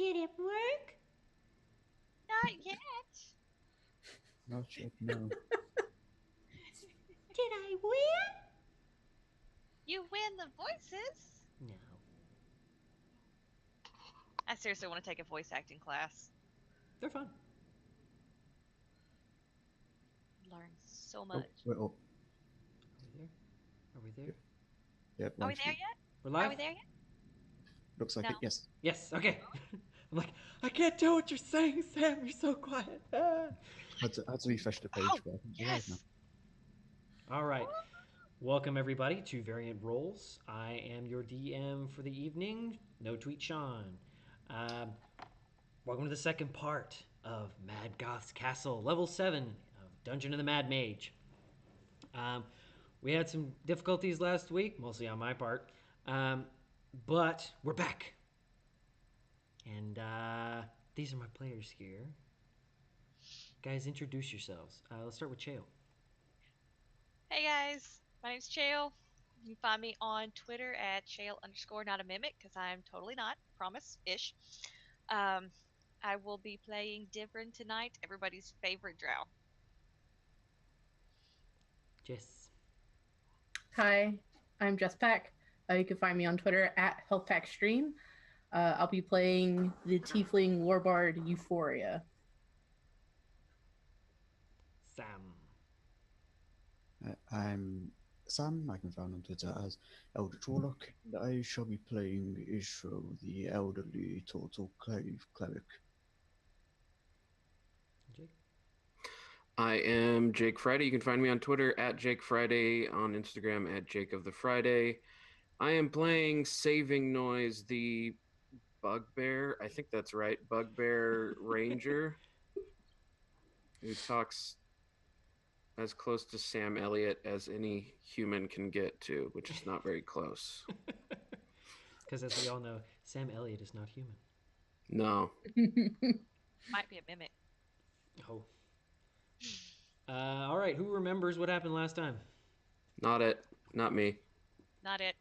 Did it work? Not yet. Not yet, no. Did I win? You win the voices. No. I seriously want to take a voice acting class. They're fun. Learn so Oh, much. we're up. Are we there? Are we there? Yep, Are we live there stream. yet? We're live? Are we there yet? Looks like No. it, yes. Yes, okay. I'm like, I can't tell what you're saying, Sam. You're so quiet. Ah. Had to refresh the page. Oh, but I think we're live now. yes. All right. Welcome, everybody, to Variant Roles. I am your DM for the evening, No Tweet Sean. Welcome to the second part of Maddgoth's Castle, level 7 of Dungeon of the Mad Mage. We had some difficulties last week, mostly on my part, but we're back. And these are my players here. Guys, introduce yourselves. Let's start with Cheo. Hey guys, my name's Chael. You can find me on Twitter at Chael_not a mimic because I'm totally not. Promise-ish. I will be playing Divrin tonight, everybody's favorite drow. Jess. Hi, I'm Jess Pack. You can find me on Twitter at HealthPackStream. I'll be playing the Tiefling Warbard Euphoria. Sam. I'm Sam. I can find on Twitter as Eldritch Warlock. And I shall be playing Ishro, the elderly Total Cave Cleric. Jake. I am Jake Friday. You can find me on Twitter at Jake Friday, on Instagram at Jake of the Friday. I am playing Saving Noise, the Bugbear. I think that's right. Bugbear Ranger, who talks as close to Sam Elliott as any human can get to, which is not very close. Because as we all know, Sam Elliott is not human. No. Might be a mimic. Oh. All right, who remembers what happened last time? Not it. Not me. Not it.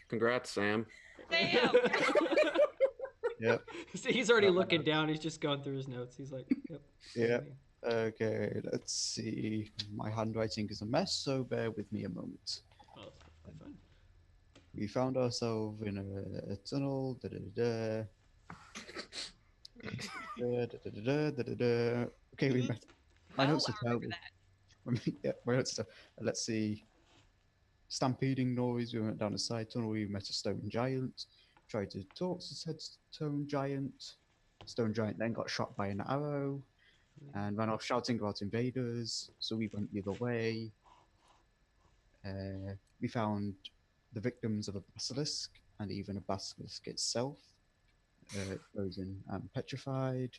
Congrats, Sam. Damn! Yep. See, he's already looking down. He's just going through his notes. He's like, yep. Yeah. Okay, let's see. My handwriting is a mess, so bear with me a moment. Oh, that's fine. We found ourselves in a tunnel. Okay, we met. My notes are I remember terrible. that. Yeah, my notes are. Let's see. Stampeding noise. We went down a side tunnel. We met a stone giant. Tried to talk to said stone giant. Stone giant then got shot by an arrow and ran off shouting about invaders. So we went the other way. We found the victims of a basilisk and even a basilisk itself, frozen and petrified.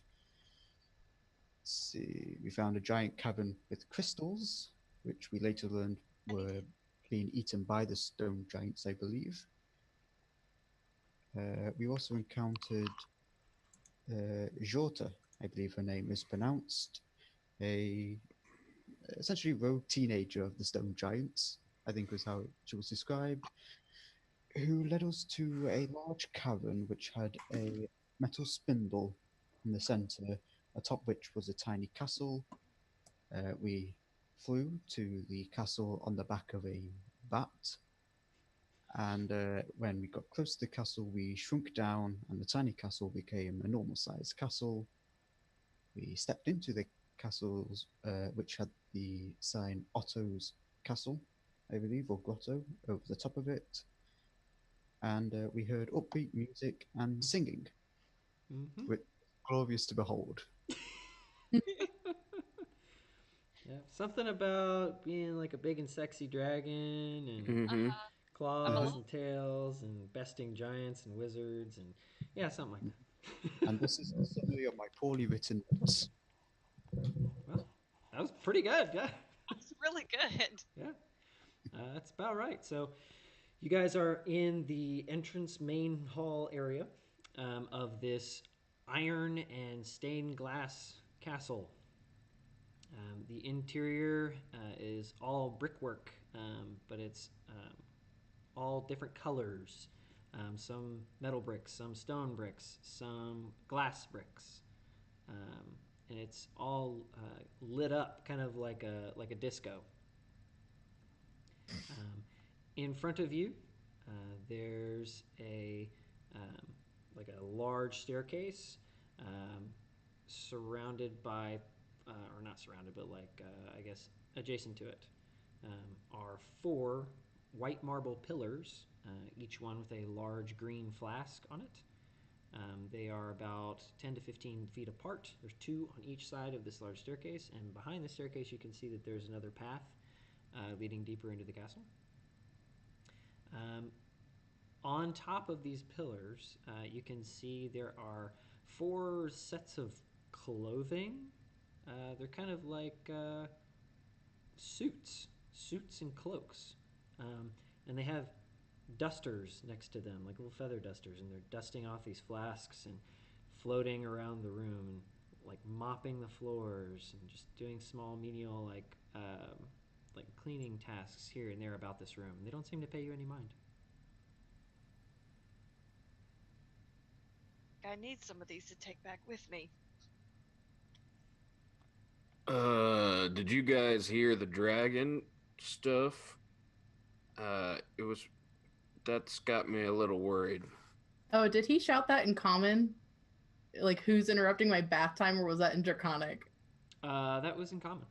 Let's see. We found a giant cavern with crystals, which we later learned were being eaten by the stone giants, I believe. We also encountered Jota, I believe her name is pronounced, a essentially rogue teenager of the stone giants, I think was how she was described, who led us to a large cavern which had a metal spindle in the center, atop which was a tiny castle. We flew to the castle on the back of a bat, and when we got close to the castle, we shrunk down, and the tiny castle became a normal-sized castle. We stepped into the castles, which had the sign Otto's Castle, I believe, or Grotto, over the top of it. And we heard upbeat music and singing, which was glorious to behold. Yeah, something about being like a big and sexy dragon and Mm-hmm. claws and tails and besting giants and wizards and yeah, something like that. And this is a summary of my poorly written notes. Well, that was pretty good. Yeah. That's really good. Yeah. That's about right. So you guys are in the entrance main hall area of this iron and stained glass castle. The interior is all brickwork, but it's all different colors. some metal bricks, some stone bricks, some glass bricks, and it's all lit up, kind of like a disco. In front of you, there's a like a large staircase, surrounded by, or not surrounded, but like I guess adjacent to it, are four white marble pillars, each one with a large green flask on it. They are about 10 to 15 feet apart. There's two on each side of this large staircase, and behind the staircase, you can see that there's another path leading deeper into the castle. On top of these pillars, you can see there are four sets of clothing. They're kind of like suits and cloaks. And they have dusters next to them, like little feather dusters, and they're dusting off these flasks and floating around the room and like mopping the floors and just doing small menial like cleaning tasks here and there about this room. They don't seem to pay you any mind. I need some of these to take back with me. Did you guys hear the dragon stuff? That's got me a little worried. Oh, did he shout that in common? Like, who's interrupting my bath time, or was that in Draconic? That was in common.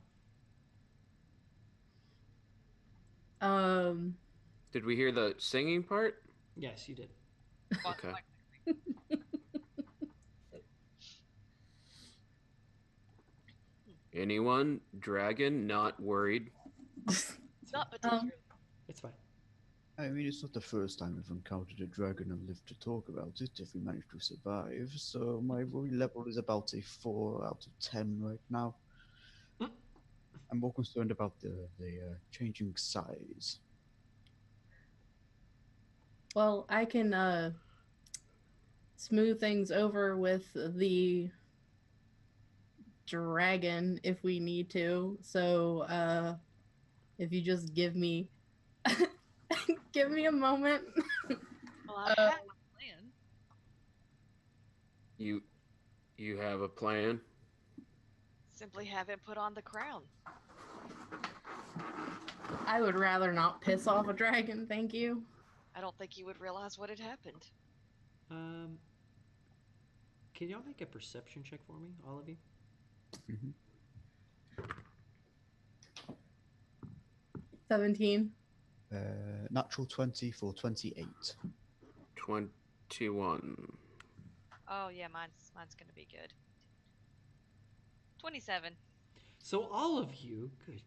Did we hear the singing part? Yes, you did. Okay. Anyone? Dragon? Not worried? Not particularly. It's fine. I mean, it's not the first time we've encountered a dragon and lived to talk about it if we manage to survive, so my worry level is about a 4 out of 10 right now. I'm more concerned about the changing size. Well, I can smooth things over with the dragon if we need to. So if you just give me give me a moment. Well, I have a plan. You have a plan? Simply have him put on the crown. I would rather not piss off a dragon, thank you. I don't think you would realize what had happened. Can y'all make a perception check for me, all of you? Mm-hmm. 17. Natural 20 for 28. 21. Oh yeah, mine's gonna be good. 27. So all of you, good,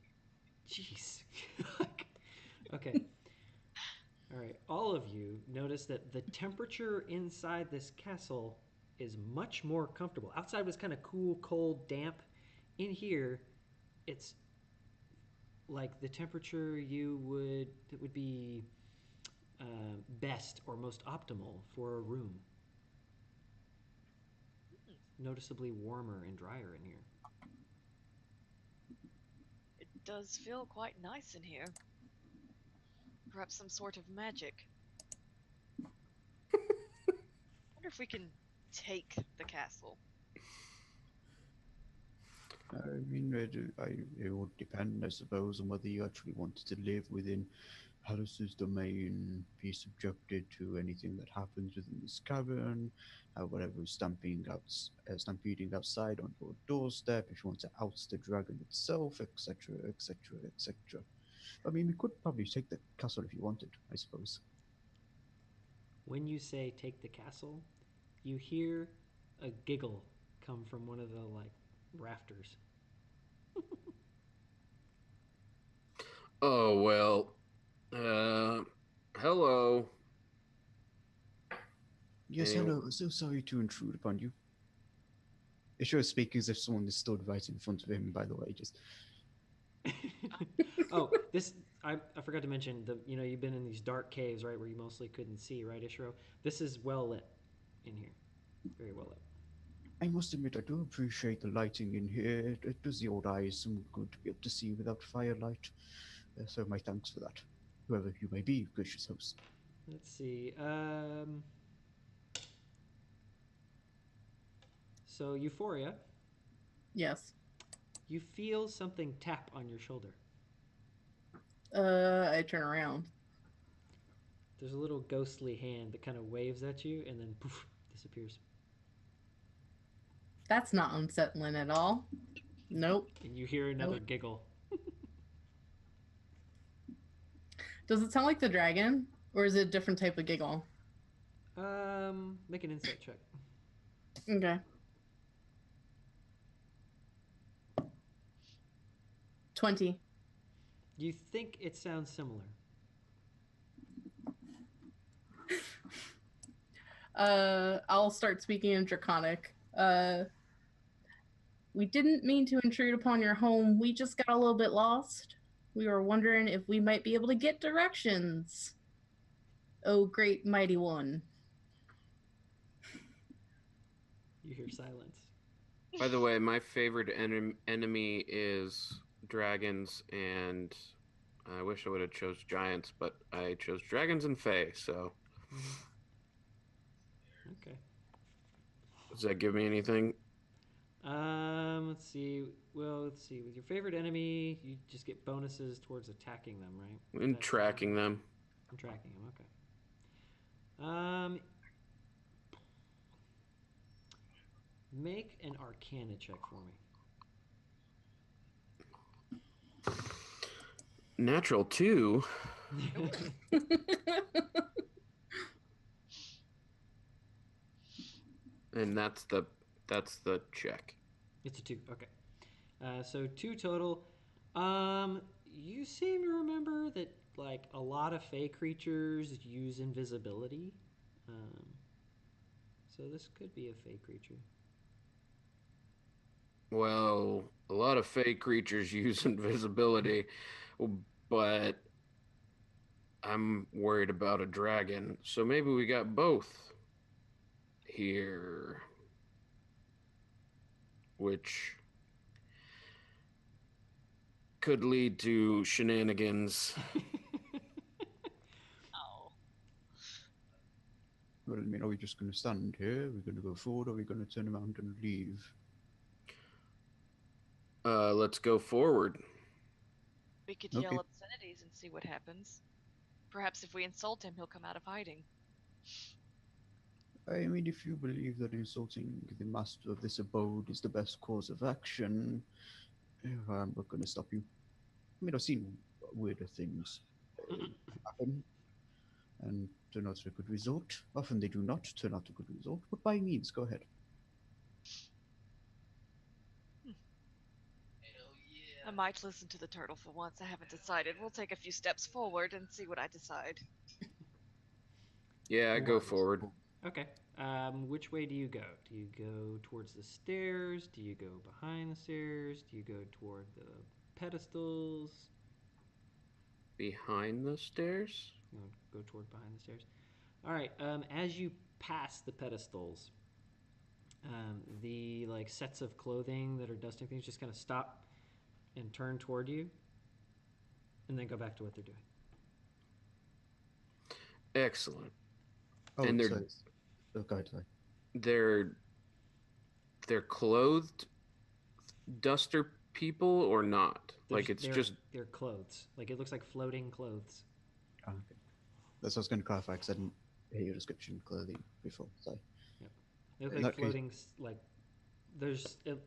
jeez. Okay. All right, all of you notice that the temperature inside this castle is much more comfortable. Outside was kind of cool, cold, damp. In here, it's like the temperature that would be best or most optimal for a room. Noticeably warmer and drier in here. It does feel quite nice in here. Perhaps some sort of magic. Wonder if we can take the castle. I mean, it would depend, I suppose, on whether you actually wanted to live within Alice's domain, be subjected to anything that happens within this cavern, whatever is stampeding outside on your doorstep, if you want to oust the dragon itself, etc., etc., etc. I mean, we could probably take the castle if you wanted, I suppose. When you say take the castle, you hear a giggle come from one of the rafters. Oh, well. Hello. Yes, Anyone? hello. So sorry to intrude upon you. Ishiro is speaking as if someone is stood right in front of him, by the way, just... Oh, this I forgot to mention you've been in these dark caves, right, where you mostly couldn't see, right, Ishiro? This is well lit in here. Very well lit. I must admit, I do appreciate the lighting in here. It does the old eyes some good to be able to see without firelight. So my thanks for that. Whoever you may be, gracious host. Let's see. So Euphoria, Yes. you feel something tap on your shoulder. I turn around. There's a little ghostly hand that kind of waves at you and then poof, disappears. That's not unsettling at all. Nope. And you hear another Nope. giggle. Does it sound like the dragon, or is it a different type of giggle? Make an insight check. Okay. 20. You think it sounds similar. I'll start speaking in Draconic. We didn't mean to intrude upon your home. We just got a little bit lost. We were wondering if we might be able to get directions. Oh, great mighty one. You hear silence. By the way, my favorite enemy is dragons, and I wish I would have chose giants, but I chose dragons and fae. So, Okay. does that give me anything? Let's see. Well, let's see. With your favorite enemy, you just get bonuses towards attacking them, right? And tracking them. And tracking them. Okay. Make an Arcana check for me. Natural 2. And that's the check. It's a 2. Okay. So 2 total. You seem to remember that like a lot of Fey creatures use invisibility. So this could be a Fey creature. Well, a lot of Fey creatures use invisibility, but I'm worried about a dragon. So maybe we got both here, which could lead to shenanigans. Oh. Well, I mean, are we just going to stand here? Are we going to go forward? Or are we going to turn around and leave? Let's go forward. We could Okay. yell obscenities and see what happens. Perhaps if we insult him, he'll come out of hiding. I mean, if you believe that insulting the master of this abode is the best course of action, I'm not going to stop you. I mean, I've seen weirder things happen and turn out to a good result. Often they do not turn out to a good result, but by means, go ahead. I might listen to the turtle for once. I haven't decided. We'll take a few steps forward and see what I decide. Yeah, go forward. Okay. Which way do you go? Do you go towards the stairs? Do you go behind the stairs? Do you go toward the pedestals? Behind the stairs? You want to go toward behind the stairs? All right. As you pass the pedestals, the like sets of clothing that are dusting things just kind of stop and turn toward you, and then go back to what they're doing. Excellent. Oh, And they're sorry. Oh, go ahead, sorry. they're clothed duster people or not? Like it's just their clothes. Like it looks like floating clothes. Oh, okay. That's what I was going to clarify because I didn't hear your description of clothing before. So, They look In like that case- floating. Like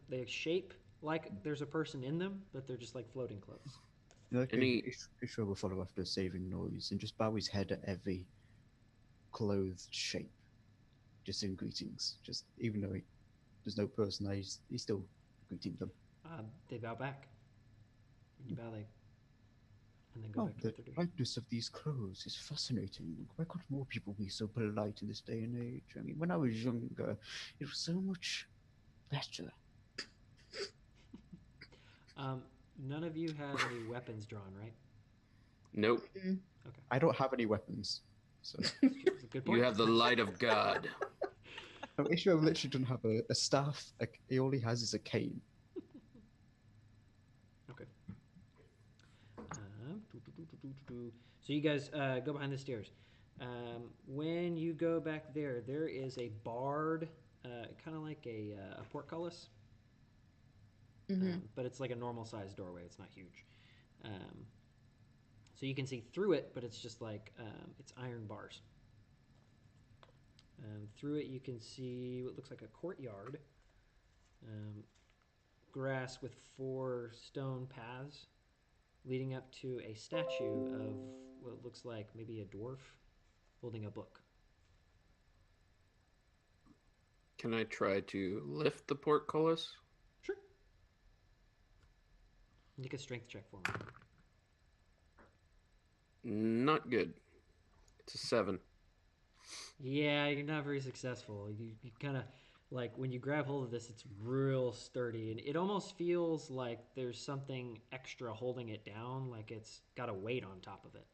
they shape like there's a person in them, but they're just like floating clothes. in that Any- case, Ishra will follow after a saving noise and just bow his head at every clothed shape, just in greetings. Just even though there's no person there, he's still greeting them. They bow back. And you bow and then go Oh, back to the what they're doing. lightness of these clothes is fascinating. Why can't more people be so polite in this day and age? I mean, when I was younger, it was so much better. None of you have any weapons drawn, right? nope. I don't have any weapons, so It's a good point. You have the light of God. no, Ishra literally doesn't have a staff. Like, he all he has is a cane. Okay. So you guys go behind the stairs. When you go back there, there is a barred, kind of like a portcullis, but it's like a normal sized doorway. It's not huge. So you can see through it, but it's just like it's iron bars. Through it, you can see what looks like a courtyard, grass with 4 stone paths leading up to a statue of what looks like maybe a dwarf holding a book. Can I try to lift the portcullis? Sure. Make a strength check for me. Not good. It's a 7. Yeah, you're not very successful. You kind of like when you grab hold of this, it's real sturdy, and it almost feels like there's something extra holding it down, like it's got a weight on top of it.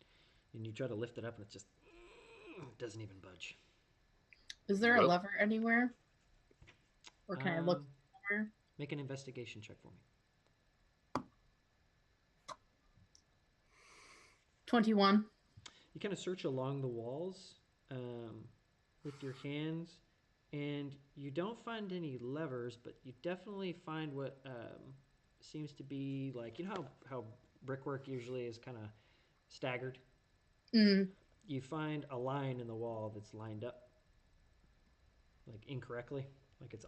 And you try to lift it up, and it just doesn't even budge. Is there a Well- lever anywhere? Or can I look somewhere? Make an investigation check for me. 21. You kind of search along the walls with your hands, and you don't find any levers, but you definitely find what seems to be like, you know how brickwork usually is kind of staggered? Mm. You find a line in the wall that's lined up like incorrectly, like it's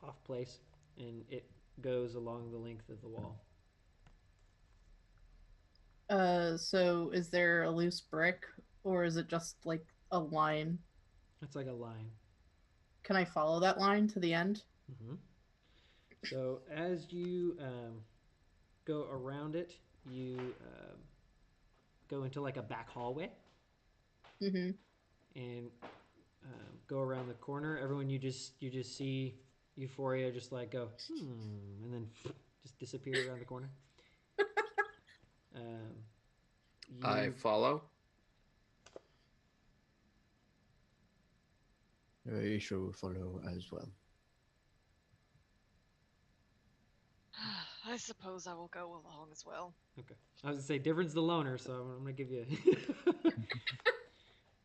off place, and it goes along the length of the wall. So is there a loose brick, or is it just like a line? It's like a line. Can I follow that line to the end? So as you go around it, you go into like a back hallway Mm-hmm. and go around the corner. Everyone, you just see Euphoria just like go and then just disappear around the corner. I follow. Isha will follow as well. I suppose I will go along as well. Okay. I was gonna say Differin's the loner, so I'm gonna give you.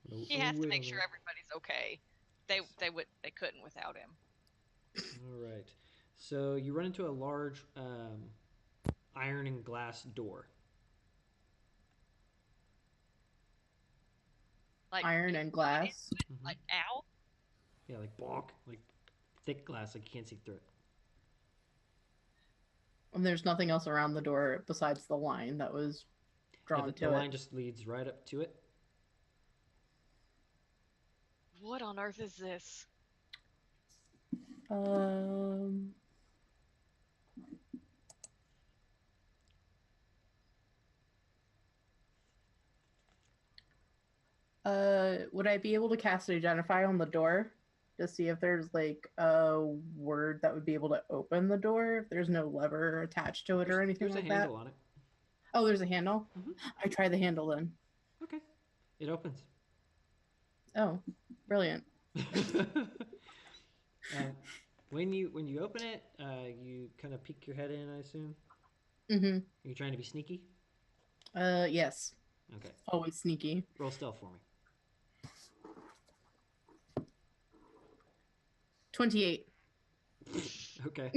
He has to make sure everybody's okay. They couldn't without him. All right. So you run into a large iron and glass door. Like Iron and glass. Like ow. Yeah, like bonk, like thick glass, like you can't see through it. And there's nothing else around the door besides the line that was drawn The to line it. just leads right up to it. What on earth is this? Would I be able to cast Identify on the door to see if there's like a word that would be able to open the door if there's no lever attached to it or anything There's like a that? handle on it. Oh, there's a handle? Mhm. I try the handle then. Okay. It opens. Oh, brilliant. When you open it, you kind of peek your head in, I assume. Mm-hmm. Are you trying to be sneaky? Yes. Okay. Always sneaky. Roll stealth for me. 28. Okay.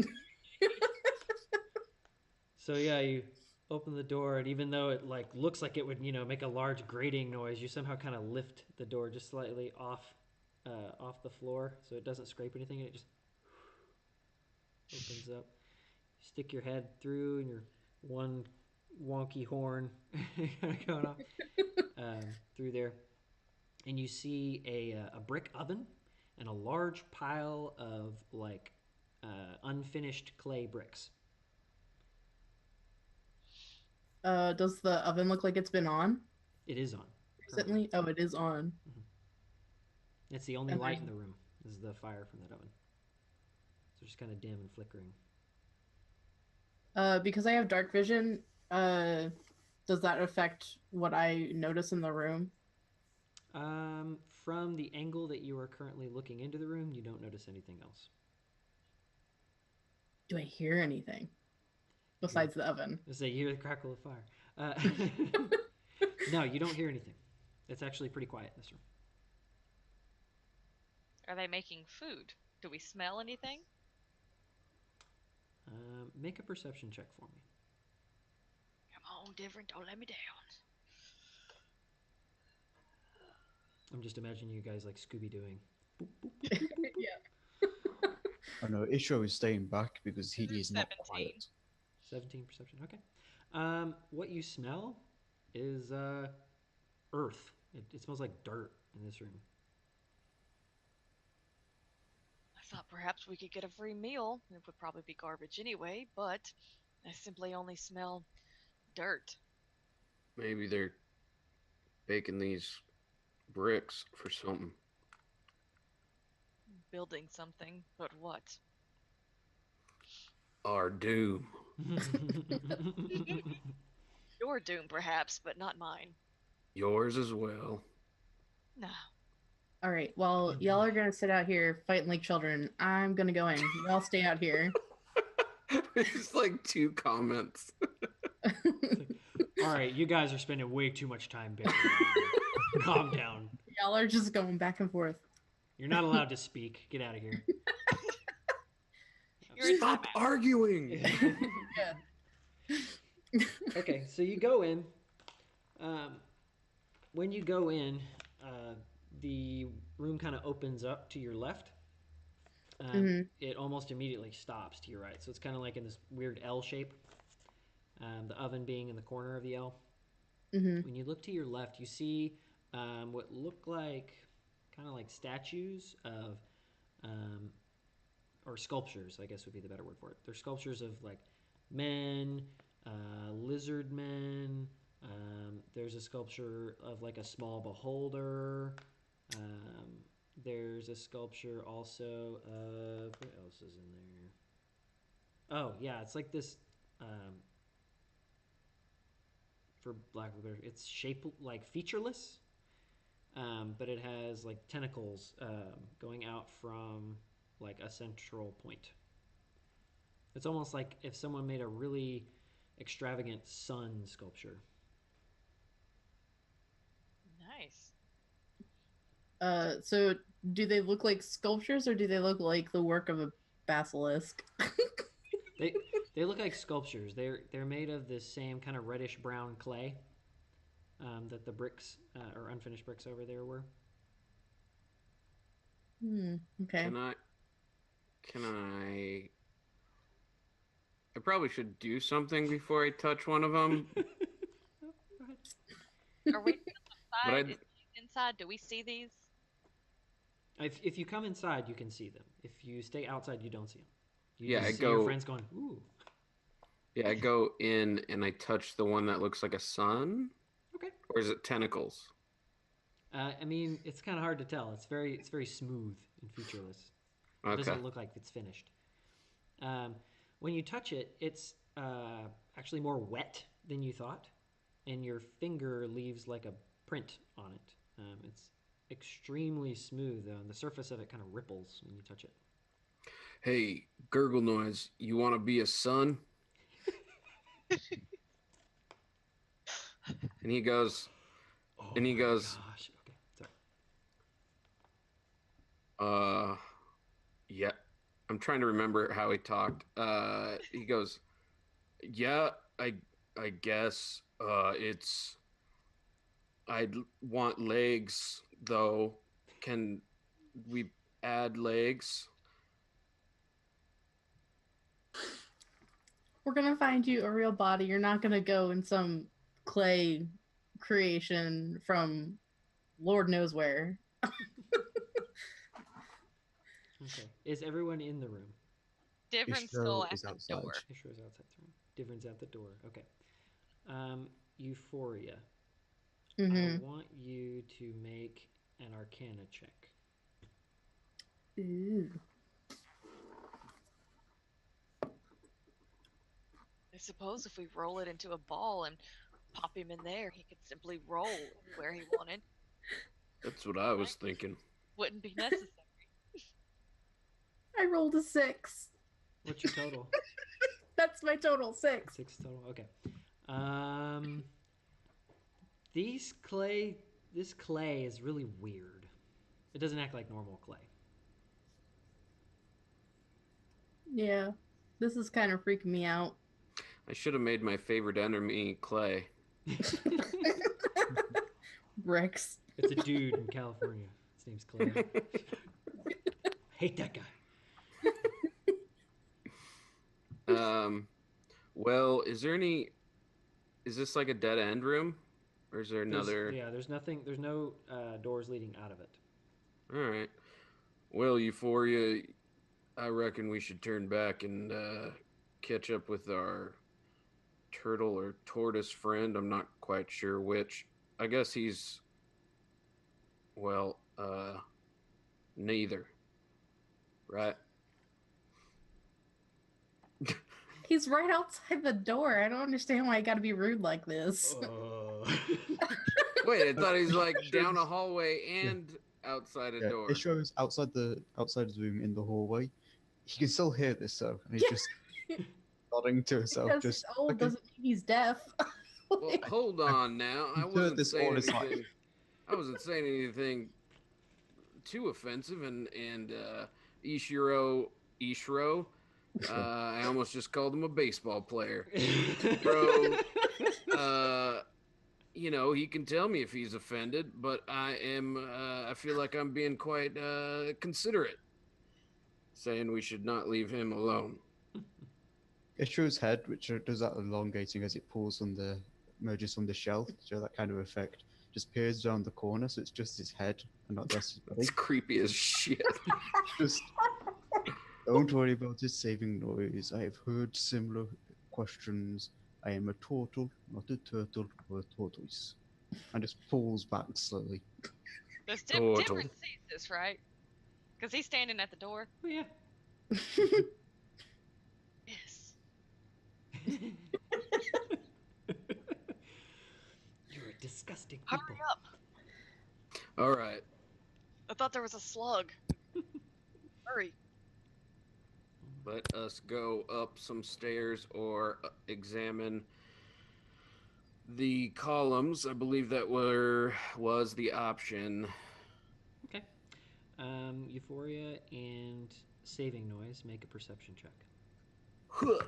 So yeah, you open the door, and even though it like looks like it would, make a large grating noise, you somehow kind of lift the door just slightly off the floor, so it doesn't scrape anything, and it just opens up. You stick your head through, and your one wonky horn going off through there, and you see a brick oven and a large pile of like unfinished clay bricks. Does the oven look like it's been on It is on. recently? Oh, it is on. It's the only And light there's- in the room is the fire from that oven. So it's just kind of dim and flickering. Because I have dark vision, does that affect what I notice in the room? From the angle that you are currently looking into the room, you don't notice anything else. Do I hear anything besides the oven? Let's say you hear the crackle of fire. No, you don't hear anything. It's actually pretty quiet in this room. Are they making food? Do we smell anything? Make a perception check for me. Come on, different. Don't let me down. I'm just imagining you guys like Scooby Dooing. Yeah. Oh no, Ishro is staying back because he is not 17. quiet. 17 perception. Okay. What you smell is earth. It smells like dirt in this room. I thought perhaps we could get a free meal. It would probably be garbage anyway, but I simply only smell dirt. Maybe they're baking these bricks for something. Building something, but what? Our doom. Your doom, perhaps, but not mine. Yours as well. No. All right. Well, Oh, y'all boy. are gonna sit out here fighting like children. I'm gonna go in. Y'all stay out here. It's like 2 comments. All right, you guys are spending way too much time bickering. Calm down. Y'all are just going back and forth. You're not allowed to speak. Get out of here. You're in Stop timeout. arguing. Yeah. Okay, so you go in. When you go in, the room kind of opens up to your left. It almost immediately stops to your right. So it's kind of like in this weird L shape. The oven being in the corner of the L. When you look to your left, you see what look like kind of like statues of, or sculptures, I guess would be the better word for it. They're sculptures of like men, lizard men. There's a sculpture of like a small beholder. There's a sculpture also of, what else is in there? Oh yeah, it's like this. For lack of a better, it's shaped like featureless, but it has like tentacles going out from like a central point. It's almost like if someone made a really extravagant sun sculpture. Nice. So do they look like sculptures or do they look like the work of a basilisk? They look like sculptures. They're made of this same kind of reddish brown clay that the bricks or unfinished bricks over there were. Okay. Can I probably should do something before I touch one of them. Are we But outside? Is he inside? Do we see these? If you come inside, you can see them. If you stay outside, you don't see them. You Yeah, just I see your go- friends going, ooh. Yeah, I go in and I touch the one that looks like a sun. Okay. Or is it tentacles? I mean, it's kind of hard to tell. It's very smooth and featureless. It Okay. doesn't look like it's finished. When you touch it, it's actually more wet than you thought, and your finger leaves like a print on it. It's extremely smooth. The surface of it kind of ripples when you touch it. Hey, gurgle noise, you want to be a sun? And he goes, Oh And he my goes- gosh. Okay, sorry. yeah. I'm trying to remember how he talked. He goes, yeah, I guess it's. I'd want legs though. Can we add legs? We're gonna find you a real body. You're not gonna go in some clay creation from Lord knows where. Okay. Is everyone in the room? Different Ishro skull at is the outside. door. Ishiro's outside the room. Difference at the door. Okay. Euphoria. I want you to make an Arcana check. Ooh. I suppose if we roll it into a ball and pop him in there, he could simply roll where he wanted. That's what I was thinking. Wouldn't be necessary. I rolled a 6. What's your total? That's my total 6. 6 total. Okay. This clay is really weird. It doesn't act like normal clay. Yeah. This is kind of freaking me out. I should have made my favorite enemy Clay. Rex. It's a dude in California. His name's Clay. Hate that guy. Well, is this like a dead end room? Or is there another? There's nothing. There's no doors leading out of it. All right. Well, Euphoria, I reckon we should turn back and catch up with our turtle or tortoise friend. I'm not quite sure which. I guess he's, well, neither. Right? He's right outside the door. I don't understand why I gotta be rude like this. Wait, I thought he's like down a hallway and outside a Yeah, door. it shows outside the room in the hallway. He can still hear this though, and he's just nodding to himself. Because Just he's old okay. doesn't mean he's deaf. Well, hold on now. I He's heard wasn't this saying all his life. anything. I wasn't saying anything too offensive, and Ishiro, I almost just called him a baseball player. Bro, you know, he can tell me if he's offended, but I feel like I'm being quite considerate, saying we should not leave him alone. Ishiro's head, which does that elongating as it pulls on the merges from the shell, so that kind of effect just peers around the corner, so it's just his head and not the rest of his body. It's creepy as shit. Just don't worry about his saving noise. I have heard similar questions. I am a turtle, not a turtle or a tortoise. And just pulls back slowly. Does Total. Timron sees this, right? Because he's standing at the door. Oh, yeah. Yes. You're a disgusting people. Hurry up. All right. I thought there was a slug. Hurry. Let us go up some stairs or examine the columns. I believe that was the option. Okay. Euphoria and saving noise. Make a perception check. Huh.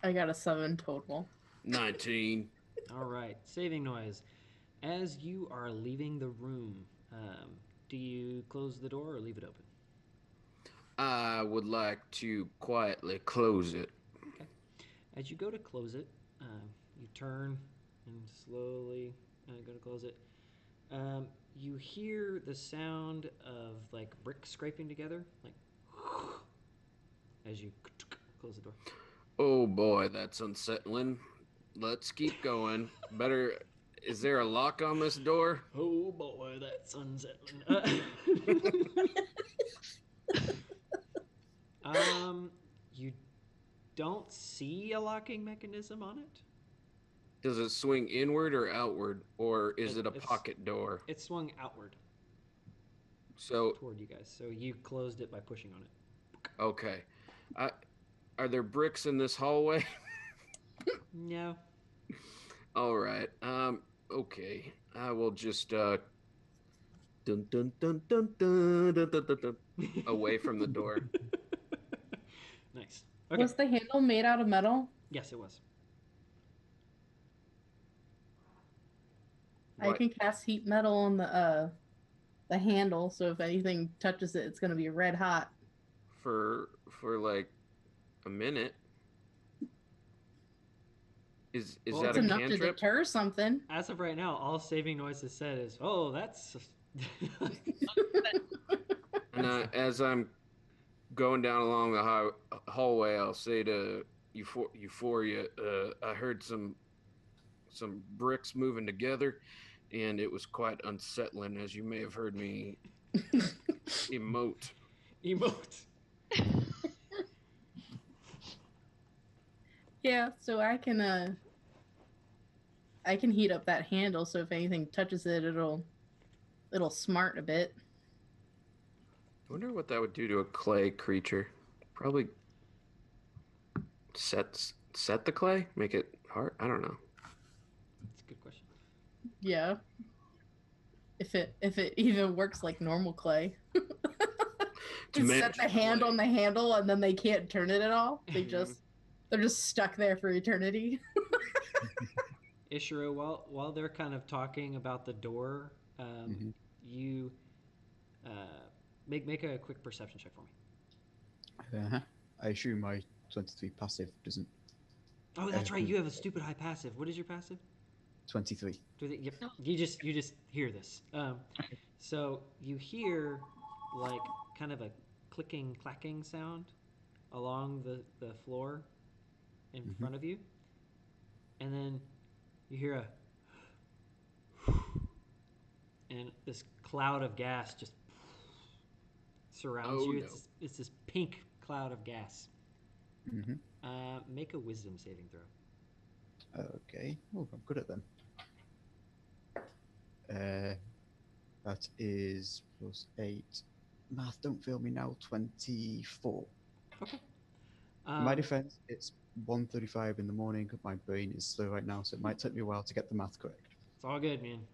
I got a 7 total. 19. All right. Saving noise. As you are leaving the room, do you close the door or leave it open? I would like to quietly close it. Okay. As you go to close it, you turn and slowly go to close it. You hear the sound of like bricks scraping together, like as you close the door. Oh boy, that's unsettling. Let's keep going. Better. Is there a lock on this door? Oh boy, that's unsettling. You don't see a locking mechanism on it. Does it swing inward or outward, or is it a It's- pocket door? It swung outward So, toward you guys, so you closed it by pushing on it. okay. Are there bricks in this hallway? No. All right. Okay. I will just dun dun dun dun dun dun dun dun dun away from the door. Nice. Okay. Was the handle made out of metal? Yes, it was. I What? can cast heat metal on the handle, so if anything touches it, it's gonna be red hot. For like a minute. Is Well, that It's a enough to cantrip? deter something. As of right now, all saving noise has said is, "Oh, that's." And as I'm going down along the hallway, I'll say to Euphoria, I heard some bricks moving together, and it was quite unsettling, as you may have heard me emote. Emote. Yeah, so I can heat up that handle, so if anything touches it, it'll smart a bit. I wonder what that would do to a clay creature. Probably set the clay, make it hard. I don't know. That's a good question. Yeah. if it even works like normal clay. It's Just set magic the hand clay. on the handle and then they can't turn it at all. They're Mhm. just stuck there for eternity. Ishiro, while they're kind of talking about the door, hmm you uh, make a quick perception check for me. Uh-huh. I assume my 23 passive doesn't. Oh, that's right. Can You have a stupid high passive. What is your passive? 23. Yep. You just hear this. So you hear like kind of a clicking, clacking sound along the floor in hmm front of you, and then you hear a and this cloud of gas just surrounds Oh you. no. It's this pink cloud of gas. hmm Make a wisdom saving throw. Okay. Oh, I'm good at them. That is +8. Math don't fail me now. 24. Okay. In my defense, it's 1:35 in the morning. My brain is slow right now, so it might take me a while to get the math correct. It's all good, man.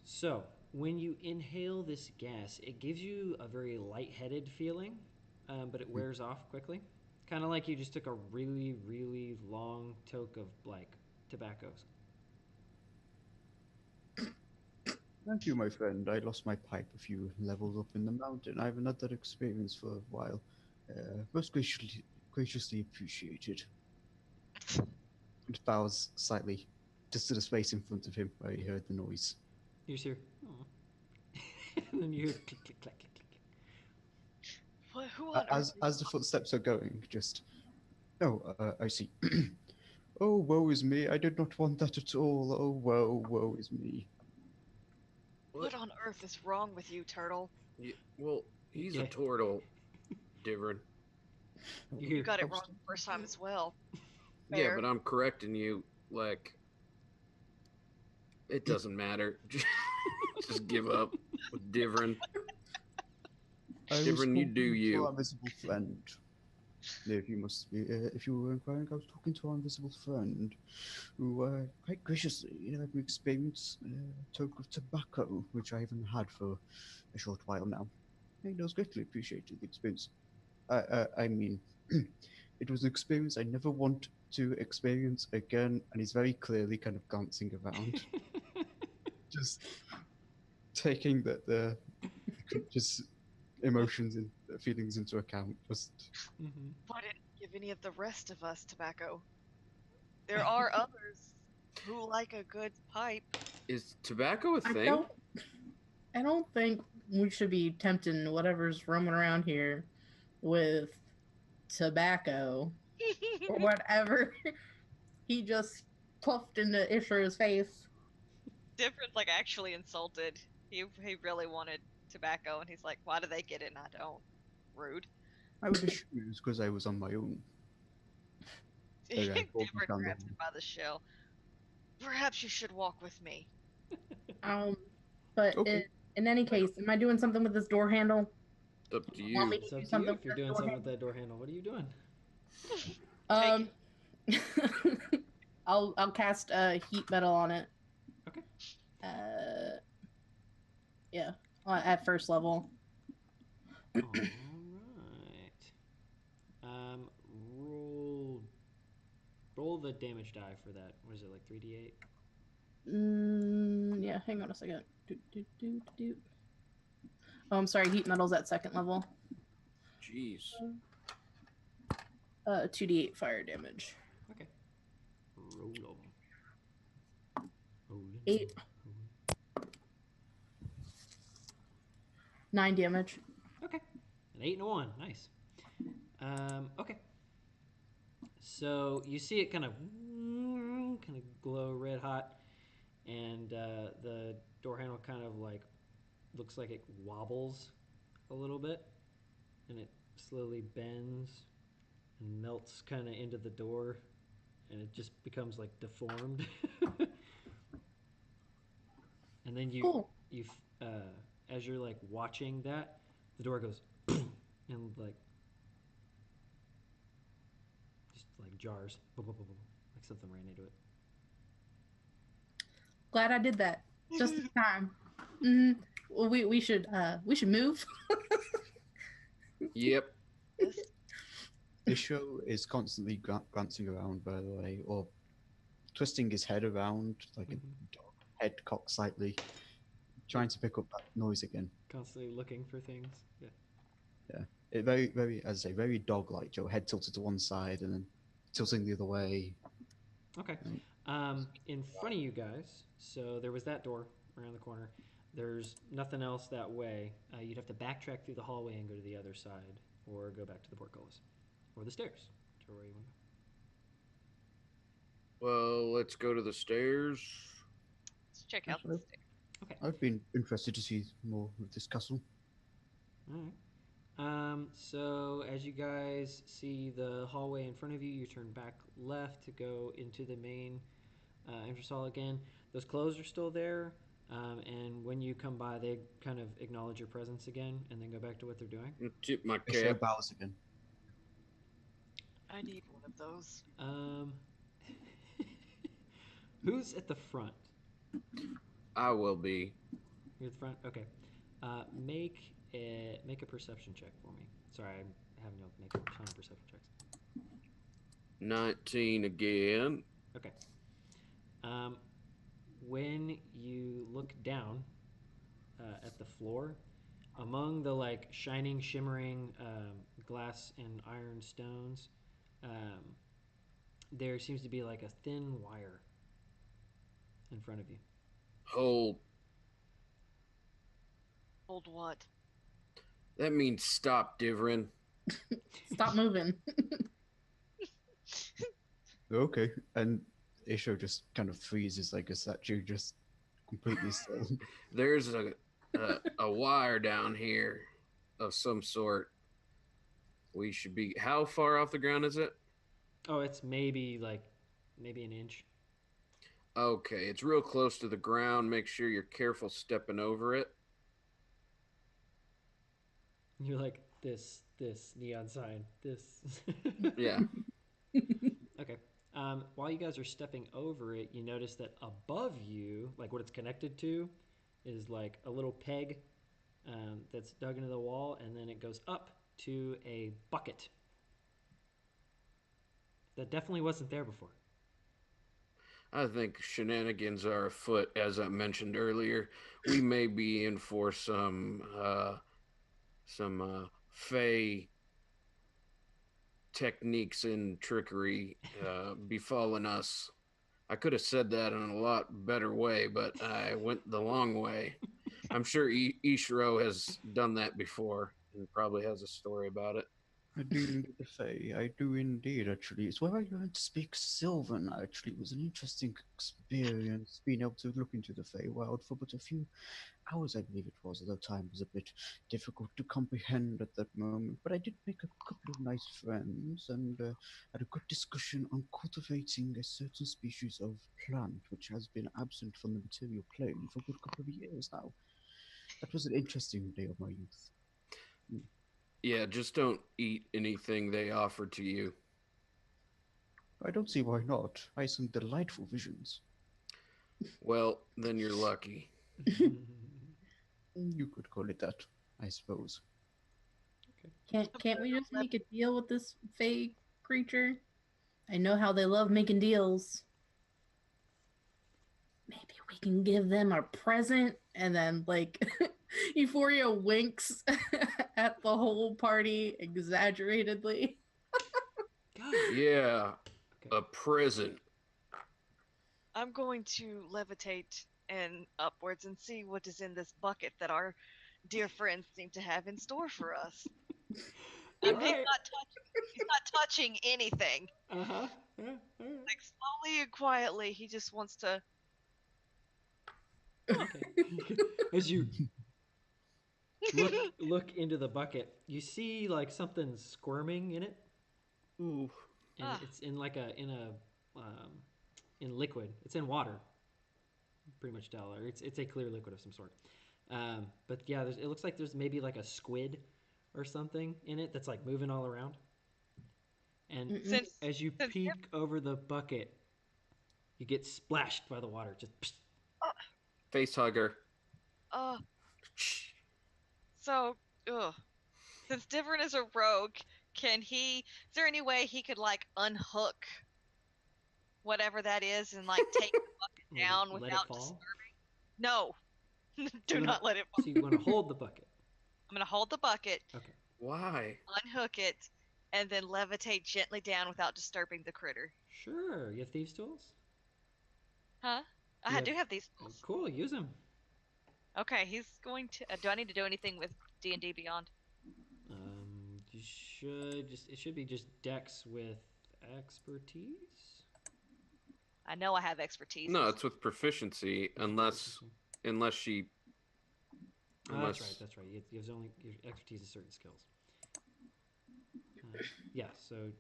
So, when you inhale this gas, it gives you a very lightheaded feeling, but it wears off quickly. Kind of like you just took a really, really long toke of like tobaccos. Thank you, my friend. I lost my pipe a few levels up in the mountain. I haven't had that experience for a while. Most graciously appreciated. And bows slightly, just to the space in front of him where he heard the noise. You just hear, "Aw." And then you hear click, click, click, click, click. What, who on earth? As the footsteps are going, just I see. Oh, woe is me! I did not want that at all. Oh, woe is me. What on earth is wrong with you, turtle? Yeah, well, he's Yeah. a turtle, Divern. You You hear, got I it was wrong the first time as well. Yeah, Fair. but I'm correcting you. Like, it doesn't matter. Just give up with Divern. I was Divern, you do talking to our you. invisible friend. If you must be, if you were inquiring, I was talking to our invisible friend, who quite graciously let me experience a toke of tobacco, which I haven't had for a short while now. He knows greatly appreciated the experience. I mean, it was an experience I never want to experience again, and he's very clearly kind of glancing around, just taking the just emotions and feelings into account. Just Mhm. Why didn't you give any of the rest of us tobacco? There are others who like a good pipe. Is tobacco a I thing? don't think we should be tempting whatever's roaming around here with tobacco or whatever. He just puffed into Ishiro's face. Different, like actually insulted. He really wanted tobacco, and he's like, "Why do they get it and I don't?" Rude. I would assume it was because I was on my own. Okay, I pulled back Different down the grabs him by the shell. Perhaps you should walk with me. Um, but Okay. in any case, am I doing something with this door handle? It's up to Want you. me to It's do up to you something if with you're this doing door something with handle? that door handle. What are you doing? Take Um, I'll cast heat metal on it. Okay. Yeah, at first level. All right. Um, roll roll the damage die for that. What is it, like 3d8? Yeah, hang on a second. Oh, I'm sorry. Heat metal's at second level. Jeez. 2d8 fire damage. Okay. Roll them. Roll 8. 9 damage. Okay. An 8 and a 1. Nice. Okay. So you see it kind of glow red hot, and the door handle kind of like looks like it wobbles a little bit, and it slowly bends and melts kind of into the door, and it just becomes like deformed. And then Cool. you as you're like watching that, the door goes and like just like jars, like something ran into it. Glad I did that just in time. Well, we should move. Yep. Yes. Isho is constantly glancing around, by the way, or twisting his head around like a dog, head cocked slightly, trying to pick up that noise again. Constantly looking for things. Yeah. Yeah, it very, as I say, very dog-like. Your head tilted to one side and then tilting the other way. Okay. In front of you guys, so there was that door around the corner. There's nothing else that way. You'd have to backtrack through the hallway and go to the other side, or go back to the portcullis, or the stairs, or where you want to Well, let's go to the stairs. Let's check out Actually, the stairs. go. Okay. I've been interested to see more of this castle. All right. So as you guys see the hallway in front of you, you turn back left to go into the main entrance hall again. Those clothes are still there, and when you come by, they kind of acknowledge your presence again, and then go back to what they're doing. Tip my Isho cap. bows again. I need one of those. Who's at the front? I will be. You're at the front. Okay. Make a perception check for me. Sorry, I'm having to make a ton of perception checks. 19 again. Okay. When you look down at the floor, among the like shining, shimmering glass and iron stones, there seems to be like a thin wire in front of you. Hold. Hold what? That means stop, Divrin. Stop moving. Okay, and Isho just kind of freezes like a statue, just completely still. There's a wire down here of some sort. We should be. How far off the ground is it? Oh, it's maybe an inch. Okay, it's real close to the ground. Make sure you're careful stepping over it. You're like this neon sign, this. Yeah. Okay. While you guys are stepping over it, you notice that above you, like what it's connected to, is like a little peg that's dug into the wall, and then it goes up to a bucket that definitely wasn't there before. I think shenanigans are afoot, as I mentioned earlier. We may be in for some fey techniques and trickery befalling us. I could have said that in a lot better way, but I went the long way. I'm sure Ishiro has done that before and probably has a story about it. I do the Fae. I do indeed, actually. It's where I learned to speak Sylvan, actually. It was an interesting experience being able to look into the Fae world for but a few hours, I believe it was, although time was a bit difficult to comprehend at that moment. But I did make a couple of nice friends and had a good discussion on cultivating a certain species of plant which has been absent from the material plane for a good couple of years now. That was an interesting day of my youth. Yeah, just don't eat anything they offer to you. I don't see why not. I had some delightful visions. Well, then you're lucky. You could call it that, I suppose. Can't we just make a deal with this fey creature? I know how they love making deals. Maybe we can give them a present, and then like Euphoria winks at the whole party exaggeratedly. God. Yeah, Okay. a present. I'm going to levitate and upwards and see what is in this bucket that our dear friends seem to have in store for us. And Alright. he's not touching anything. Uh-huh. Yeah, all right. Like slowly and quietly, he just wants to. Okay. As you look into the bucket, you see like something squirming in it, Ooh. and Ah. it's in like in liquid. It's in water. Pretty much tell, or it's a clear liquid of some sort. But yeah, it looks like there's maybe like a squid or something in it that's like moving all around. And Since as you since peek over the bucket, you get splashed by the water. Just psh, oh, Face hugger. Uh, so, ugh. Since Different is a rogue, is there any way he could, like, unhook whatever that is and, like, take the bucket down Let it without fall. No. Do You're not gonna- let it fall. So you want to hold the bucket. I'm going to hold the bucket, Okay. Why? unhook it, and then levitate gently down without disturbing the critter. Sure. You have thieves' tools? Huh? You I do have these Oh, tools. cool. Use them. Okay, he's going to. Do I need to do anything with D&D Beyond? You should just. It should be just Dex with expertise. I know I have expertise. No, it's with proficiency, unless she. Oh, Unless... That's right. You have only your expertise is certain skills. Yeah. So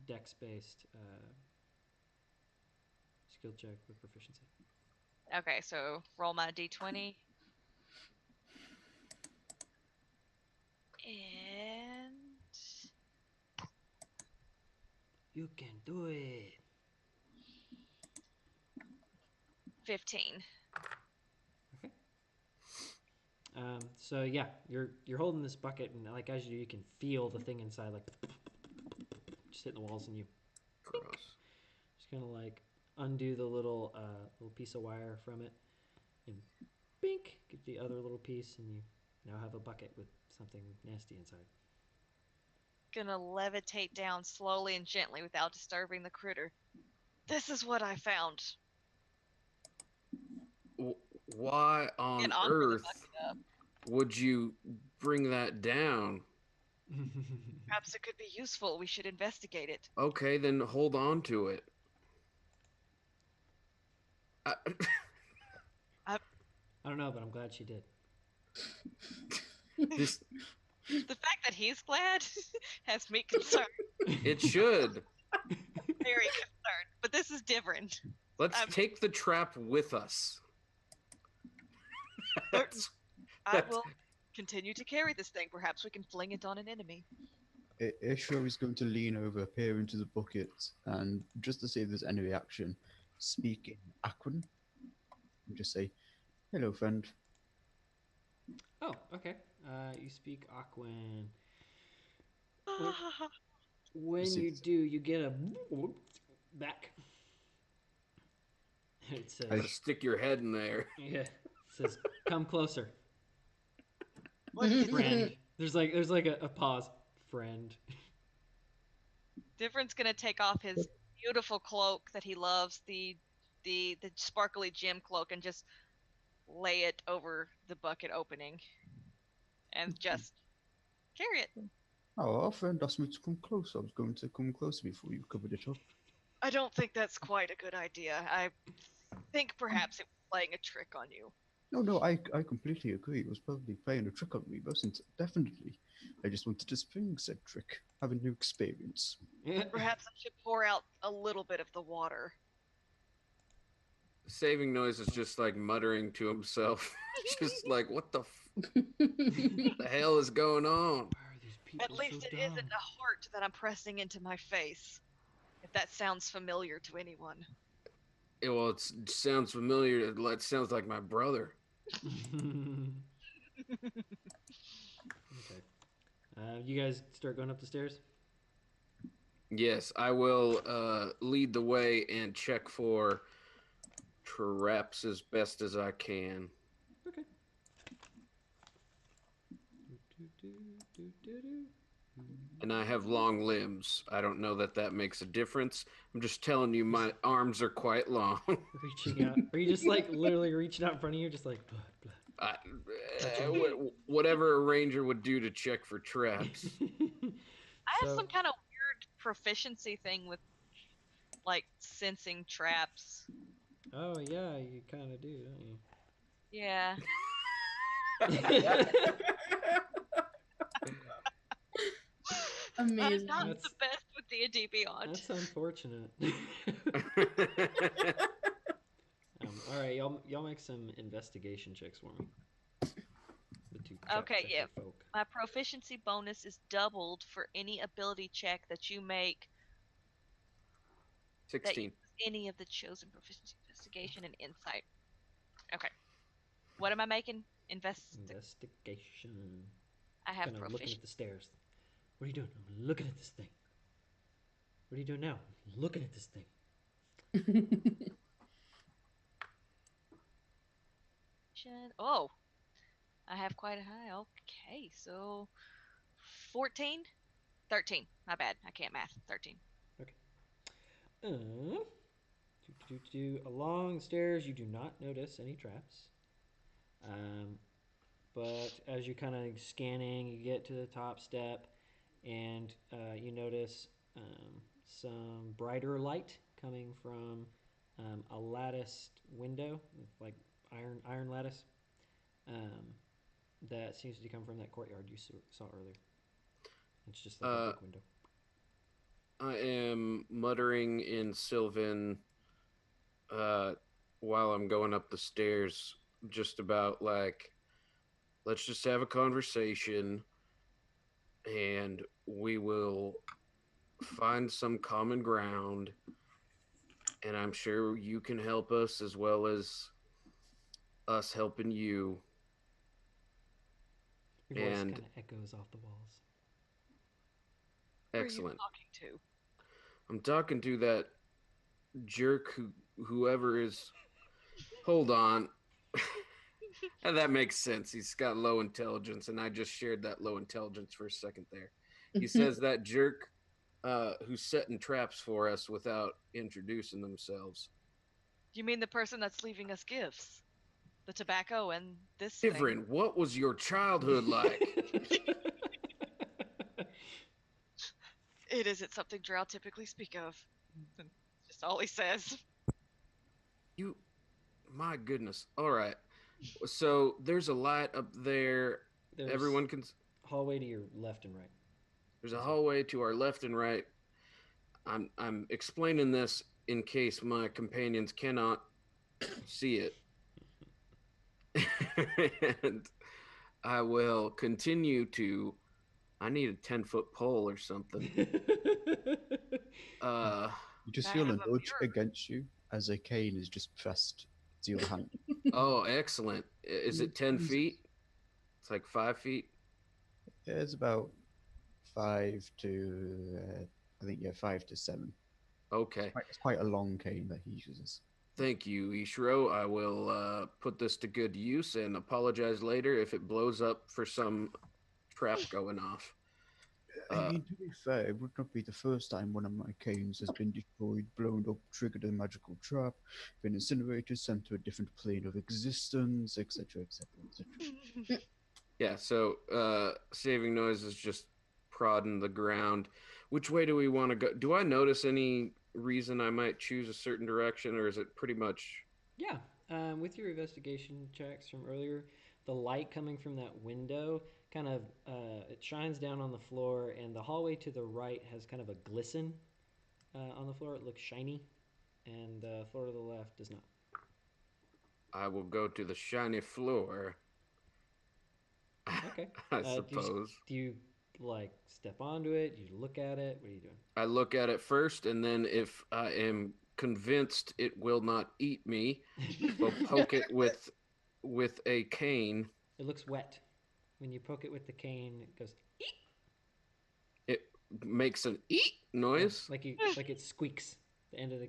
Dex-based skill check with proficiency. Okay, so roll my D20. And You can do it. 15. Okay. So yeah, you're holding this bucket, and like as you can feel the thing inside, like just hitting the walls, and you Gross. just kind of like undo the little piece of wire from it, and bink, get the other little piece, and you now have a bucket with something nasty inside. Gonna levitate down slowly and gently without disturbing the critter. This is what I found. Why on Get on earth would you bring that down? Perhaps it could be useful. We should investigate it. Okay, then hold on to it. I don't know, but I'm glad she did. This... The fact that he's glad has me concerned. It should. Very concerned. But this is different. Let's take the trap with us. I will continue to carry this thing. Perhaps we can fling it on an enemy. Ishra is going to lean over, peer into the bucket, and just to see if there's any reaction, speak in Aquan. And just say, "Hello, friend." Oh, okay. You speak Aquan. When you do, you get a back. It says, Gotta stick your head in there. Yeah. It says, "Come closer, Look, friend." There's like a pause. Friend. Different's gonna take off his beautiful cloak that he loves, the sparkly gem cloak, and just lay it over the bucket opening, and just carry it. Oh, our friend asked me to come close. I was going to come closer before you covered it up. I don't think that's quite a good idea. I think perhaps it was playing a trick on you. No, I completely agree. It was probably playing a trick on me, wasn't it? Definitely. I just wanted to spring said trick. Have a new experience. Perhaps I should pour out a little bit of the water. Saving Noise is just like muttering to himself. Just like, what the hell is going on? Why are these people At least so it dumb? isn't a heart that I'm pressing into my face. If that sounds familiar to anyone. Yeah, well, it sounds familiar. It sounds like my brother. Okay. You guys start going up the stairs? Yes, I will lead the way and check for traps as best as I can. Okay. And I have long limbs. I don't know that makes a difference. I'm just telling you, my arms are quite long. Reaching out. Are you just like literally reaching out in front of you, just like blah, blah. Whatever a ranger would do to check for traps. I have some kind of weird proficiency thing with, like, sensing traps. Oh yeah, you kind of do, don't you? Yeah. Amazing. I'm not the best with D&D Beyond. That's unfortunate. All right, y'all make some investigation checks for me. The two Okay, yeah. folk. My proficiency bonus is doubled for any ability check that you make 16. that uses any of the chosen proficiency investigation and insight Okay. What am I making? Investigation. I have Kind of looking proficiency. at the stairs. What are you doing? I'm looking at this thing. What are you doing now? I'm looking at this thing. Oh, I have quite a high. Okay, so 14? 13. My bad. I can't math. 13. Okay. Along the stairs, you do not notice any traps. But as you're kind of scanning, you get to the top step, and you notice some brighter light coming from a latticed window, like iron lattice, um, that seems to come from that courtyard you saw earlier. It's just like a big window. I am muttering in Sylvan while I'm going up the stairs, just about like, let's just have a conversation and we will find some common ground. And I'm sure you can help us as well as us helping you. Your voice And kind of echoes off the walls. excellent. Who are you talking to? I'm talking to that jerk whoever is. Hold on. And that makes sense. He's got low intelligence, and I just shared that low intelligence for a second there. He says that jerk who's setting traps for us without introducing themselves. You mean the person that's leaving us gifts? The tobacco and this Ivrin, what was your childhood like? It isn't something Drow typically speak of. Just all he says. You, my goodness. All right. So there's a light up there. There's Everyone can. hallway to your left and right. There's a hallway to our left and right. I'm explaining this in case my companions cannot see it. And I will continue to. I need a 10-foot pole or something. You just I feel a have a nudge mirror. against you as a cane is just pressed to your hand. Oh, excellent. Is it 10 feet? It's like 5 feet. Yeah, it's about 5 to 7. Okay. It's quite a long cane that he uses. Thank you, Ishiro. I will put this to good use and apologize later if it blows up for some trap going off. I mean, to be fair, it would not be the first time one of my canes has been destroyed, blown up, triggered a magical trap, been incinerated, sent to a different plane of existence, etc., etc., etc. Yeah, so saving noise is just prodding the ground. Which way do we want to go? Do I notice any reason I might choose a certain direction, or is it pretty much? Yeah, with your investigation checks from earlier, the light coming from that window kind of it shines down on the floor, and the hallway to the right has kind of a glisten on the floor. It looks shiny, and the floor to the left does not. I will go to the shiny floor. Okay. I suppose. Do you like step onto it? You look at it? What are you doing? I look at it first, and then if I am convinced it will not eat me, we'll poke it with a cane. It looks wet. When you poke it with the cane, it goes eek. It makes an eek noise. Yeah, like it squeaks. The end of the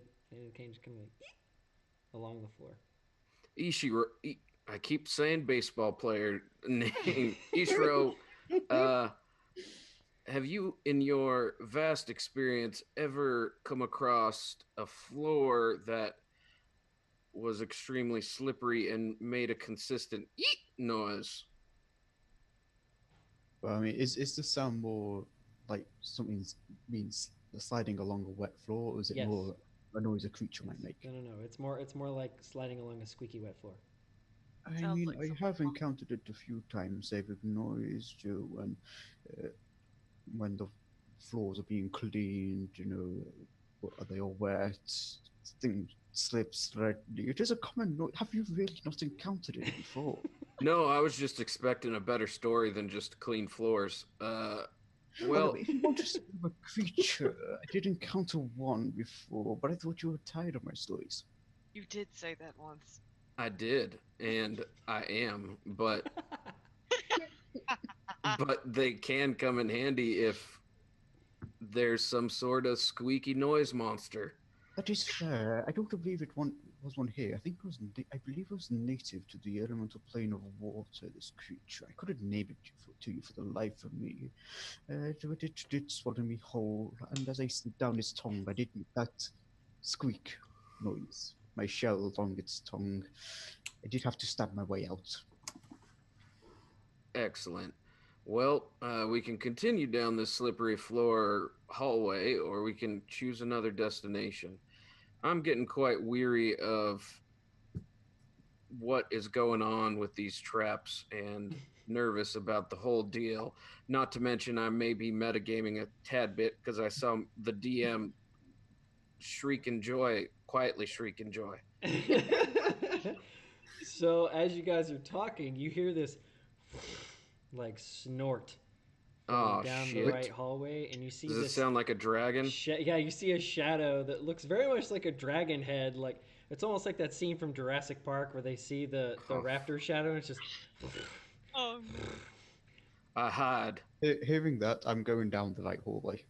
cane just kind of like eek along the floor. Ishiro, I keep saying baseball player name. Ishiro, have you, in your vast experience, ever come across a floor that was extremely slippery and made a consistent eek noise? Well, I mean, is the sound more like something's been sliding along a wet floor, or is it Yes. more a noise a creature might make? No. It's more like sliding along a squeaky wet floor. I Sounds mean, like I someone have encountered it a few times. They've acknowledged you when the floors are being cleaned. You know, are they all wet? Things slips. It is a common noise. Have you really not encountered it before? No, I was just expecting a better story than just clean floors. Well, If you want to say I'm a creature, I did encounter one before, but I thought you were tired of my stories. You did say that once. I did, and I am, but they can come in handy if there's some sort of squeaky noise monster. That is fair. I don't believe was one here. I think it was. I believe it was native to the elemental plane of water. This creature. I couldn't name it to you for the life of me. It did swallow me whole, and as I slid down its tongue, I did make that squeak noise. My shell along its tongue. I did have to stab my way out. Excellent. Well, we can continue down this slippery floor hallway, or we can choose another destination. I'm getting quite weary of what is going on with these traps and nervous about the whole deal. Not to mention, I may be metagaming a tad bit because I saw the DM quietly shriek in joy. So as you guys are talking, you hear this like snort going down the right hallway, and you see Does this. it sound like a dragon? Yeah, you see a shadow that looks very much like a dragon head. Like it's almost like that scene from Jurassic Park where they see the raptor shadow. And it's just. Oh. I hide. Hearing that, I'm going down the right hallway.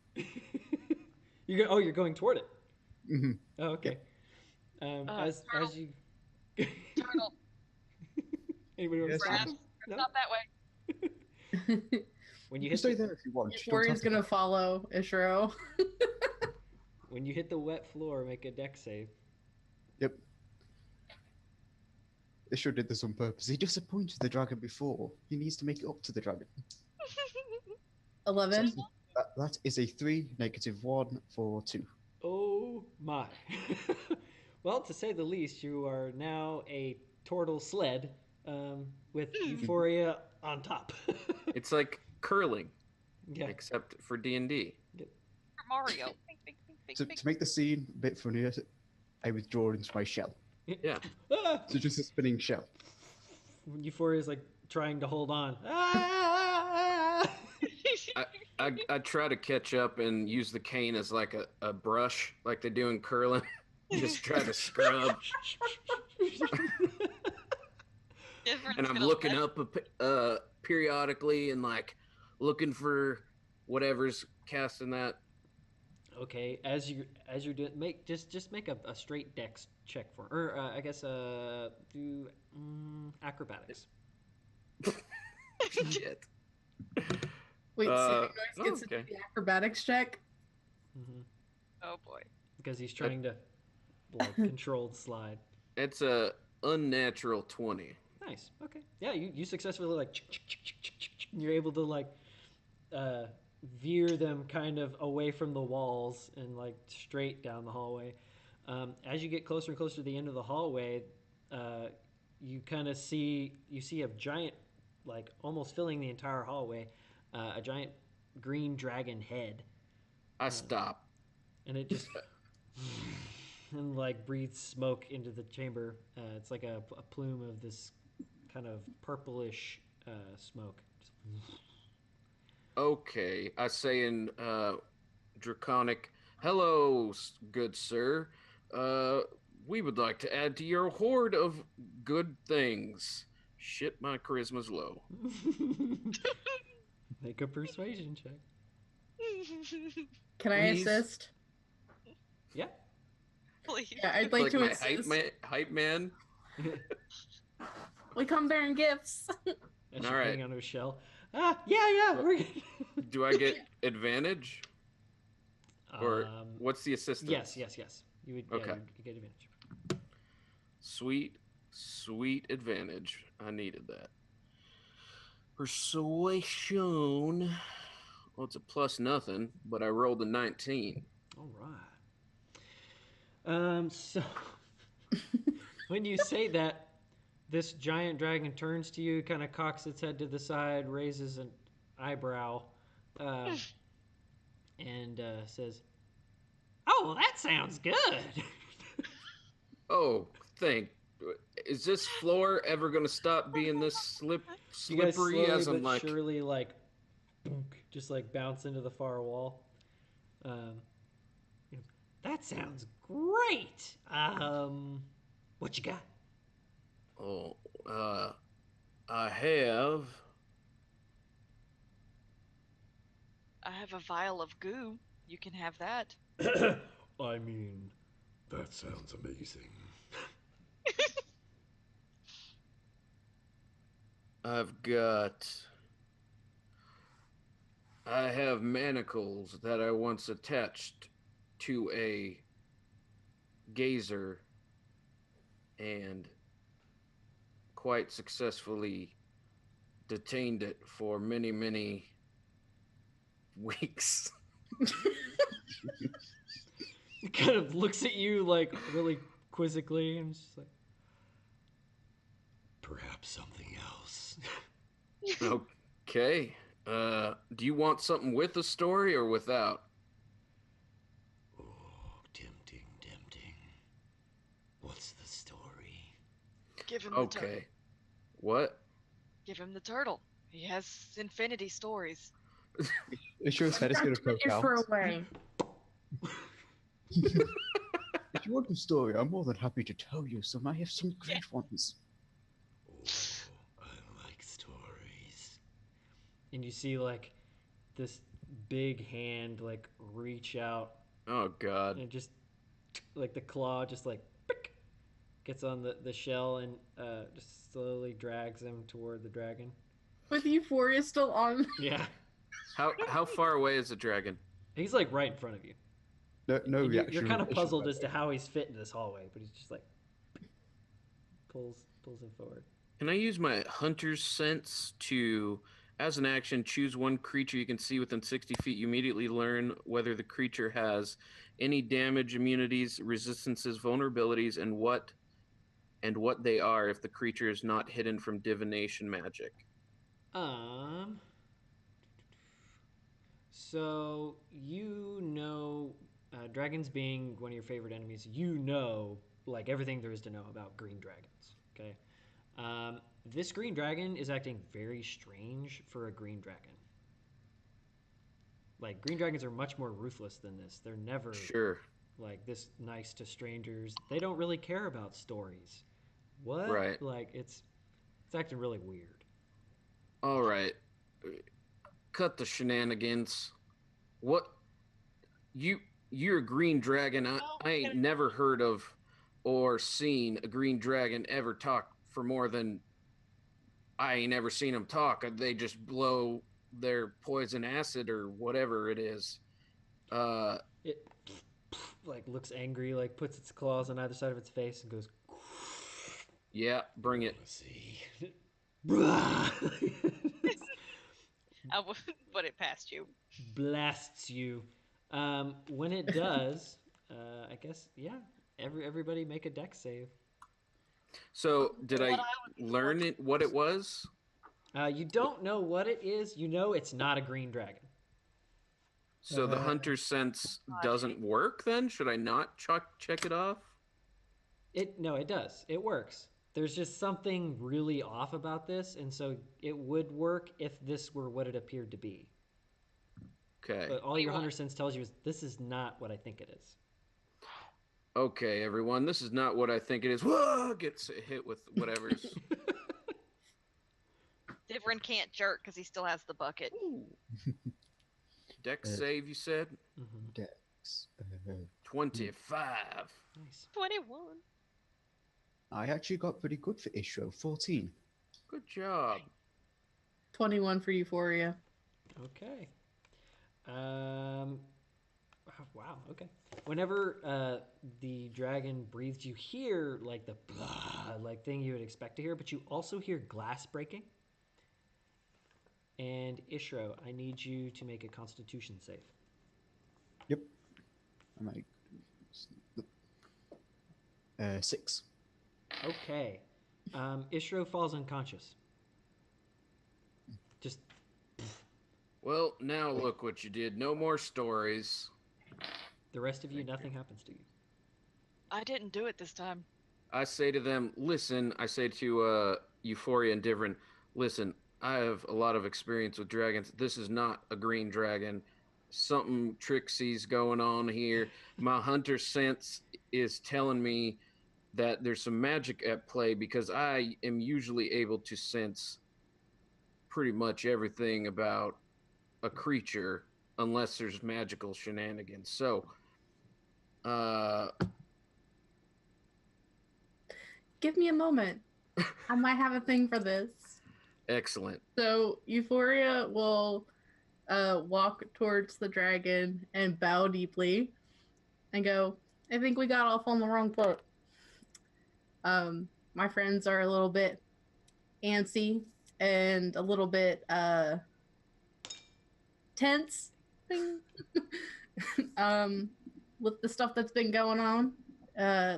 You're going toward it. Mm-hmm. Oh, okay. As you. Turtle. Anybody want to stop him? No? Not that way. When you can stay there if you want. Tori's gonna follow Ishiro. When you hit the wet floor, make a dex save. Yep. Ishiro did this on purpose. He disappointed the dragon before. He needs to make it up to the dragon. 11. So that is a 3, -1 for 2. Oh my. Well, to say the least, you are now a turtle sled with Euphoria on top. It's like curling, yeah. except for D&D. For Mario. To make the scene a bit funnier, I withdraw into my shell. Yeah. So just a spinning shell. Euphoria is like trying to hold on. I try to catch up and use the cane as like a brush, like they do in curling. Just try to scrub. And I'm looking up periodically and like looking for whatever's casting that. Okay, as you're doing, make a straight dex check for, or I guess do acrobatics. Shit. Wait, so gets into the acrobatics check? Mm-hmm. Oh boy. Because he's trying to like controlled slide. It's a unnatural 20. Nice. Okay. Yeah, you successfully like you're able to like veer them kind of away from the walls and like straight down the hallway. As you get closer and closer to the end of the hallway, you kind of see a giant, like almost filling the entire hallway, a giant green dragon head. I stop. And it just and like breathes smoke into the chamber. It's like a plume of this kind of purplish smoke. Okay, I say in Draconic, hello, good sir. We would like to add to your hoard of good things. Shit, my charisma's low. Make a persuasion check. Can I assist? Yeah. Please. Yeah, I'd like to assist. Hype man. We come bearing gifts. All right. On her shell. Yeah, we're good. Do I get advantage? Or what's the assistance? Yes. You would. Okay. You get advantage. Sweet advantage. I needed that. Persuasion. Well, it's a plus nothing, but I rolled a 19. All right. So when you say that, this giant dragon turns to you, kind of cocks its head to the side, raises an eyebrow, and says, "Oh, well, that sounds good." Oh, is this floor ever going to stop being this slippery as I'm like surely like just like bounce into the far wall? That sounds great. What you got? Oh, I have. I have a vial of goo. You can have that. I mean, that sounds amazing. I've got. I have manacles that I once attached to a gazer and quite successfully detained it for many, many weeks. He kind of looks at you like really quizzically and just like, perhaps something else. Okay. Do you want something with a story or without? Oh, tempting, tempting. What's the story? Give him the turtle. Okay. What? Give him the turtle. He has infinity stories. Ishuo's head is going to That's poke out. for away. If you want the story, I'm more than happy to tell you some. I have some great ones. Oh, I like stories. And you see like this big hand like reach out Oh God. and just like the claw just like pick, gets on the shell and just slowly drags him toward the dragon. With Euphoria still on. Yeah. How far away is the dragon? He's like right in front of you. No And you're reaction. kind of from Ishu, puzzled by as the to how he's fit in this hallway, but he's just like pulls him forward. Can I use my hunter's sense to, as an action, choose one creature you can see within 60 feet? You immediately learn whether the creature has any damage, immunities, resistances, vulnerabilities, and what they are if the creature is not hidden from divination magic. So you know, dragons being one of your favorite enemies, you know like everything there is to know about green dragons. Okay, this green dragon is acting very strange for a green dragon. Like green dragons are much more ruthless than this. They're never Sure. like this nice to strangers. They don't really care about stories. What? Right. Like it's acting really weird. All right. Cut the shenanigans. What you're a green dragon. I ain't never heard of or seen a green dragon ever talk for more than I ain't ever seen them talk. They just blow their poison acid or whatever it is. It like looks angry, like puts its claws on either side of its face and goes. Yeah, bring it. Let's see. I would put it past you. Blasts you. When it does, I guess yeah. Everybody make a dex save. So did I learn it? What it was? You don't know what it is. You know it's not a green dragon. So the hunter's sense doesn't work. Then should I not check it off? It does. It works. There's just something really off about this, and so it would work if this were what it appeared to be. Okay. But all your hunter sense tells you is this is not what I think it is. Okay, everyone, this is not what I think it is. Whoa! Gets hit with whatever's. Divrin can't jerk because he still has the bucket. Dex save, you said? Mm-hmm. Dex. 25. Nice. 21. I actually got pretty good for Ishuo. 14. Good job. 21 for Euphoria. Okay. Wow. Okay. Whenever the dragon breathes, you hear like the blah, like thing you would expect to hear, but you also hear glass breaking. And Ishro, I need you to make a Constitution save. Yep. I'm like 6. Okay. Ishro falls unconscious. Just. Well, now look what you did. No more stories. The rest of you, nothing happens to you. I didn't do it this time. I say to them, listen, I say to Euphoria and Divrin, listen, I have a lot of experience with dragons. This is not a green dragon. Something tricksy's going on here. My hunter sense is telling me that there's some magic at play because I am usually able to sense pretty much everything about a creature unless there's magical shenanigans. So, Give me a moment. I might have a thing for this. excellent. So Euphoria will walk towards the dragon and bow deeply and go, I think we got off on the wrong foot. My friends are a little bit antsy and a little bit tense with the stuff that's been going on.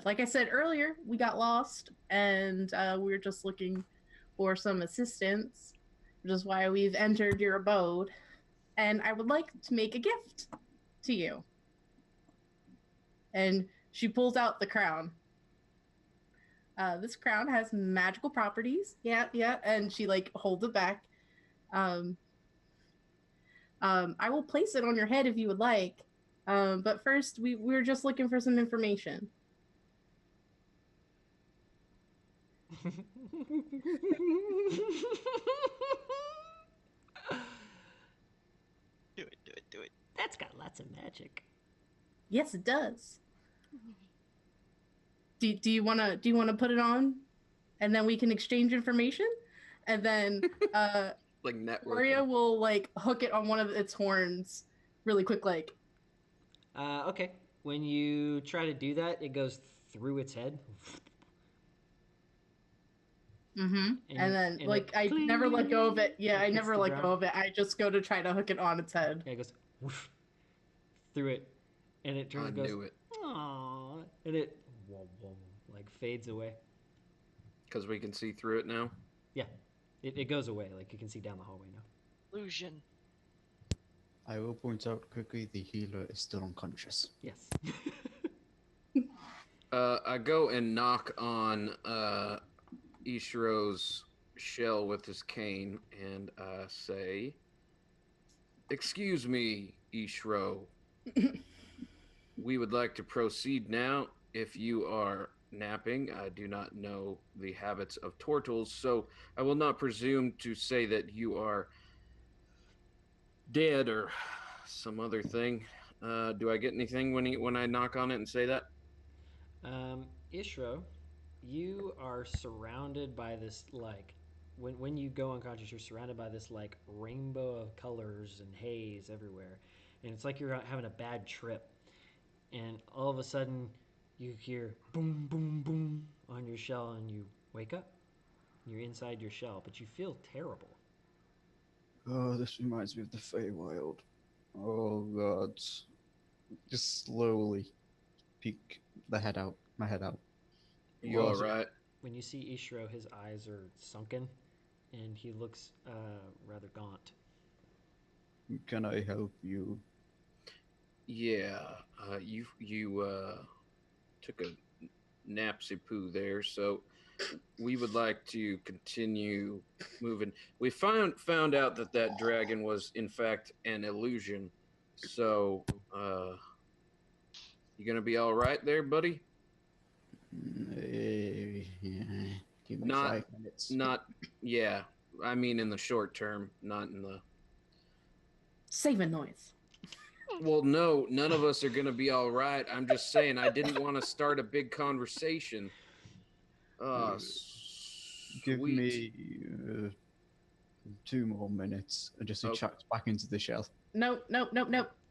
Like I said earlier, we got lost and we were just looking for some assistance, which is why we've entered your abode. And I would like to make a gift to you. And she pulls out the crown. This crown has magical properties. Yeah. And she like holds it back. I will place it on your head if you would like. But first, we're just looking for some information. Do it. That's got lots of magic. Yes, it does. Do you wanna put it on, and then we can exchange information, and then Like networking. Gloria will like hook it on one of its horns, really quick, like. Okay. When you try to do that, it goes through its head. Mm-hmm. And then, and like, it I never let go of it. Yeah, It I hits never the let ground. go of it. I just go to try to hook it on its head. Yeah, it goes whoosh, through it, and it turns I and goes, knew it. aww, and it like fades away. Because we can see through it now. Yeah, it goes away. Like you can see down the hallway now. Illusion. I will point out quickly the healer is still unconscious. Yes. I go and knock on Ishiro's shell with his cane and say, "Excuse me, Ishiro. We would like to proceed now. If you are napping, I do not know the habits of turtles, so I will not presume to say that you are dead or some other thing. Do I get anything when I knock on it and say that?" Ishro, you are surrounded by this like when you go unconscious, you're surrounded by this like rainbow of colors and haze everywhere, and it's like you're having a bad trip, and all of a sudden you hear boom boom boom on your shell, and you wake up. You're inside your shell, but you feel terrible. Oh, this reminds me of the Feywild. Oh god. Just slowly peek my head out. You all Was it- right? When you see Ishro, his eyes are sunken, and he looks rather gaunt. Can I help you? Yeah. You took a napsy poo there, so we would like to continue moving. We found out that dragon was in fact an illusion. So, you gonna be all right there, buddy? Yeah. Give me Not- 5 minutes. Not, yeah. I mean, in the short term, not in the. Saving noise. Well, no, none of us are gonna be all right. I'm just saying, I didn't want to start a big conversation. Give Sweet. me 2 more minutes and just Okay. chucked back into the shell. Nope.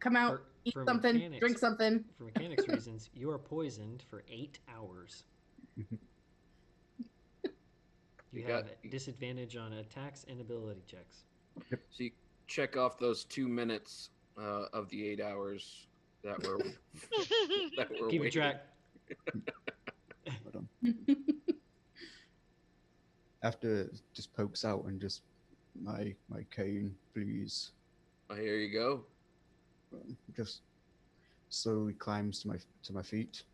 Come out. Eat something. mechanics- Drink something. For mechanics reasons, you are poisoned for 8 hours. You have disadvantage on attacks and ability checks. So you check off those 2 minutes of the 8 hours that were Keep waiting. track. Hold on. After just pokes out and just my cane, please. Oh, here you go. Just slowly climbs to my feet.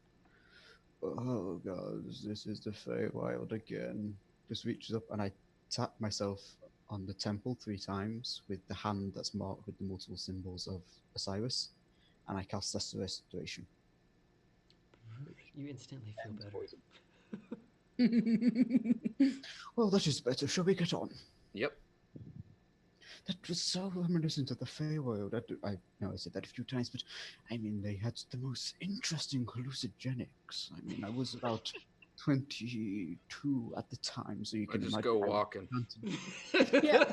Oh god, this is the Feywild again. Just reaches up and I tap myself on the temple 3 times with the hand that's marked with the multiple symbols of Osiris, and I cast Lesser Restoration. You instantly feel better. Poison. Well, that is better. Shall we get on? Yep. That was so reminiscent of the Feywild. I know I said that a few times, but I mean, they had the most interesting hallucinogenics. I mean, I was about 22 at the time, so you I can just imagine. go walking. Yeah.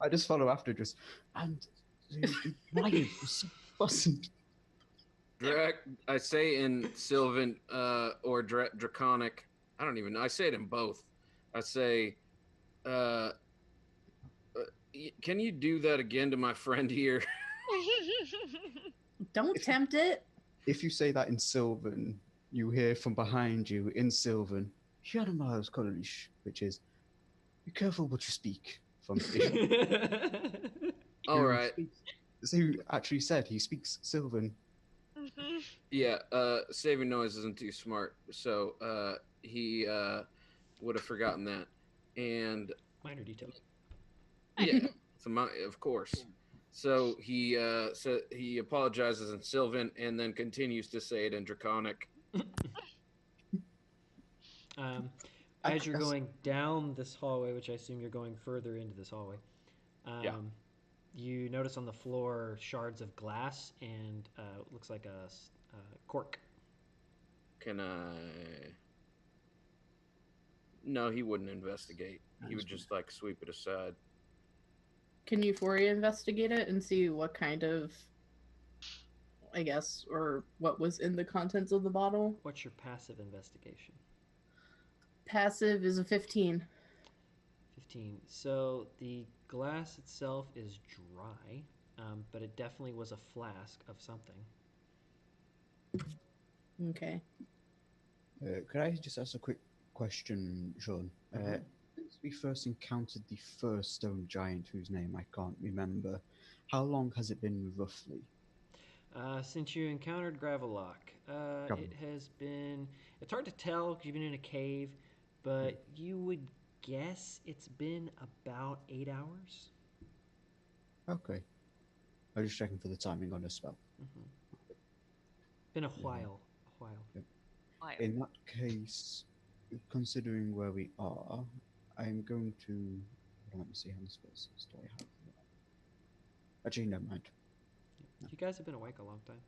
I just follow after, and the lion was so pleasant. I say in Sylvan or Draconic. I don't even know. I say it in both. I say, uh, can you do that again to my friend here? Don't If, tempt it. if you say that in Sylvan, you hear from behind you in Sylvan, Hieromars Kololish, which is, be careful what you speak from All right. So he actually said he speaks Sylvan. Yeah, saving noise isn't too smart, so he would have forgotten that. And Minor detail. yeah, of course. So he apologizes in Sylvan and then continues to say it in Draconic. As you're going down this hallway, which I assume you're going further into this hallway, Yeah. you notice on the floor shards of glass and looks like a cork. Can I? No, he wouldn't investigate. He would just like sweep it aside. Can Euphoria investigate it and see what kind of, I guess, or what was in the contents of the bottle? What's your passive investigation? Passive is a 15. 15. So the glass itself is dry, but it definitely was a flask of something. Okay. Could I just ask a quick question, Sean? Since we first encountered the first stone giant whose name I can't remember, how long has it been roughly? Since you encountered Gravelock, it has been. It's hard to tell because you've been in a cave, but you would guess it's been about 8 hours. Okay. I was just checking for the timing on a spell. Been a while. A while. Yep. In that case, considering where we are, I'm going to. Let me see how many spells do I have. Actually, never mind. You guys have been awake a long time.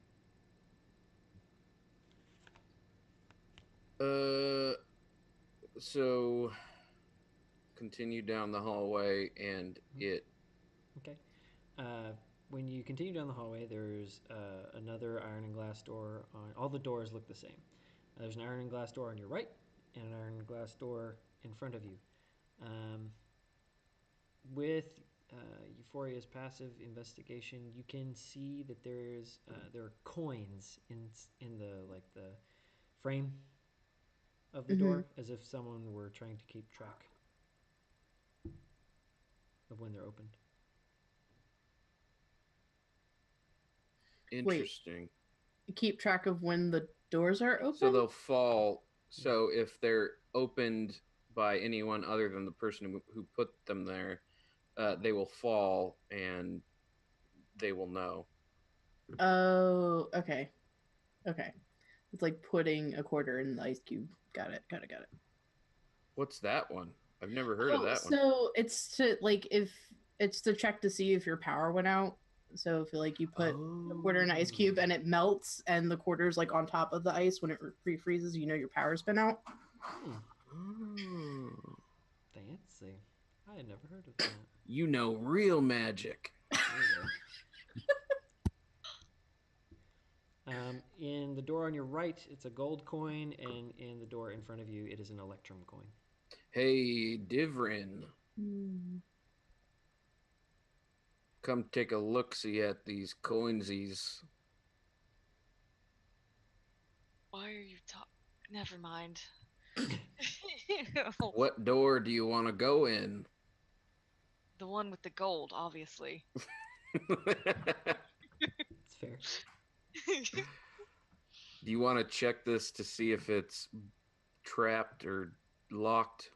So continue down the hallway and it. Okay. When you continue down the hallway, there's another iron and glass door. All the doors look the same. There's an iron and glass door on your right and an iron and glass door in front of you. With Euphoria's passive investigation, you can see that there are coins in the frame of the door, as if someone were trying to keep track of when they're opened. Interesting. Wait, keep track of when the doors are open? So they'll fall. So if they're opened by anyone other than the person who put them there, they will fall and they will know. Oh, okay. Okay. It's like putting a quarter in the ice cube. Got it. What's that one? I've never heard of that one. So it's to check to see if your power went out. So if you put a quarter in an ice cube and it melts and the quarter's like on top of the ice when it refreezes, you know your power's been out. Fancy. I had never heard of that. You know real magic. In the door on your right, it's a gold coin, and in the door in front of you, it is an electrum coin. Hey, Divrin. Come take a look-see at these coinsies. Why are you talking? Never mind. What door do you want to go in? The one with the gold, obviously. It's fair. Do you want to check this to see if it's trapped or locked?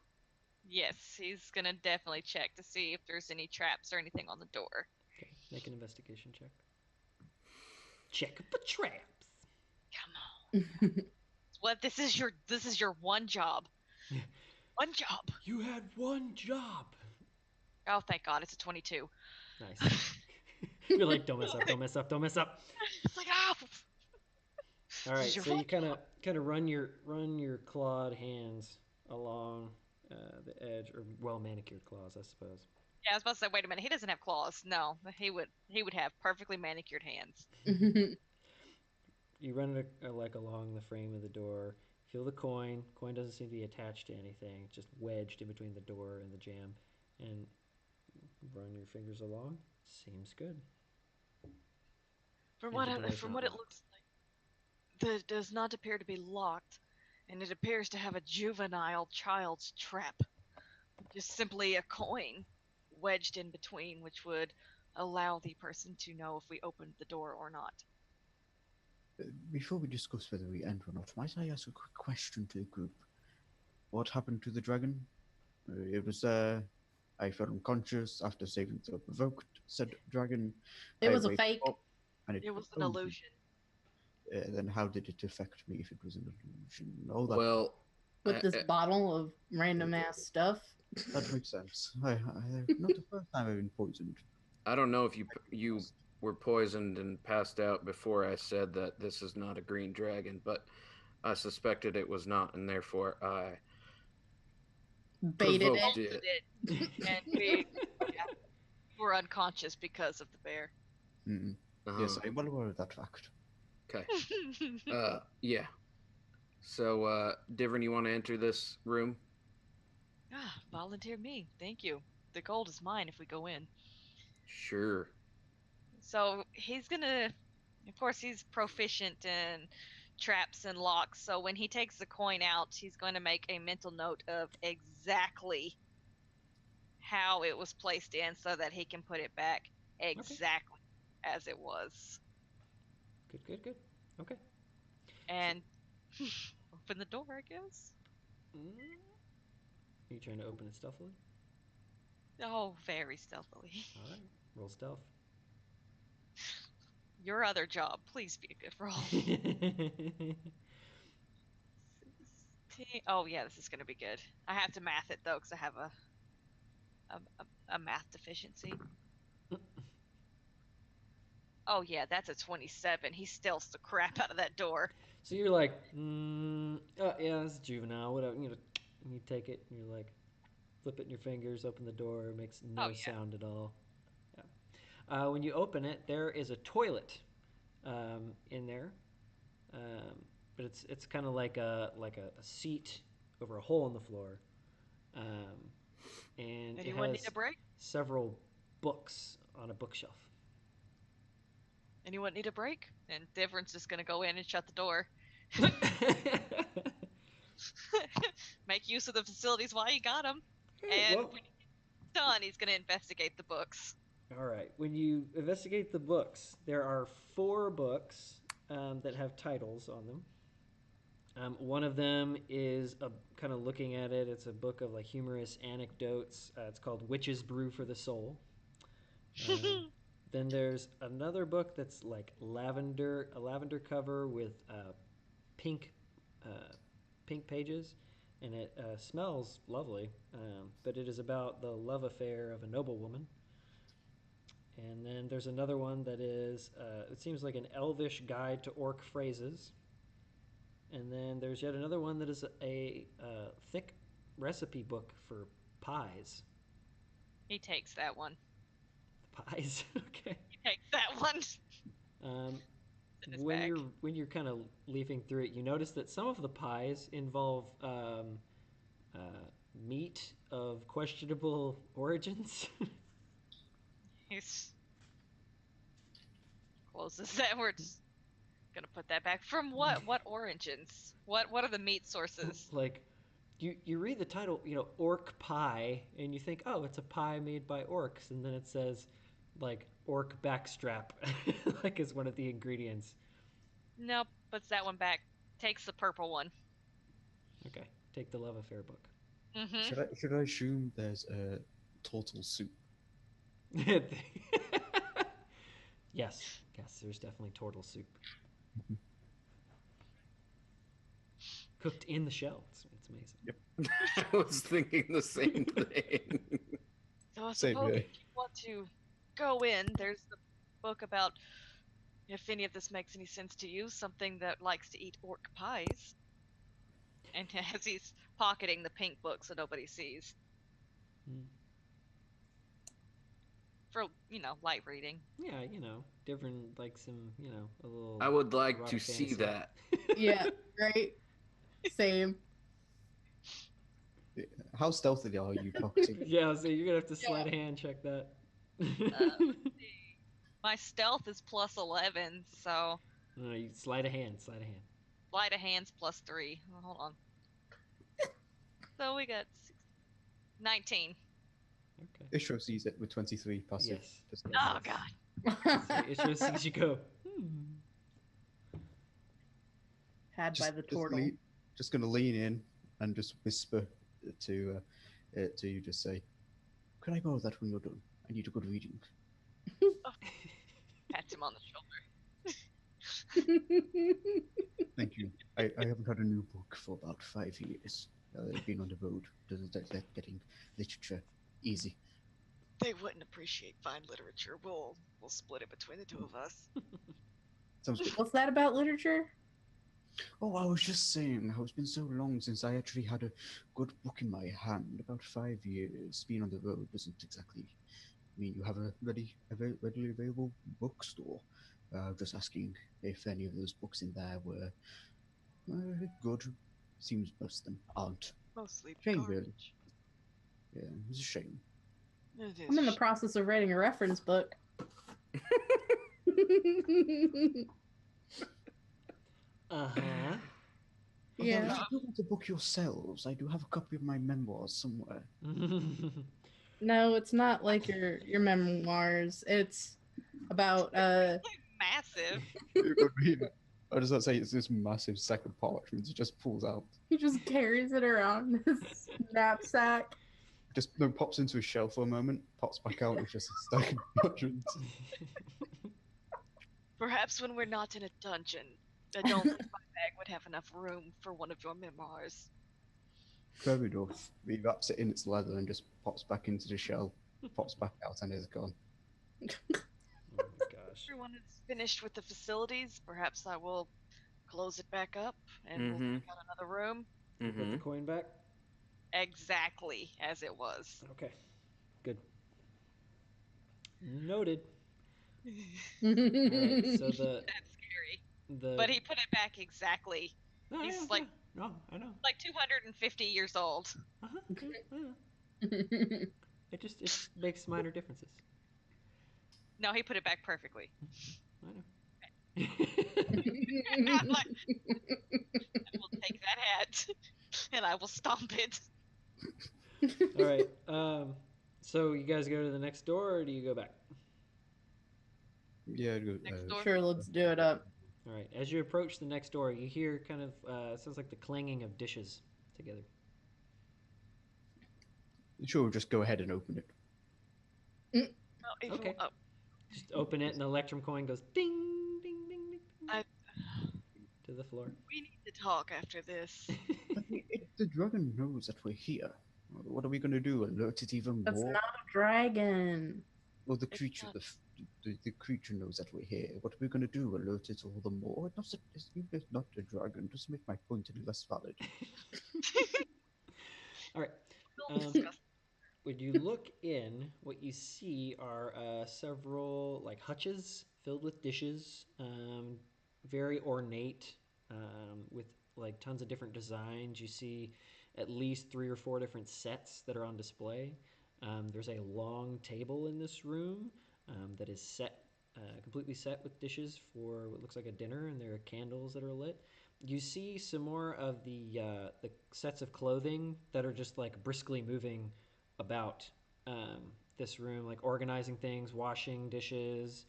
Yes, he's gonna definitely check to see if there's any traps or anything on the door. Okay, make an investigation check. Check for traps. Come on. What? This is your one job. One job. You had one job. Oh, thank God, it's a 22. Nice. You're like, don't mess up, don't mess up, don't mess up. It's like, oh. All This right, is your so one you kind job. of run your clawed hands along the edge, or well manicured claws, I suppose. Yeah, I was about to say, wait a minute. He doesn't have claws. No, he would have perfectly manicured hands. You run it like along the frame of the door. Feel the coin. Coin doesn't seem to be attached to anything. It's just wedged in between the door and the jamb. And run your fingers along. Seems good. From And what the door is from not what it locked. looks like, it does not appear to be locked, and it appears to have a juvenile child's trap. Just simply a coin wedged in between, which would allow the person to know if we opened the door or not. Before we discuss whether we enter or not, might I ask a quick question to the group? What happened to the dragon? It was I fell unconscious after saving the provoked said dragon. It I was a wake fake. up and it It was an owned me. illusion. Then how did it affect me if it was an illusion? All that Well, With this bottle of random ass stuff. that makes sense. Not the first time I've been poisoned. I don't know if you were poisoned and passed out before I said that this is not a green dragon, but I suspected it was not, and therefore I Baited provoked it. Bolted it. it, and we were unconscious because of the bear. Mm. Yes, I'm well aware of that fact. Okay. Yeah. So, Divern, you want to enter this room? Volunteer me. Thank you. The gold is mine if we go in. Sure. So he's gonna, of course, he's proficient in traps and locks. So when he takes the coin out, he's going to make a mental note of exactly how it was placed in so that he can put it back exactly as it was. Good. Okay. And open the door, I guess. Are you trying to open it stealthily? Oh, very stealthily. All right. Roll stealth. Your other job, please be a good roll. 16. Oh yeah, this is gonna be good. I have to math it though, because I have a math deficiency. Oh yeah, that's a 27. He steals the crap out of that door. So you're like, oh yeah, this is juvenile. Whatever. You take it. And you're like, flip it in your fingers. Open the door. It makes no sound at all. Yeah. When you open it, there is a toilet in there, but it's kind of like a seat over a hole in the floor, and Anyone it need has a break? several books on a bookshelf. Anyone need a break? And Divern's just gonna go in and shut the door. Make use of the facilities while you got them. And Well, when he's done, he's gonna investigate the books. all right. When you investigate the books, there are 4 books that have titles on them. One of them is a kind of looking at it. It's a book of like humorous anecdotes. It's called "Witch's Brew for the Soul." Then there's another book that's like a lavender cover with pink, pink pages, and it smells lovely. But it is about the love affair of a noblewoman. And then there's another one that is, it seems like an elvish guide to orc phrases. And then there's yet another one that is a thick recipe book for pies. He takes that one. Pies, okay. He takes that one. When you're kind of leafing through it, you notice that some of the pies involve meat of questionable origins. He's closes that. We're just gonna put that back. From what? What origins? What are the meat sources? Like, you read the title, orc pie, and you think, oh, it's a pie made by orcs, and then it says, like, orc backstrap, like, is one of the ingredients. Nope, puts that one back. Takes the purple one. Okay, take the love affair book. Mm-hmm. Should I assume there's a turtle soup? Yes, there's definitely turtle soup. cooked in the shell. It's amazing. I was thinking the same thing. So I Same suppose here. if you want to go in, there's the book about, if any of this makes any sense to you, something that likes to eat orc pies. And as he's pocketing the pink book so nobody sees. Mm. For, light reading. Yeah, different, like some, a little. I would like to erotic see fantasy. that. Yeah, right. Same. How stealthily are you pocketing? Yeah, so you're gonna have to sleight of hand check that. My stealth is plus 11, so No, you sleight of hand, sleight of hand. sleight of hands plus 3. Oh, hold on. So we got 19. Okay. Ishro sees it with 23 passive. Yes. Just Yes, Oh, yes. God. So it just sees you go. Had by the turtle. Just gonna lean in and just whisper to you. Just say, "Can I borrow that when you're done? I need a good reading." Pats him on the shoulder. Thank you. I haven't had a new book for about 5 years. I've been on the road. Doesn't that getting literature easy? They wouldn't appreciate fine literature. We'll split it between the two of us. Sounds good. What's that about literature? Oh, I was just saying how it's been so long since I actually had a good book in my hand. About 5 years. Being on the road doesn't exactly mean you have a readily available bookstore. Just asking if any of those books in there were good. Seems most of them aren't. Mostly Shame, garbage. really. Yeah, it's a shame. It is. I'm in the process of writing a reference book. Uh-huh. Yeah. Although if you do want to book yourselves, I do have a copy of my memoirs somewhere. No, it's not like your memoirs. It's about Massive. I just not say it's this massive sack of parchment he just pulls out. he just carries it around in his knapsack. Just pops into a shelf for a moment, pops back out with just a stack of parchment. Perhaps when we're not in a dungeon, I don't think my bag would have enough room for one of your memoirs. Fair enough. He wraps it in its leather and just pops back into the shell, pops back out, and is gone. Oh my gosh. Everyone is finished with the facilities. Perhaps I will close it back up and we'll pick out another room. You put the coin back? Exactly as it was. Okay. Good. Noted. Alright, so That's scary. the But he put it back exactly. No, he's yeah, like- yeah. No, I know. Like 250 years old. Uh-huh. It just makes minor differences. No, he put it back perfectly. I know. I'm like, I will take that hat and I will stomp it. All right. So you guys go to the next door, or do you go back? Yeah, good. Next door. Sure, let's do it up. All right. As you approach the next door, you hear kind of sounds like the clanging of dishes together. Sure, just go ahead and open it. Oh, if Okay. you- oh, Just open it, and the electrum coin goes ding, ding, ding, ding, I- to the floor. we need to talk after this. If the dragon knows that we're here, what are we going to do? Alert it even That's more? not a dragon. Well, the It's creature, not. the creature knows that we're here. What are we going to do? Alert it all the more? It's not a dragon. Doesn't make my point any less valid. All right. We'll discuss. When you look in, what you see are several like hutches filled with dishes, very ornate, with like tons of different designs. You see at least 3 or 4 different sets that are on display. There's a long table in this room that is set, completely set with dishes for what looks like a dinner, and there are candles that are lit. You see some more of the sets of clothing that are just like briskly moving about this room, like organizing things, washing dishes,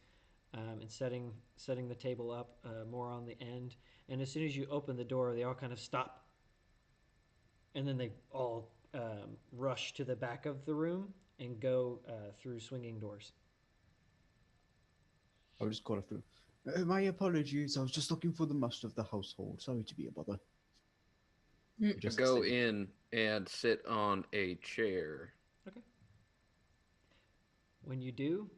and setting the table up more on the end. And as soon as you open the door, they all kind of stop, and then they all rush to the back of the room and go through swinging doors. I'll just call it through. My apologies. I was just looking for the master of the household. Sorry to be a bother. It I just go stays. in and sit on a chair. Okay. When you do,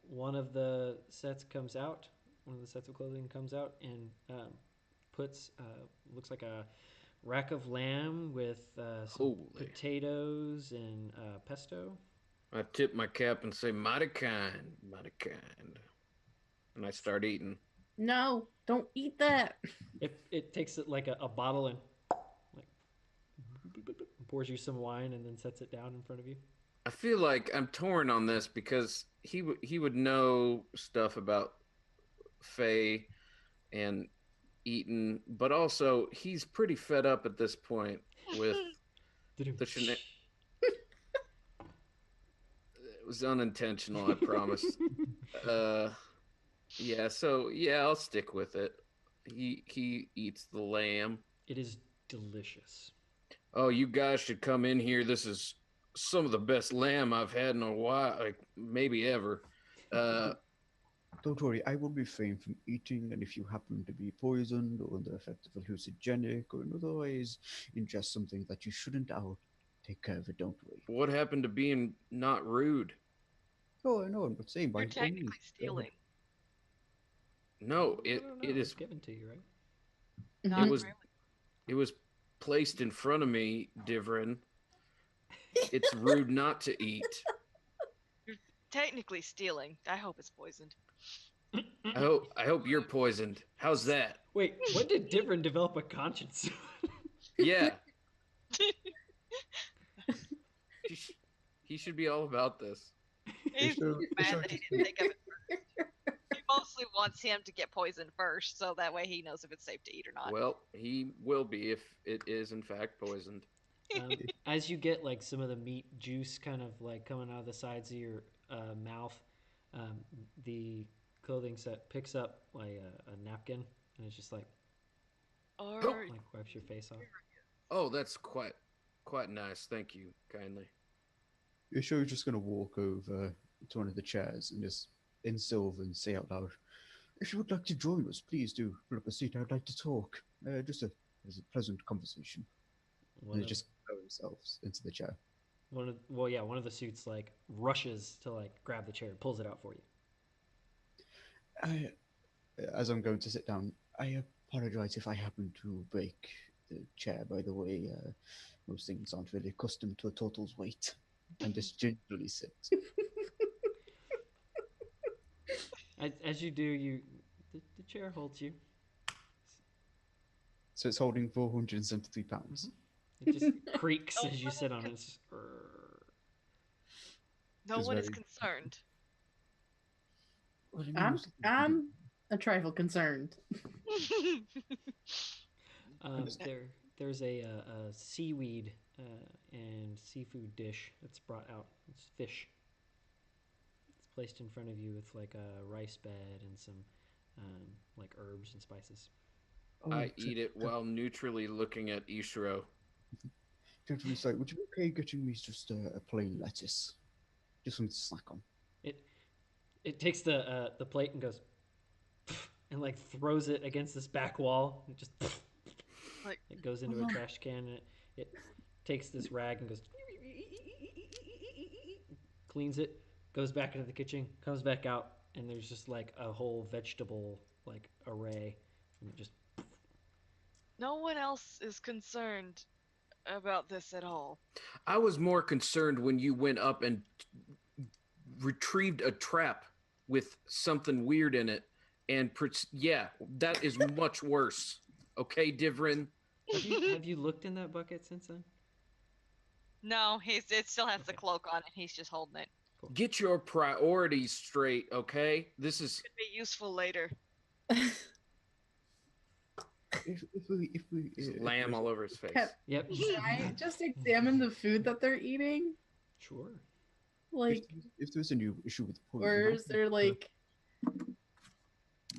one of the sets comes out. One of the sets of clothing comes out and puts looks like a rack of lamb with some Holy. potatoes and pesto. I tip my cap and say, mighty kind, mighty kind. And I start eating. No, don't eat that. It takes it like a bottle and like pours you some wine and then sets it down in front of you. I feel like I'm torn on this because he would know stuff about Faye and Eaton, but also he's pretty fed up at this point with the shenanigans. It was unintentional, I promise. Yeah, so yeah, I'll stick with it. He eats the lamb. It is delicious. Oh, you guys should come in here. This is some of the best lamb I've had in a while, like maybe ever. Don't worry, I will refrain from eating, and if you happen to be poisoned or under effect of hallucinogenic or in other ways ingest something that you shouldn't, I'll take care of it, don't worry. What happened to being not rude? Oh, I know, I'm not saying by You're all technically means, go ahead. stealing. No, I it don't know. it It's is given to you, right? Not was- really. it was placed in front of me, Divrin. It's rude not to eat. You're technically stealing. I hope it's poisoned. I hope you're poisoned. How's that? Wait, when did Divrin develop a conscience? Yeah. He should be all about this. He's sure- mad sure that he just- didn't think of it first. He mostly wants him to get poisoned first, so that way he knows if it's safe to eat or not. Well, he will be if it is in fact poisoned. As you get like some of the meat juice kind of like coming out of the sides of your mouth, the clothing set picks up like a napkin and it's just like Or wipes your face off. Oh, that's quite nice. Thank you kindly. You're sure you're just going to walk over to one of the chairs and just in Sylvan say out loud, if you would like to join us, please do pull up a seat. I'd like to talk. Just a pleasant conversation. One And they of, just throw themselves into the chair. one of the suits like rushes to like grab the chair, pulls it out for you. As I'm going to sit down, I apologize if I happen to break the chair. By the way, most things aren't really accustomed to a turtle's weight, and just gingerly sit. As you do, the chair holds you. So it's holding 473 pounds. It just creaks as you sit on it. It's just, no It's one is very- concerned. Well, I mean, I'm a trifle concerned. There's a seaweed and seafood dish that's brought out. It's fish. It's placed in front of you with like a rice bed and some like herbs and spices. I eat it while neutrally looking at Ishiro. Gentlemen, sorry, would you be okay getting me just a plain lettuce? Just something to snack on. It takes the plate and goes and like throws it against this back wall. It just Like- it goes into a trash can and it takes this rag and goes cleans it, goes back into the kitchen, comes back out, and there's just like a whole vegetable like array and it just No one else is concerned about this at all. I was more concerned when you went up and retrieved a trap with something weird in it. And yeah, that is much worse. Okay, Divrin? have you looked in that bucket since then? No, it still has the cloak on it. He's just holding it. Get your priorities straight, okay? This is Could be useful later. If lamb all over his face. Can Yep. I just examine the food that they're eating? Sure. Like, if there's a new issue with poison, or I is can- there like,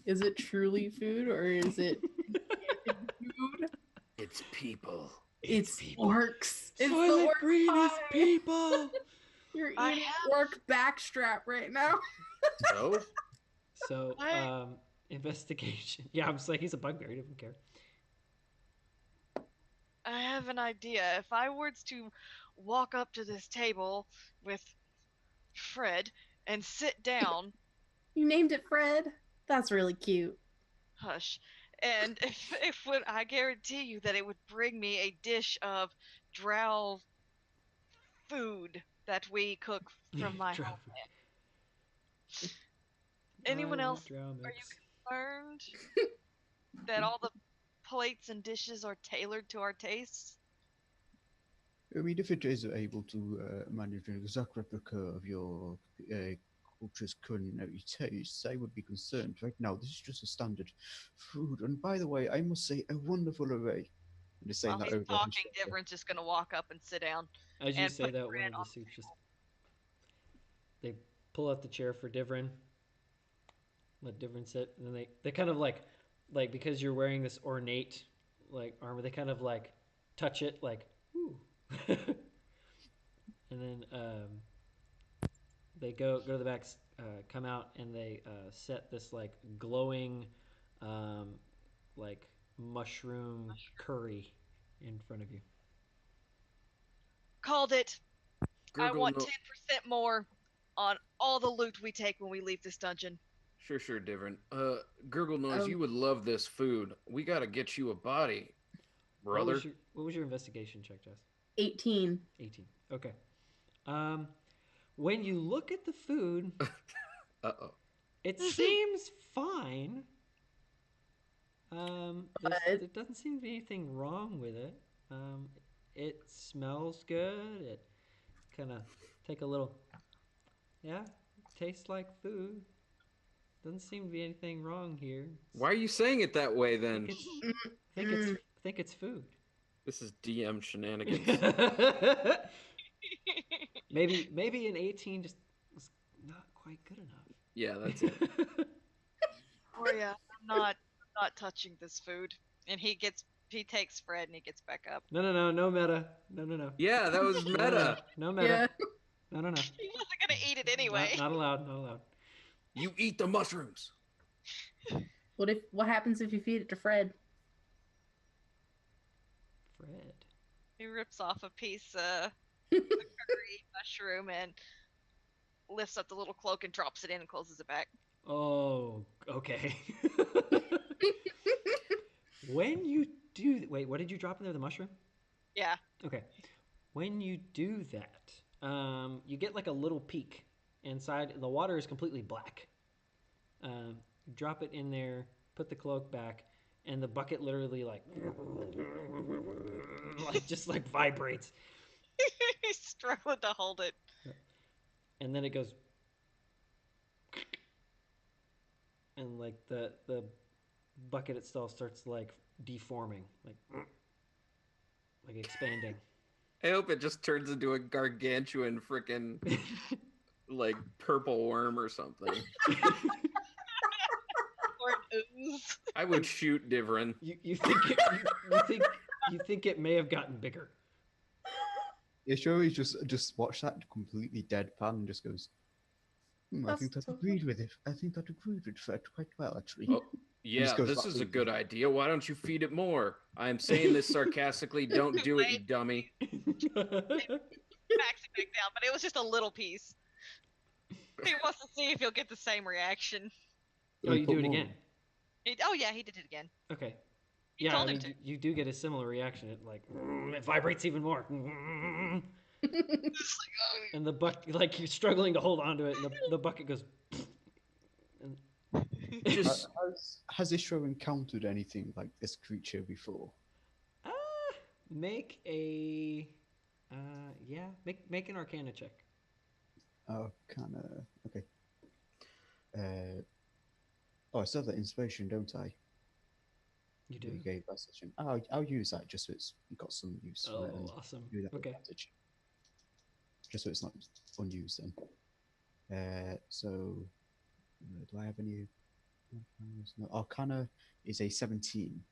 is it truly food or is it food? It's people. It's people. orcs. It's the Soylent orc Green is pie. people. You're I eating have- orc backstrap right now. So, So, What? investigation. Yeah, I'm just like he's a bugbear. He doesn't care. I have an idea. If I were to walk up to this table with Fred and sit down, You named it Fred? That's really cute. hush, and if when I guarantee you that it would bring me a dish of drow food that we cook from my Drow home. food. Anyone I want else? drow Are mix. you concerned that all the plates and dishes are tailored to our tastes? I mean, if it is able to manage an exact replica of your culture's culinary tastes, I would be concerned. Right now, this is just a standard food. And by the way, I must say, a wonderful array. I'm just saying While that he's over his talking, shoulder. Diverin's just gonna walk up and sit down As you and say put that, one Fred of the on. suits just they pull out the chair for Divrin, let Divrin sit, and then they kind of like because you're wearing this ornate like armor, they kind of like touch it like ooh, and then they go to the back, come out, and they set this like glowing um, like mushroom curry in front of you. Called it. I Gurgle want no. 10% more on all the loot we take when we leave this dungeon. Sure, different. Gurgle noise. Oh. You would love this food. We gotta get you a body, brother. What was your investigation check, Jess? 18. 18. Okay. Um, when you look at the food, Uh-oh. it seems fine. But there doesn't seem to be anything wrong with it. It smells good. It kind of take a little, yeah, tastes like food. Doesn't seem to be anything wrong here. Why are you saying it that way I then? think I think it's food. This is DM shenanigans. maybe an 18 just was not quite good enough. Yeah, that's it. Oh yeah, I'm not touching this food. And he takes Fred and he gets back up. No, no meta. No. Yeah, that was meta. No meta. yeah. No. He wasn't gonna eat it anyway. Not allowed. Not allowed. You eat the mushrooms. What happens if you feed it to Fred? Fred. He rips off a piece of the curry mushroom and lifts up the little cloak and drops it in and closes it back. Oh, okay. When you do, wait, what did you drop in there? The mushroom? Yeah. Okay. When you do that, you get like a little peek inside. The water is completely black. You drop it in there, put the cloak back, and the bucket literally like just like vibrates, He's struggling to hold it. and then it goes, and like the bucket itself starts like deforming, like expanding. I hope it just turns into a gargantuan freaking like purple worm or something. Or an ooze. I would shoot Divrin. You think it may have gotten bigger. Yeah, sure. He just watch that completely deadpan and just goes. I think that That's so agreed with it. I think that agreed with Fred quite well, actually. Oh, yeah, goes this back is to a eating. good idea. Why don't you feed it more? I am saying this sarcastically. Don't do it, you dummy. Backs it back down, but it was just a little piece. He wants to see if he'll get the same reaction. Oh, you Put do it more- again. Oh yeah, he did it again. Okay. He Yeah, told I him mean, to. you do get a similar reaction. It like it vibrates even more, and the bucket like you're struggling to hold onto it, and the bucket goes. And Just Has Ishro encountered anything like this creature before? make a yeah, make an Arcana check. Oh, kind of. Okay. Oh, I still have that inspiration, don't I? You do. You gave that session. I'll use that just so it's got some use. for it and Oh, awesome. do that with Okay. advantage. Just so it's not unused then. So, do I have any? No, Arcana is a 17.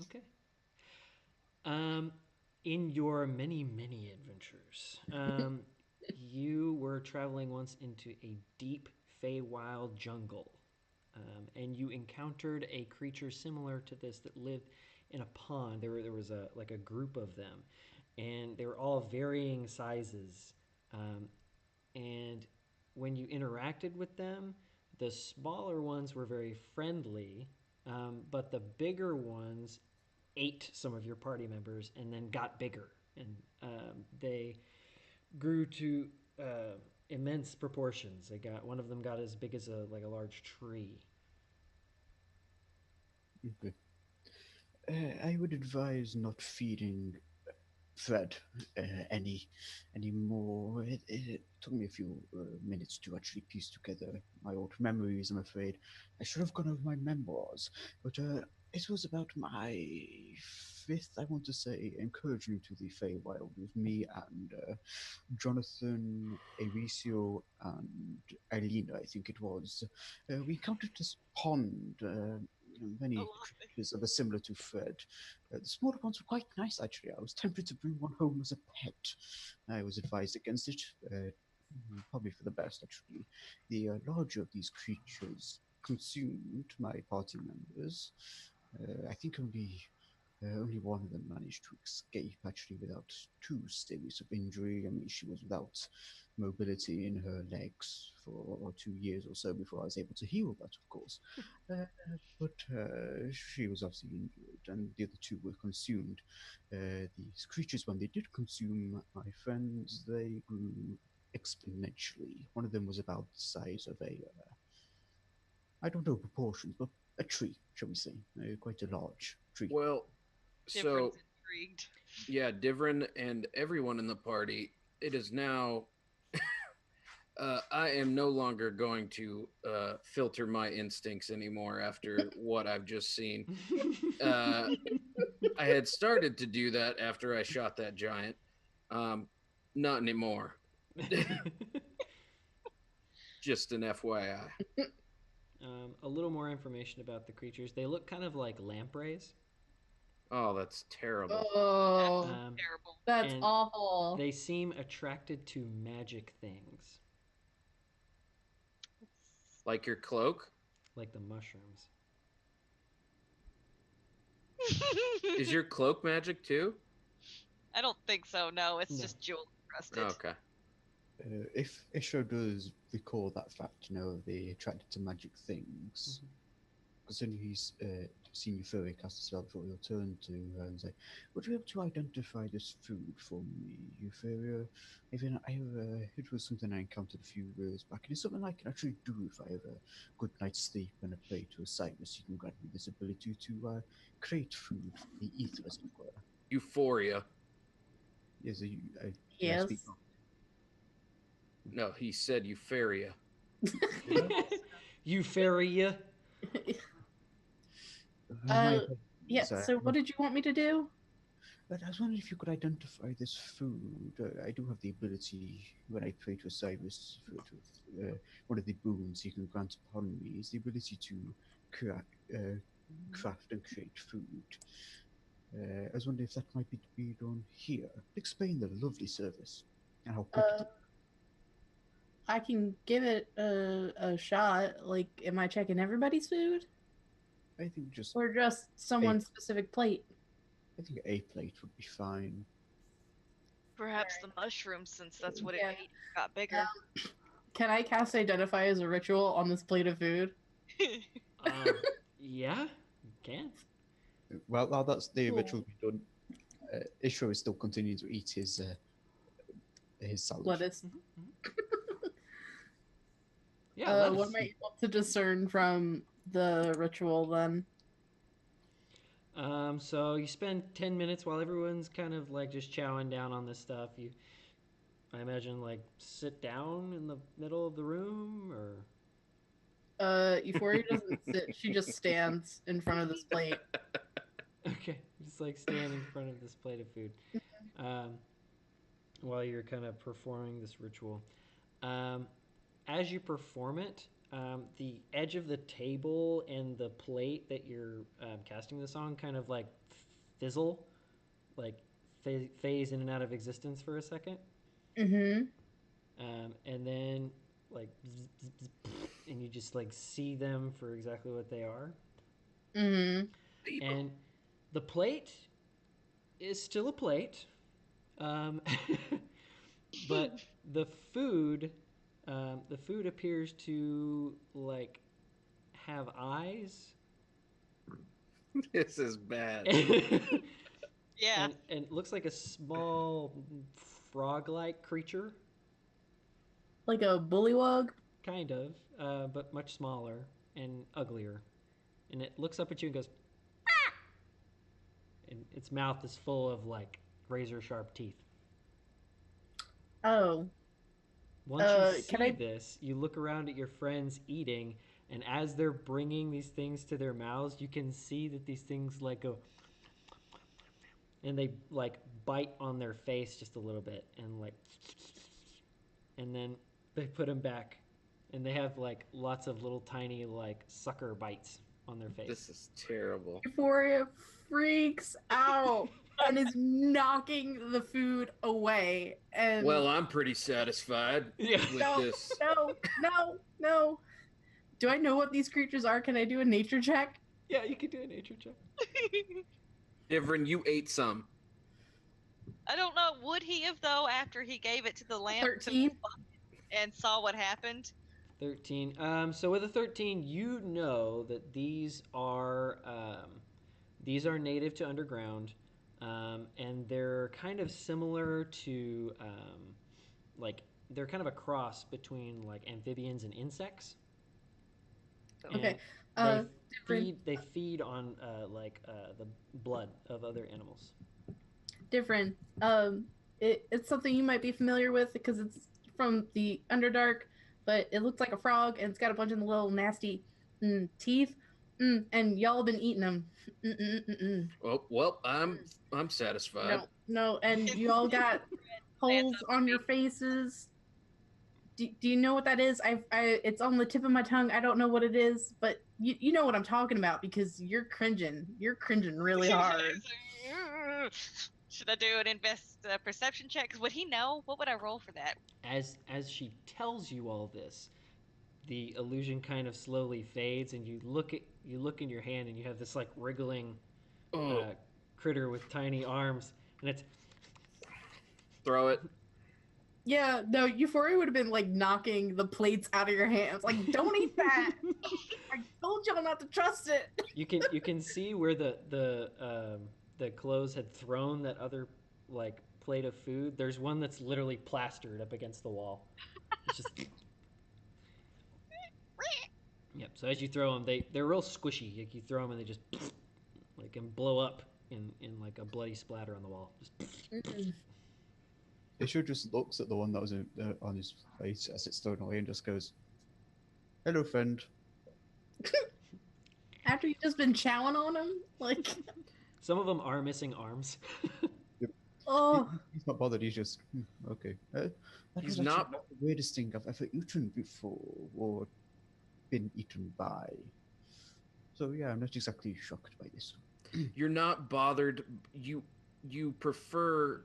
Okay. In your many adventures, you were traveling once into a deep Feywild jungle. and you encountered a creature similar to this that lived in a pond. There was a group of them, and they were all varying sizes. And when you interacted with them, the smaller ones were very friendly, but the bigger ones ate some of your party members and then got bigger, and they grew to immense proportions. One of them got as big as a large tree. Okay. I would advise not feeding Fred any anymore. It took me a few minutes to actually piece together my old memories. I'm afraid I should have gone over my memoirs, but it was about my fifth, I want to say, incursion to the Feywild with me and Jonathan, Arisio, and Eileen, I think it was. We encountered this pond. Many Oh, creatures that were similar to Fred. The smaller ones were quite nice, actually. I was tempted to bring one home as a pet. I was advised against it, probably for the best, actually. The larger of these creatures consumed my party members. I think only one of them managed to escape, actually, without too serious of injury. I mean, she was without mobility in her legs for 2 years or so before I was able to heal that, of course. Uh, but she was obviously injured, and the other two were consumed. These creatures, when they did consume my friends, they grew exponentially. One of them was about the size of I don't know proportions, but a tree, shall we say, quite a large tree. Well, Different so intrigued. yeah, Divrin and everyone in the party, it is now. I am no longer going to filter my instincts anymore after what I've just seen. I had started to do that after I shot that giant. Not anymore. Just an FYI. A little more information about the creatures. They look kind of like lampreys. Oh, that's terrible. Oh, Um, Terrible. that's and awful. they seem attracted to magic things, Like your cloak? like the mushrooms. Is your cloak magic too? I don't think so. No, it's No. just jewel crusted. Okay. If Isha does recall that fact, they attracted to magic things, considering he's seen Euphoria cast a spell before, he'll turn to her and say, would you be able to identify this food for me, Euphoria? Even it was something I encountered a few years back, and it's something I can actually do if I have a good night's sleep and a pray to Osiris. You can grant me this ability to create food from the ether, as it were. Euphoria. Yes, did I Yes. speak wrong? No, he said Euphoria. Euphoria. My Yeah, apologies, so what did you want me to do? But I was wondering if you could identify this food. I do have the ability, when I pray to Osiris, one of the boons he can grant upon me is the ability to craft and create food. I was wondering if that might be done here. Explain the lovely service and how quick it is. I can give it a shot. Like, am I checking everybody's food? I think just Or just someone's specific plate? I think a plate would be fine. Perhaps the mushrooms, since that's what Yeah. it ate, got bigger. Can I cast Identify as a ritual on this plate of food? Yeah, you can. Well, now that's the Cool. ritual be done. Ishra is still continuing to eat his salad. Lettuce. Yeah, What am I able to discern from the ritual then? So you spend 10 minutes while everyone's kind of like just chowing down on this stuff. I imagine, like sit down in the middle of the room, or Euphoria doesn't sit. She just stands in front of this plate. okay, just like stand in front of this plate of food, while you're kind of performing this ritual. As you perform it, the edge of the table and the plate that you're casting this on kind of like fizzle, like phase in and out of existence for a second. Mm-hmm. And then like, and you just like see them for exactly what they are. Mm-hmm. And the plate is still a plate, um, but the food appears to like have eyes. This is bad. Yeah. And looks like a small frog-like creature, Like a bullywug. kind of, but much smaller and uglier. And it looks up at you and goes, and its mouth is full of like razor sharp teeth. Oh. Once you Can see I? this, you look around at your friends eating, and as they're bringing these things to their mouths, you can see that these things like go, and they like bite on their face just a little bit, and like, and then they put them back, and they have like lots of little tiny like sucker bites on their face. This is terrible. Euphoria freaks out and is knocking the food away. And Well, I'm pretty satisfied Yeah. with no, this. no. Do I know what these creatures are? Can I do a nature check? Yeah, you can do a nature check. Ivrin, you ate some. I don't know. Would he have though after he gave it to the lamp 13. and saw what happened? 13. So with a 13, you know that these are native to underground, and they're kind of similar to like they're kind of a cross between like amphibians and insects. Okay. And Different. they feed on the blood of other animals. Different. It's something you might be familiar with because it's from the Underdark, but it looks like a frog and it's got a bunch of little nasty teeth. And y'all have been eating them. Oh, well, I'm satisfied. No, and you all got holes on your faces. Do you know what that is? It's on the tip of my tongue. I don't know what it is, but you know what I'm talking about because you're cringing. You're cringing really hard. Should I do an perception check? 'Cause would he know? What would I roll for that? As she tells you all this, the illusion kind of slowly fades, and you look in your hand, and you have this like wriggling Oh, critter with tiny arms, and it's throw it. Yeah, no, Euphoria would have been like knocking the plates out of your hands. Like, don't eat that. I told y'all not to trust it. you can see where the clothes had thrown that other like plate of food. There's one that's literally plastered up against the wall. It's just yep. So as you throw them, they're real squishy. Like you throw them and they just like and blow up in like a bloody splatter on the wall. Just Ishu just looks at the one that was on his face as it's thrown away and just goes, "Hello, friend." After you've just been chowing on him, like, some of them are missing arms. oh, He's not bothered. He's just okay. That He's was actually not- the weirdest thing I've ever eaten before or been eaten by. So yeah, I'm not exactly shocked by this. You're not bothered. You prefer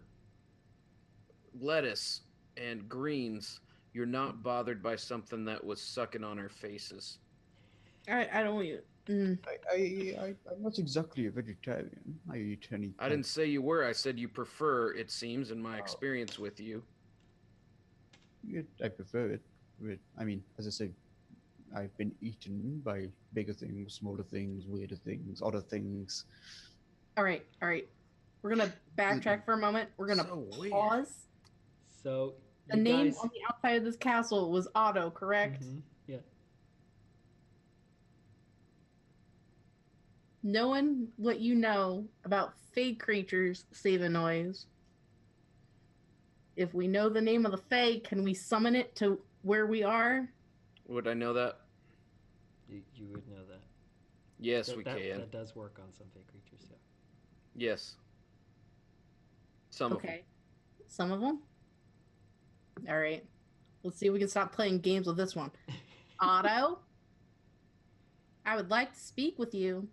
lettuce and greens. You're not bothered by something that was sucking on our faces. I don't want you. I'm not exactly a vegetarian. I eat any. I didn't say you were. I said you prefer. It seems, in my experience with you. I prefer it. But, I mean, as I say, I've been eaten by bigger things, smaller things, weirder things, odder things. All right. We're gonna backtrack for a moment. We're gonna So weird. pause. So The you name guys- on the outside of this castle was Otto, correct? Mhm, yeah. Knowing what you know about Fey creatures, save a noise. If we know the name of the Fey, can we summon it to where we are? Would I know that? You would know that. Yes, that, we that, can. That does work on some fey creatures, yeah. Yes. Some of them. Okay. Some of them? All right. Let's see if we can stop playing games with this one. Otto? I would like to speak with you.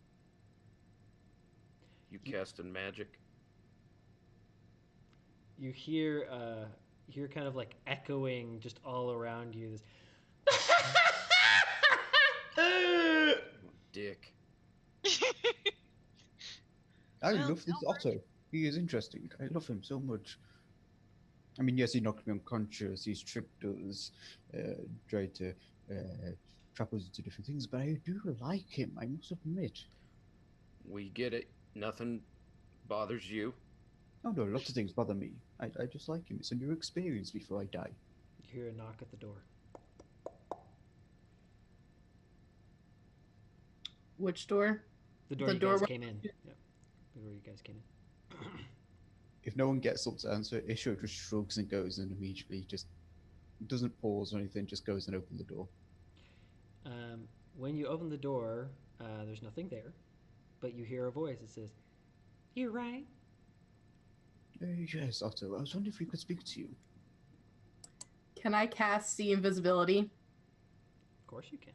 You casting magic. You hear kind of like echoing just all around you this dick. I Well, love this Otto. He is interesting. I love him so much. I mean, yes, he knocked me unconscious. He's tricked us, tried to trap us into different things, but I do like him, I must admit. We get it. Nothing bothers you. Oh no, lots of things bother me. I just like him. It's a new experience before I die. You hear a knock at the door. Which door? The door The you door guys where- came in. Yep. The door you guys came in. If no one gets up to answer, Isho just shrugs and goes and immediately just doesn't pause or anything, just goes and opens the door. When you open the door, there's nothing there, but you hear a voice that says, "You right?" Yes, Otto, I was wondering if we could speak to you. Can I cast see invisibility? Of course you can.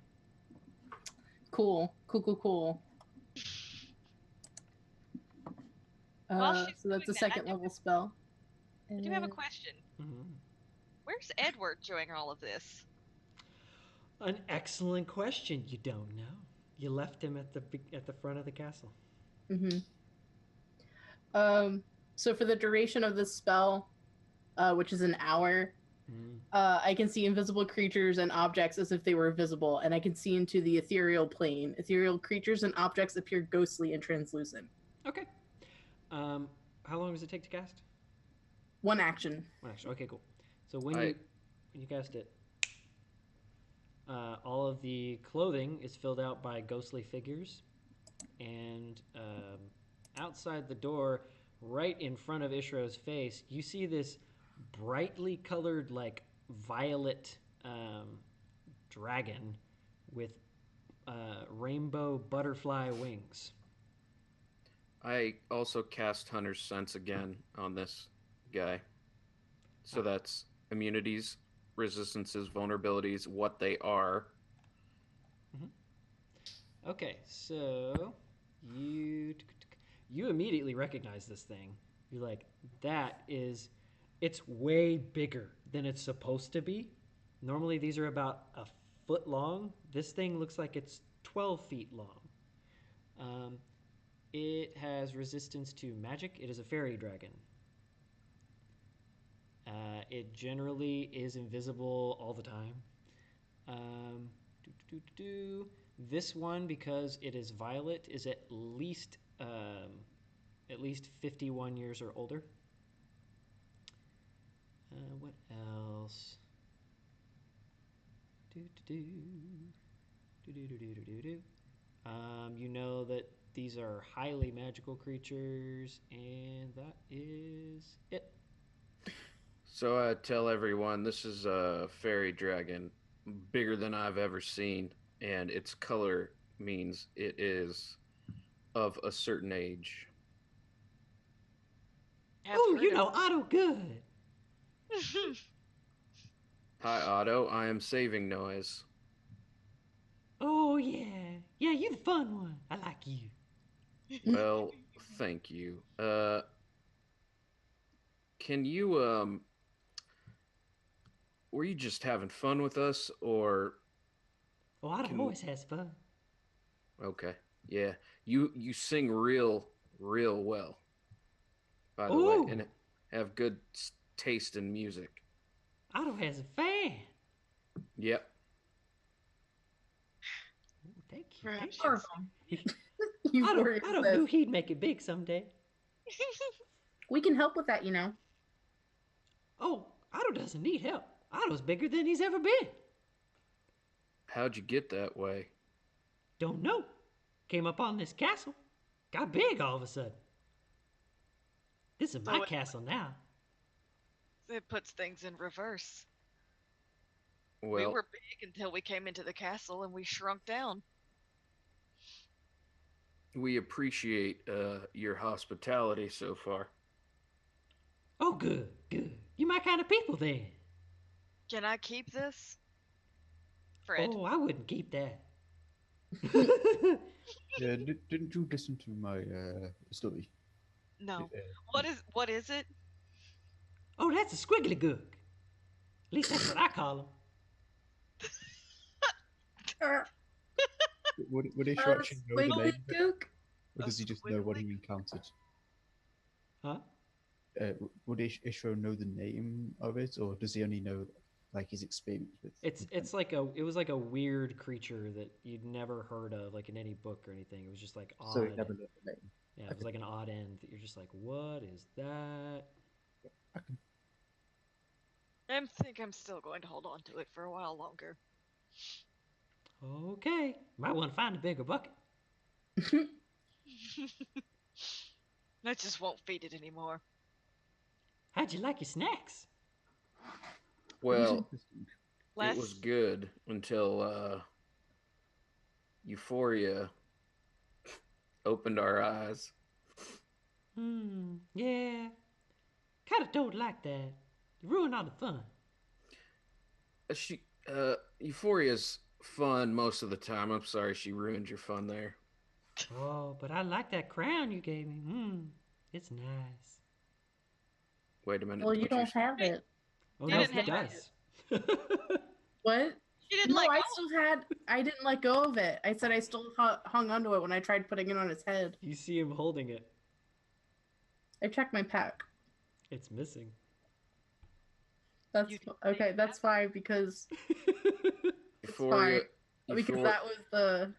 Cool. Cool. While she's So that's a doing that, second level spell. I do have a And- question. Mm-hmm. Where's Edward during all of this? An excellent question. You don't know. You left him at the front of the castle. Mhm. So for the duration of this spell, which is an hour, I can see invisible creatures and objects as if they were visible, and I can see into the ethereal plane. Ethereal creatures and objects appear ghostly and translucent. Okay. How long does it take to cast? One action. One action. Okay, cool. So when you cast it, all of the clothing is filled out by ghostly figures, and outside the door, right in front of Ishro's face, you see this brightly colored, like violet dragon with rainbow butterfly wings. I also cast Hunter's Sense again on this guy. So that's immunities, resistances, vulnerabilities, what they are. Okay, so you immediately recognize this thing. You're like, it's way bigger than it's supposed to be. Normally these are about a foot long. This thing looks like it's 12 feet long. It has resistance to magic. It is a fairy dragon. It generally is invisible all the time. This one, because it is violet, is at least 51 years or older. What else? You know that these are highly magical creatures, and that is it. So I tell everyone this is a fairy dragon, bigger than I've ever seen, and its color means it is of a certain age. Oh, you know Otto good. Hi, Otto. I am saving noise. Oh yeah, you're the fun one. I like you. Well, thank you. Can you were you just having fun with us, or? Oh, Otto always has fun. Okay, yeah. You sing real well, by the Ooh. way, and have good taste in music. Otto has a fan. Yep. Ooh, thank you. Perhaps Otto knew he'd make it big someday. We can help with that, you know. Oh, Otto doesn't need help. Otto's bigger than he's ever been. How'd you get that way? Don't know. Came up on this castle. Got big all of a sudden. This is my castle now. It puts things in reverse. Well, We were big until we came into the castle and we shrunk down. we appreciate your hospitality so far. Oh, good. You my kind of people then. Can I keep this? Fred. Oh, I wouldn't keep that. Yeah, didn't you listen to my story? No. What is it? Oh, that's a squiggly gook. At least that's what I call him. Would Isho actually know the Squiggly name of it, gook. or does he just know what he Squiggly. encountered? Huh? Would Isho know the name of it, or does he only know like his experience with? It's like it was like a weird creature that you'd never heard of, like in any book or anything. It was just like So he odd. never learned the name. Yeah, it was like an odd end that you're just like, what is that? Okay. I think I'm still going to hold on to it for a while longer. Okay, might want to find a bigger bucket. I just won't feed it anymore. How'd you like your snacks? It was Well, interesting. it was good until Euphoria opened our eyes. Yeah. Kinda don't like that. You ruin all the fun. Euphoria's fun most of the time. I'm sorry she ruined your fun there. Oh, but I like that crown you gave me. It's nice. Wait a minute. Well, you don't have it. Oh, You no, didn't he have does. What? She didn't No, let I go. still had. I didn't let go of it. I said I still hung onto it when I tried putting it on his head. You see him holding it. I checked my pack. It's missing. That's You didn't okay. take That's fine because Euphoria. because Euphor- that was the.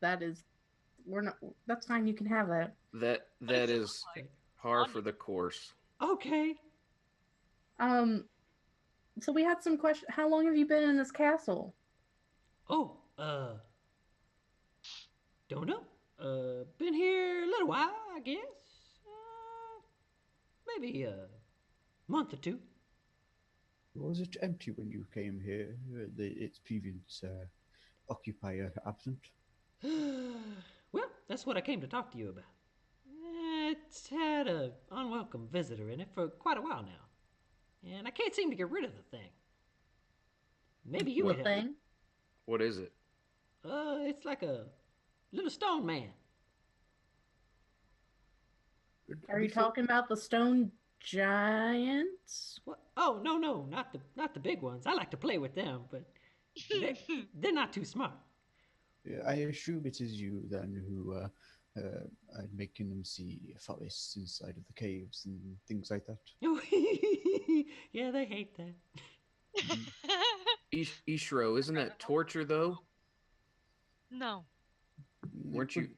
That is, we're not. That's fine. You can have that. that is par for the course. Okay. So we had some questions. How long have you been in this castle? Oh, don't know. Been here a little while, I guess. Maybe a month or two. Was it empty when you came here? Its previous occupier absent? Well, that's what I came to talk to you about. It's had an unwelcome visitor in it for quite a while now, and I can't seem to get rid of the thing. Maybe you The could help. thing. What is it? It's like a little stone man. Are you talking about the stone giants? What? Oh, no, not the big ones. I like to play with them, but they're not too smart. Yeah, I assume it is you then who are making them see forests inside of the caves and things like that. Yeah, they hate that. Ishro, isn't that torture though? No. Weren't you?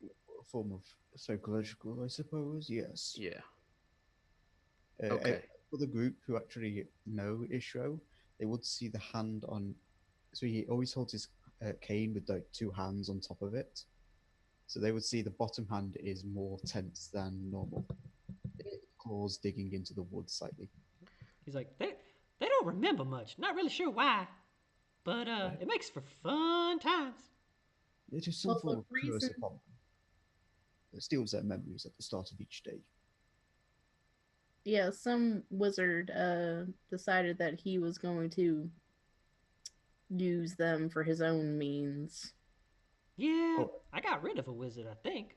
A form of psychological, I suppose. Yes. Yeah. Uh, Okay. For the group who actually know Ishro, they would see the hand on. So he always holds his cane with like two hands on top of it. So they would see the bottom hand is more tense than normal. Claws digging into the wood slightly. He's like, they don't remember much. Not really sure why, but it makes for fun times. It is some Well, form the of curse reason- upon them. It steals their memories at the start of each day. Yeah, some wizard decided that he was going to use them for his own means. Yeah, Oh. I got rid of a wizard, I think.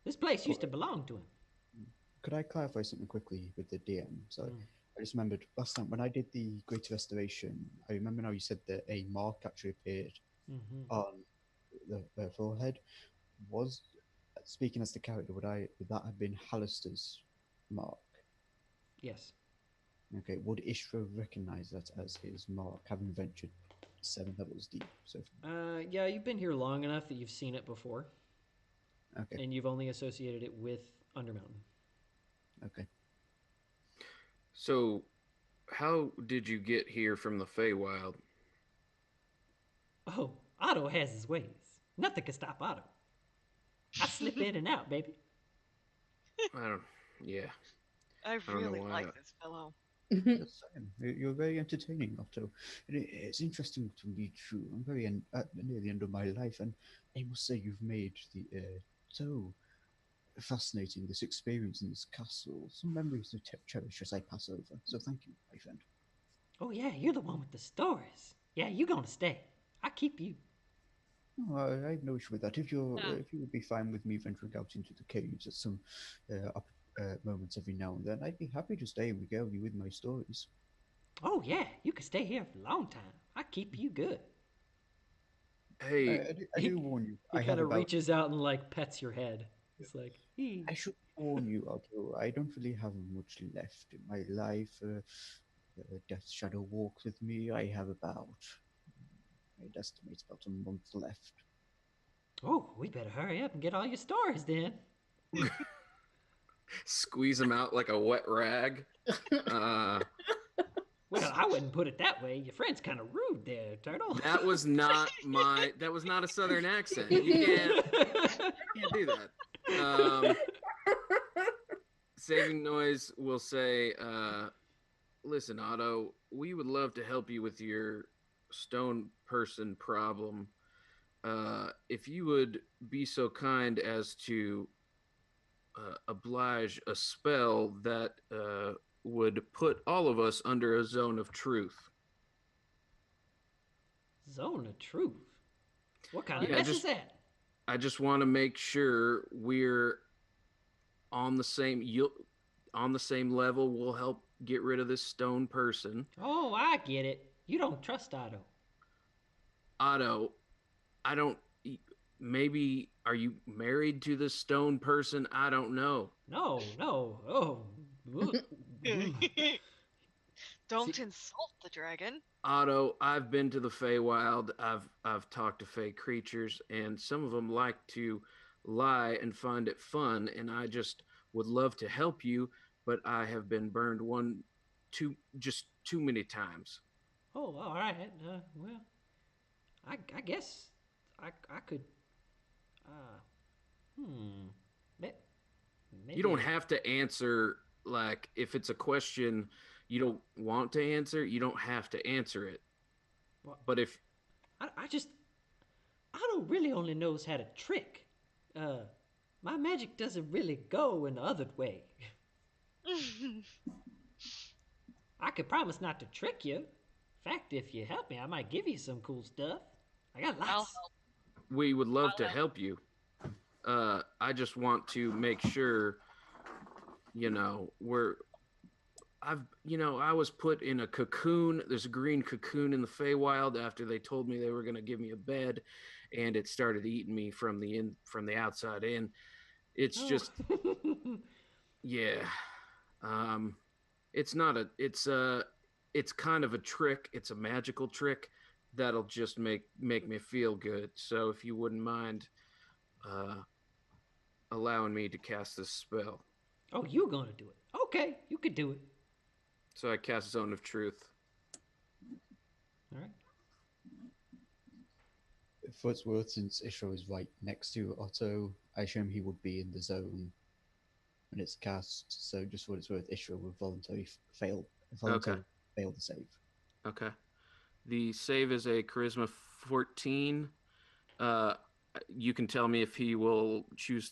This place used to belong to him. Could I clarify something quickly with the DM? So I just remembered last time when I did the Greater Restoration, I remember now you said that a mark actually appeared on the forehead. Was, speaking as the character, would that have been Hallister's mark? Yes. Okay, would Ishra recognize that as his mark, having ventured 7 levels deep? So Yeah, you've been here long enough that you've seen it before. okay, And you've only associated it with Undermountain. okay. So, how did you get here from the Feywild? Oh, Otto has his ways. Nothing can stop Otto. I slip in and out, baby. I don't. Yeah. I don't know really why. like this fellow. Just saying, you're very entertaining, Otto. And it's interesting to meet you. I'm near the end of my life, and I must say you've made the so fascinating this experience in this castle. Some memories to cherish as I pass over. So thank you, my friend. Oh, yeah, you're the one with the stories. Yeah, you're gonna stay. I keep you. No, I have no issue with that. If you would be fine with me venturing out into the caves at some moments every now and then, I'd be happy to stay and regale you with my stories. Oh, yeah, you can stay here for a long time. I keep you good. Hey, I do warn you. He I have kind of about. reaches out and like pets your head. It's like, I should warn you, Otto. I don't really have much left in my life. Death Shadow walks with me. I have about. I'd estimate about a month left. oh, we better hurry up and get all your stories then. squeeze him out like a wet rag. Well, I wouldn't put it that way. Your friend's kind of rude there, Turtle. That was not a southern accent. You can't do that. Saving Noise will say, listen, Otto, we would love to help you with your stone person problem. If you would be so kind as to oblige a spell that would put all of us under a zone of truth. Zone of truth? What kind of Yeah, mess is that? I just want to make sure we're on the same level. We'll help get rid of this stone person. Oh, I get it. You don't trust Otto. Otto, I don't. Maybe are you married to this stone person? I don't know. No. Oh. Don't See- insult the dragon. Otto, I've been to the Feywild. I've talked to Fey creatures, and some of them like to lie and find it fun. And I just would love to help you, but I have been burned too many times. Oh, all right. Well, I guess I could. Hmm. Maybe You don't have to answer, like, if it's a question you don't want to answer, you don't have to answer it. Well, But if I don't really only knows how to trick. My magic doesn't really go in the other way. I could promise not to trick you. In fact, if you help me, I might give you some cool stuff. I got I'll lots. help. we would love to I'll help you, I just want to make sure, I was put in a cocoon. There's a green cocoon in the Feywild after they told me they were going to give me a bed, and it started eating me from the outside in. It's just, yeah. It's not it's kind of a trick. It's a magical trick that'll just make me feel good. So if you wouldn't mind allowing me to cast this spell. Oh, you gonna do it? Okay, you could do it. So I cast Zone of Truth. All right. For its worth, since Isho is right next to Otto, I assume he would be in the zone when it's cast. So just for its worth, Isho would voluntarily fail the save. Okay. The save is a Charisma 14. You can tell me if he will choose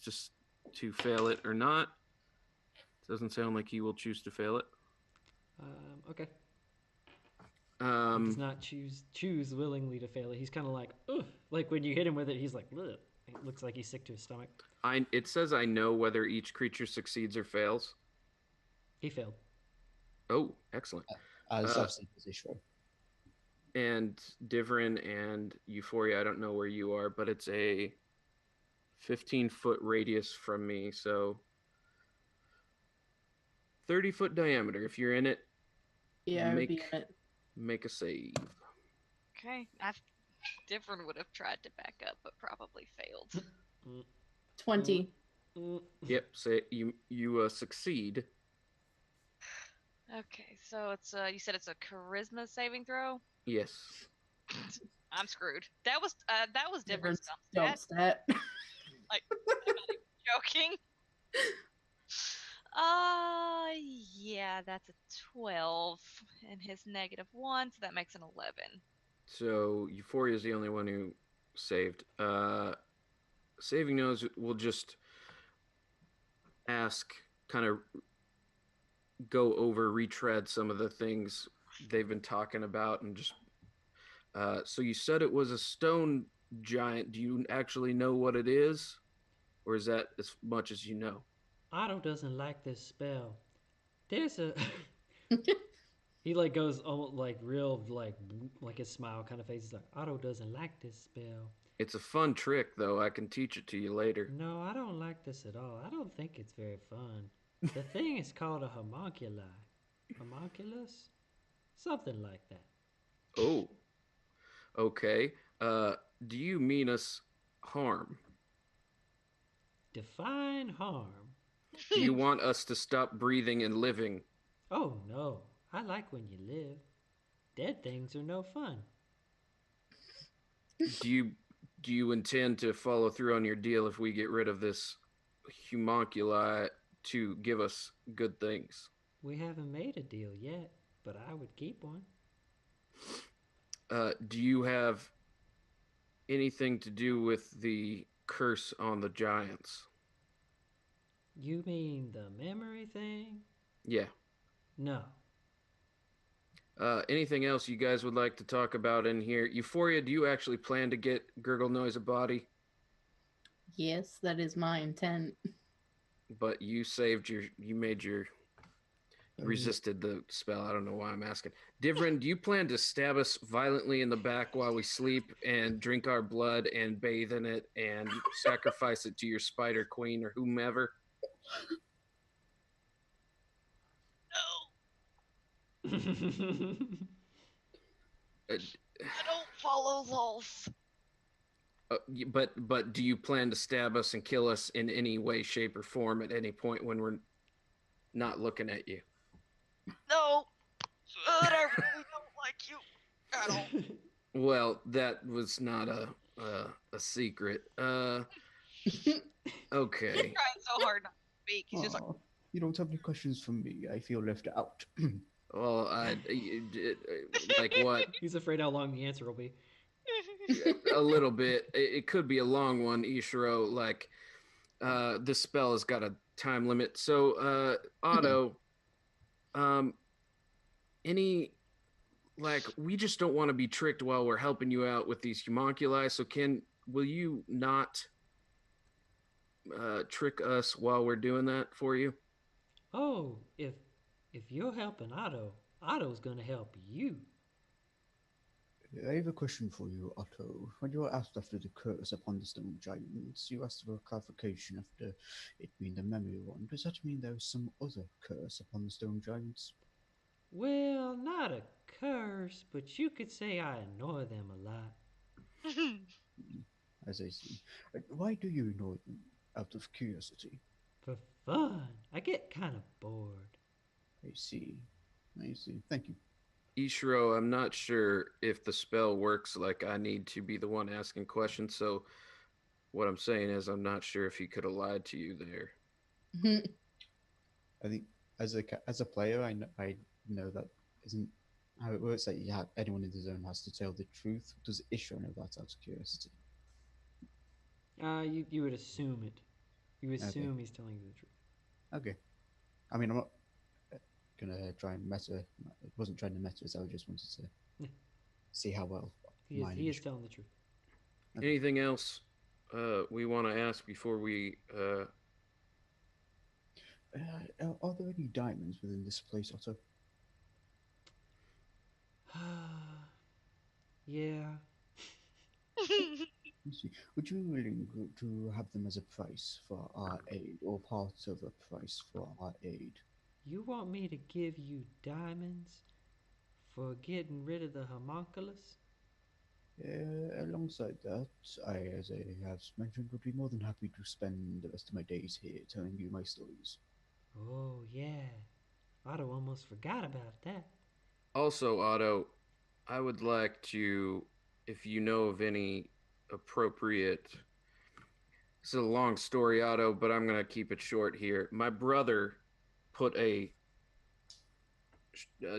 to fail it or not. Doesn't sound like he will choose to fail it. Okay. He does not choose willingly to fail it. He's kind of like, ugh. Like when you hit him with it, he's like, ugh. It looks like he's sick to his stomach. It says I know whether each creature succeeds or fails. He failed. Oh, excellent. As obviously as Isho. And Divrin and Euphoria, I don't know where you are, but it's a 15-foot radius from me, so 30-foot diameter. If you're in it, Yeah, I would be in it. make a save. Okay. Different would have tried to back up, but probably failed. 20. Yep. Say you succeed. Okay, so it's you said it's a charisma saving throw. Yes. I'm screwed. That was different stuff. Jump stat. Like, I'm not even joking. Yeah, that's a 12, and his -1, so that makes an 11. So Euphoria is the only one who saved. Saving Nose will just ask, kind of go over, retread some of the things they've been talking about, and just. So you said it was a stone giant. Do you actually know what it is, or is that as much as you know? Otto doesn't like this spell. There's a. He like goes almost like real like his smile kind of face. He's like, Otto doesn't like this spell. It's a fun trick, though. I can teach it to you later. No, I don't like this at all. I don't think it's very fun. The thing is called a homunculi. Homunculus? Something like that. Oh, okay. Do you mean us harm? Define harm. Do you want us to stop breathing and living? Oh no, I like when you live. Dead things are no fun. Do you intend to follow through on your deal if we get rid of this homunculi to give us good things? We haven't made a deal yet, but I would keep one. Do you have anything to do with the curse on the giants? You mean the memory thing? Yeah. No. Anything else you guys would like to talk about in here? Euphoria, do you actually plan to get Gurgle Noise a body? Yes, that is my intent. But you resisted the spell. I don't know why I'm asking. Divrin, do you plan to stab us violently in the back while we sleep and drink our blood and bathe in it and sacrifice it to your spider queen or whomever? No, I don't follow laws. But do you plan to stab us and kill us in any way, shape, or form at any point when we're not looking at you? No, but I really don't like you at all. Well, that was not a secret. Okay. He's trying so hard not to speak. He's just like, Aw, you don't have any questions from me. I feel left out. Well, like what? He's afraid how long the answer will be. A little bit. It could be a long one, Ishiro. Like, this spell has got a time limit. So, Otto, any we just don't want to be tricked while we're helping you out with these homunculi. So, will you not trick us while we're doing that for you? Oh, if you're helping Otto, Otto's gonna help you. I have a question for you, Otto. When you were asked after the curse upon the stone giants, you asked for clarification after it being the memory one. Does that mean there was some other curse upon the stone giants? Well, not a curse, but you could say I annoy them a lot. As I see. Why do you ignore them? Out of curiosity. For fun. I get kind of bored. I see. I see. Thank you. Ishiro, I'm not sure if the spell works like I need to be the one asking questions. So what I'm saying is I'm not sure if he could have lied to you there. I think as a player, I know that isn't how it works. That anyone in the zone has to tell the truth. Does Ishiro know that out of curiosity? You would assume it. You assume Okay. he's telling you the truth. Okay. I mean, I'm not gonna try and meta. It wasn't trying to meta, so I just wanted to Yeah. see how well He is telling the truth. Okay. Anything else we want to ask before we are there any diamonds within this place, Otto? Yeah. Let's see. Would you be willing to have them as a price for our aid, or part of a price for our aid? You want me to give you diamonds for getting rid of the homunculus? Alongside that, as I have mentioned, would be more than happy to spend the rest of my days here telling you my stories. Oh, yeah. Otto almost forgot about that. also, Otto, I would like to, if you know of any appropriate. This is a long story, Otto, but I'm going to keep it short here. My brother put a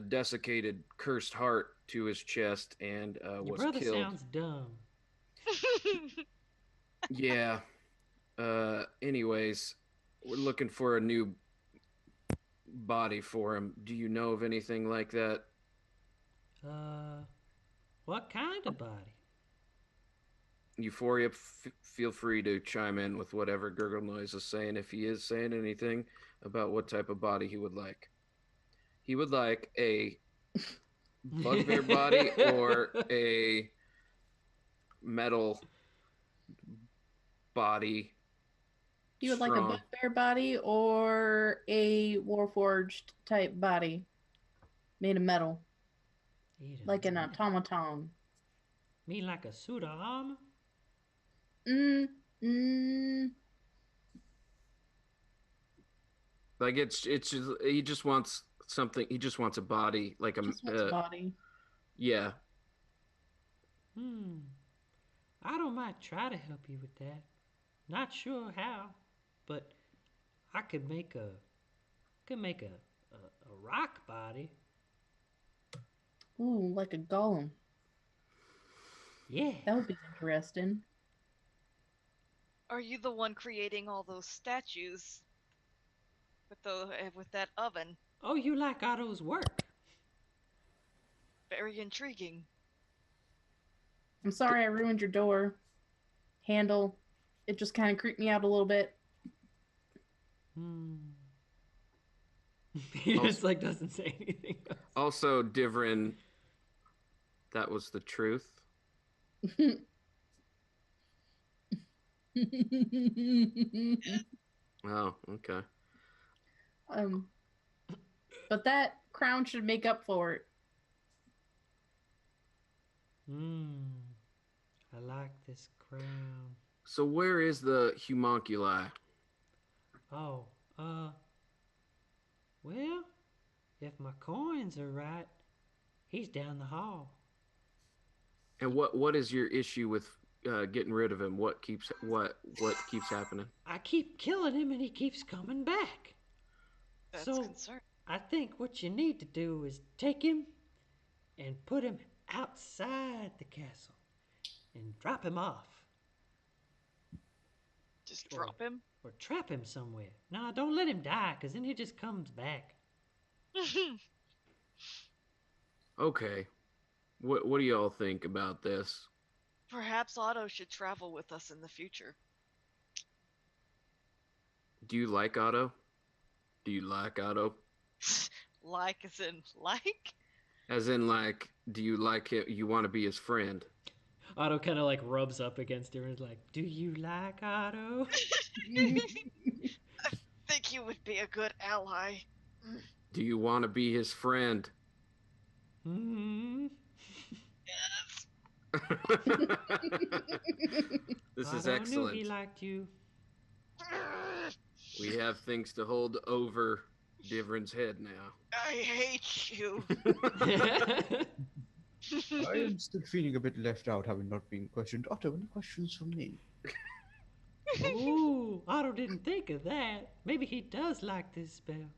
desiccated, cursed heart to his chest and Your was brother killed. sounds dumb. Yeah. Anyways, we're looking for a new body for him. Do you know of anything like that? What kind of body? Euphoria, feel free to chime in with whatever Gurgle Noise is saying, if he is saying anything about what type of body he would like. He would like a bugbear body or a metal body? You would like a Strong. bugbear body or a warforged type body made of metal, like an automaton. Mean like a suit of armor? Mm, mm, Like it's just, he just wants something. He just wants a body, like just wants a body. yeah. I don't might try to help you with that. Not sure how, but I could make a rock body. Ooh, like a golem. Yeah. That would be interesting. Are you the one creating all those statues with that oven? Oh, you like Otto's work? Very intriguing. I'm sorry I ruined your door handle. It just kind of creeped me out a little bit. He just like doesn't say anything else. Also, Divrin, that was the truth. Oh, okay. But that crown should make up for it. I like this crown. So where is the homunculi? Oh, well, if my coins are right, he's down the hall. And what is your issue with getting rid of him? What keeps happening? I keep killing him and he keeps coming back. That's So concerning. I think what you need to do is take him and put him outside the castle and drop him off. Just drop him? Or trap him somewhere. Nah, don't let him die, because then he just comes back. Okay. What do y'all think about this? Perhaps Otto should travel with us in the future. Do you like Otto? Do you like Otto? Like as in like? As in, like, do you like him? You want to be his friend? Otto kind of like rubs up against him and is like, do you like Otto? I think you would be a good ally. Do you want to be his friend? Yes. This Otto is excellent. Knew he liked you. We have things to hold over Divrin's head now. I hate you. I am still feeling a bit left out, having not been questioned. Otto, any questions from me? Ooh, Otto didn't think of that. Maybe he does like this spell.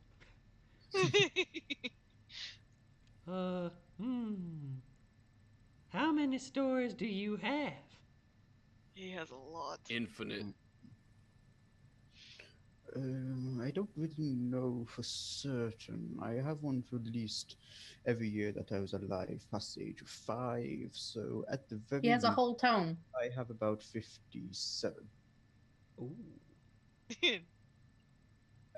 How many stories do you have? He has a lot. Infinite. I don't really know for certain. I have one for at least every year that I was alive, past the age of 5. So at the very He has a least, whole tome. I have about 57. Ooh.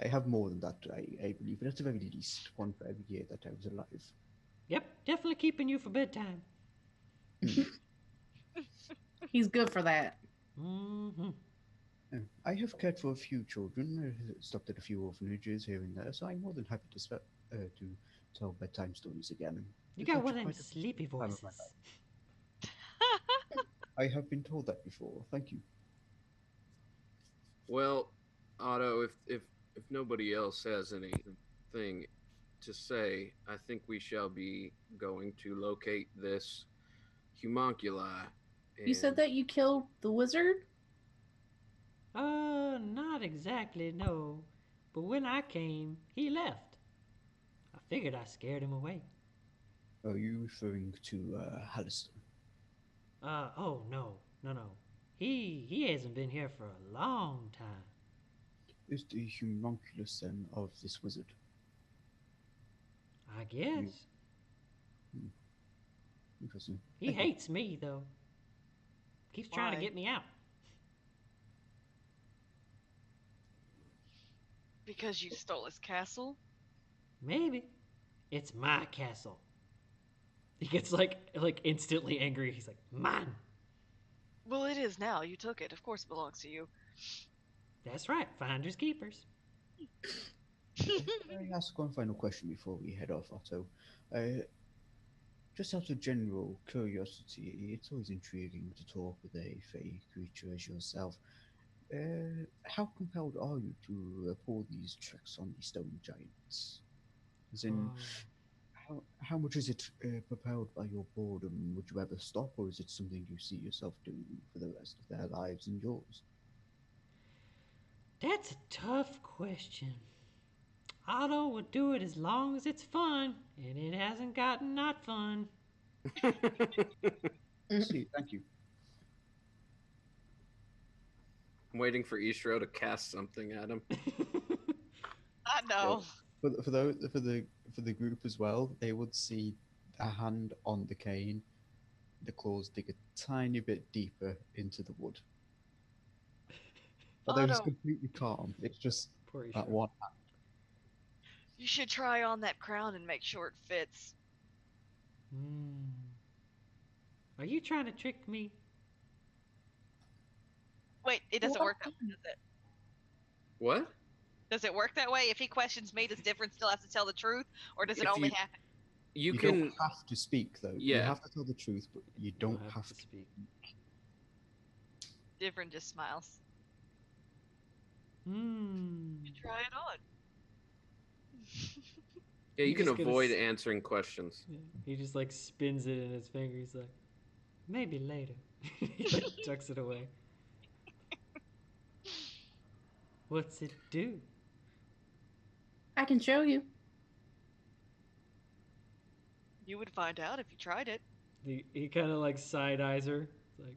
I have more than that, I believe, but at the very least, one for every year that I was alive. Yep, definitely keeping you for bedtime. He's good for that. I have cared for a few children, stopped at a few orphanages here and there, so I'm more than happy to tell bedtime stories again. You It's got one actually of them quite a sleepy time of voices. my life. I have been told that before. Thank you. Well, Otto, if nobody else has anything to say, I think we shall be going to locate this homunculi. You said that you killed the wizard? Not exactly, no. But when I came, he left. I figured I scared him away. Are you referring to Halliston? Oh, no. He hasn't been here for a long time. Is the homunculus then of this wizard? I guess. Interesting. He Thank you. hates me, though. Keeps trying to Why? get me out. Because you stole his castle? Maybe. It's my castle. He gets instantly angry. He's like, "Man, Well, it is now. You took it. Of course, it belongs to you. that's right. Finders keepers." Can I ask one final question before we head off, Otto? Just out of general curiosity, it's always intriguing to talk with a fey creature as yourself. How compelled are you to pull these tricks on the stone giants? As in, Oh. how much is it propelled by your boredom? Would you ever stop, or is it something you see yourself doing for the rest of their lives and yours? That's a tough question. Otto would do it as long as it's fun, and it hasn't gotten not fun. See, thank you. I'm waiting for Ishro to cast something at him. I know. For the group as well, they would see a hand on the cane, the claws dig a tiny bit deeper into the wood. Although he's Otto. completely calm, it's just Poor that Ishra. one. You should try on that crown and make sure it fits. Are you trying to trick me? Wait, it doesn't work that way, does it? What? Does it work that way? If he questions me, does Different still have to tell the truth, or does it If only you- happen? You You can. don't have to speak though. You Yeah. have to tell the truth, but you don't have to. speak. Different just smiles. Hmm. You try it on. Yeah, you He's can just gonna avoid s- answering questions. Yeah. He just spins it in his finger. He's like, maybe later. He tucks it away. What's it do? I can show you. You would find out if you tried it. He kind of side eyes her. It's like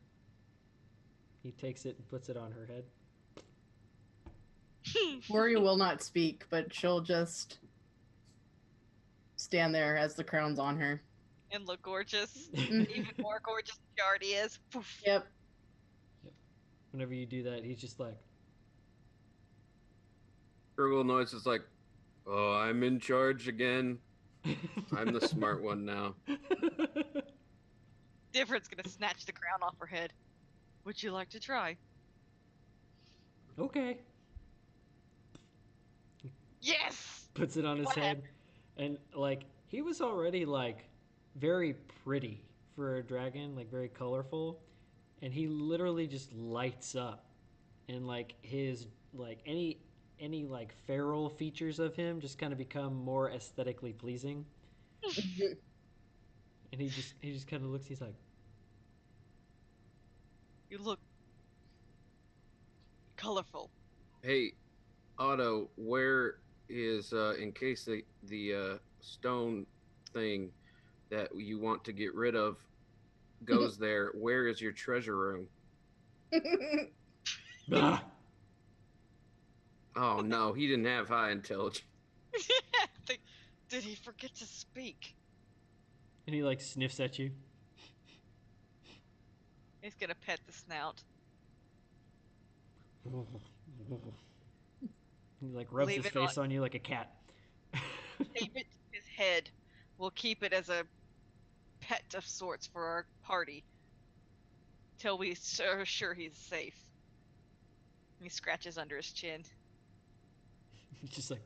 he takes it and puts it on her head. Gloria will not speak, but she'll just stand there as the crown's on her. And look gorgeous. Even more gorgeous than she already is. Poof. Yep. Whenever you do that, he's just like, Gurgle noise is like, "Oh, I'm in charge again. I'm the smart one now." Different's gonna snatch the crown off her head. Would you like to try? Okay. Yes! Puts it on his What head, and he was already very pretty for a dragon, very colorful, and he literally just lights up, and his any feral features of him just kind of become more aesthetically pleasing, and he just kind of looks. He's like, You look colorful. Hey, Otto, where is in case the stone thing that you want to get rid of goes there? Where is your treasure room? ah! Oh no, he didn't have high intelligence. Did he forget to speak? And he sniffs at you. He's gonna pet the snout. He rubs Leave his it face on you like a cat. Tape it to his head. We'll keep it as a pet of sorts for our party. Till we are sure he's safe. He scratches under his chin. He's just like,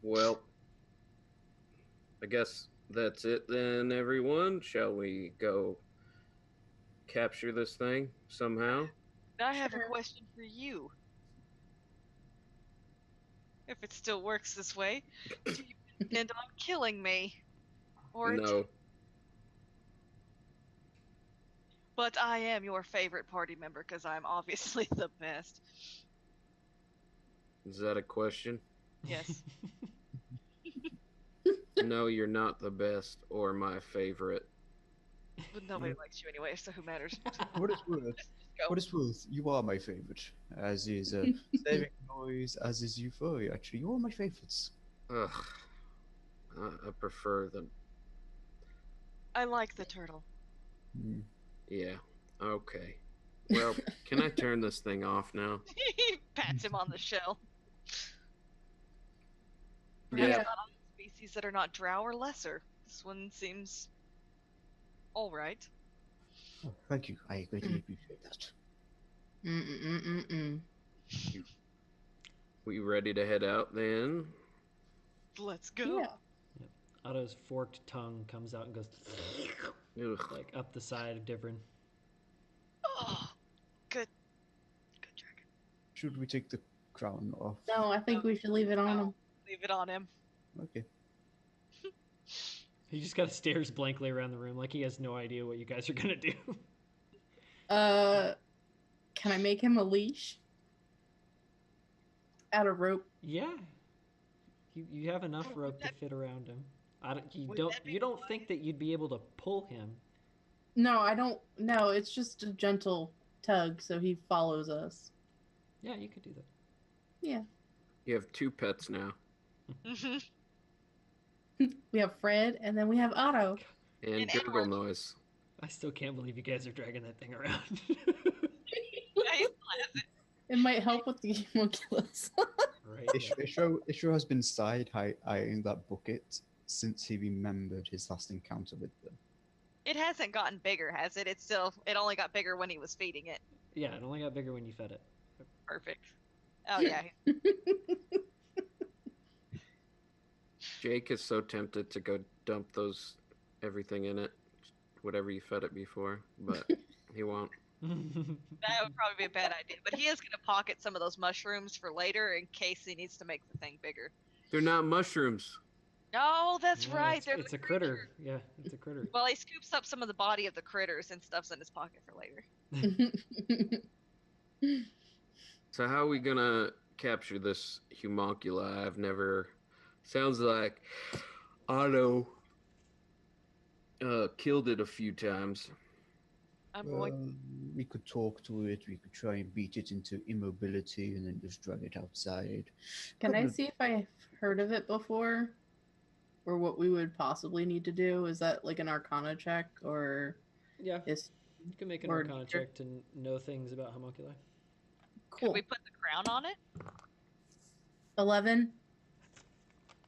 Well, I guess that's it then, everyone. Shall we go capture this thing somehow? I have a Sure. question for you. If it still works this way, do you intend on killing me? Or No. But I am your favorite party member because I'm obviously the best. Is that a question? Yes. No, you're not the best or my favorite. But nobody likes you anyway, so who matters? What is worth? Just go. What is worth? You are my favorite, as is Saving Noise, as is Euphoria. Actually, you're all my favorites. Ugh. I prefer the. I like the turtle. Mm. Yeah. Okay. Well, can I turn this thing off now? He pats him on the shell. Yeah. Perhaps not on his species that are not drow or lesser. This one seems all right. Oh, thank you. I greatly appreciate that. Mm-mm-mm-mm. We ready to head out then? Let's go. Yeah. Yep. Otto's forked tongue comes out and goes Ugh. like up the side of Divrin. Oh, good dragon. Should we take the crown off? No, I think we should leave it on him. Leave it on him. Okay. He just kind of stares blankly around the room like he has no idea what you guys are gonna do. Can I make him a leash? Out of rope? Yeah, you have enough rope to fit around him. Would that be you don't wise? think that you'd be able to pull him? No, I don't. No, it's just a gentle tug, so he follows us. Yeah, you could do that. Yeah. You have 2 pets now. We have Fred, and then we have Otto. And And gurgle Edward. noise. I still can't believe you guys are dragging that thing around. It might help with the homunculus. Right. Yeah. Ishro has been side-eyeing that bucket since he remembered his last encounter with them. It hasn't gotten bigger, has it? It only got bigger when he was feeding it. Yeah, it only got bigger when you fed it. Perfect. Oh yeah. Jake is so tempted to go dump everything in it, whatever you fed it before, but he won't. That would probably be a bad idea. But he is going to pocket some of those mushrooms for later in case he needs to make the thing bigger. They're not mushrooms. No, that's Yeah, right. It's a critter. Yeah, it's a critter. Well, he scoops up some of the body of the critters and stuffs in his pocket for later. So how are we gonna capture this homunculi? I've never. Sounds like Otto killed it a few times. I'm going. We could talk to it. We could try and beat it into immobility and then just drag it outside. Can I Couple of- see if I've heard of it before? Or what we would possibly need to do? Is that like an arcana check? Or Yeah, is you can make an or- arcana check to know things about homunculi. cool? Could we put the crown on it? 11?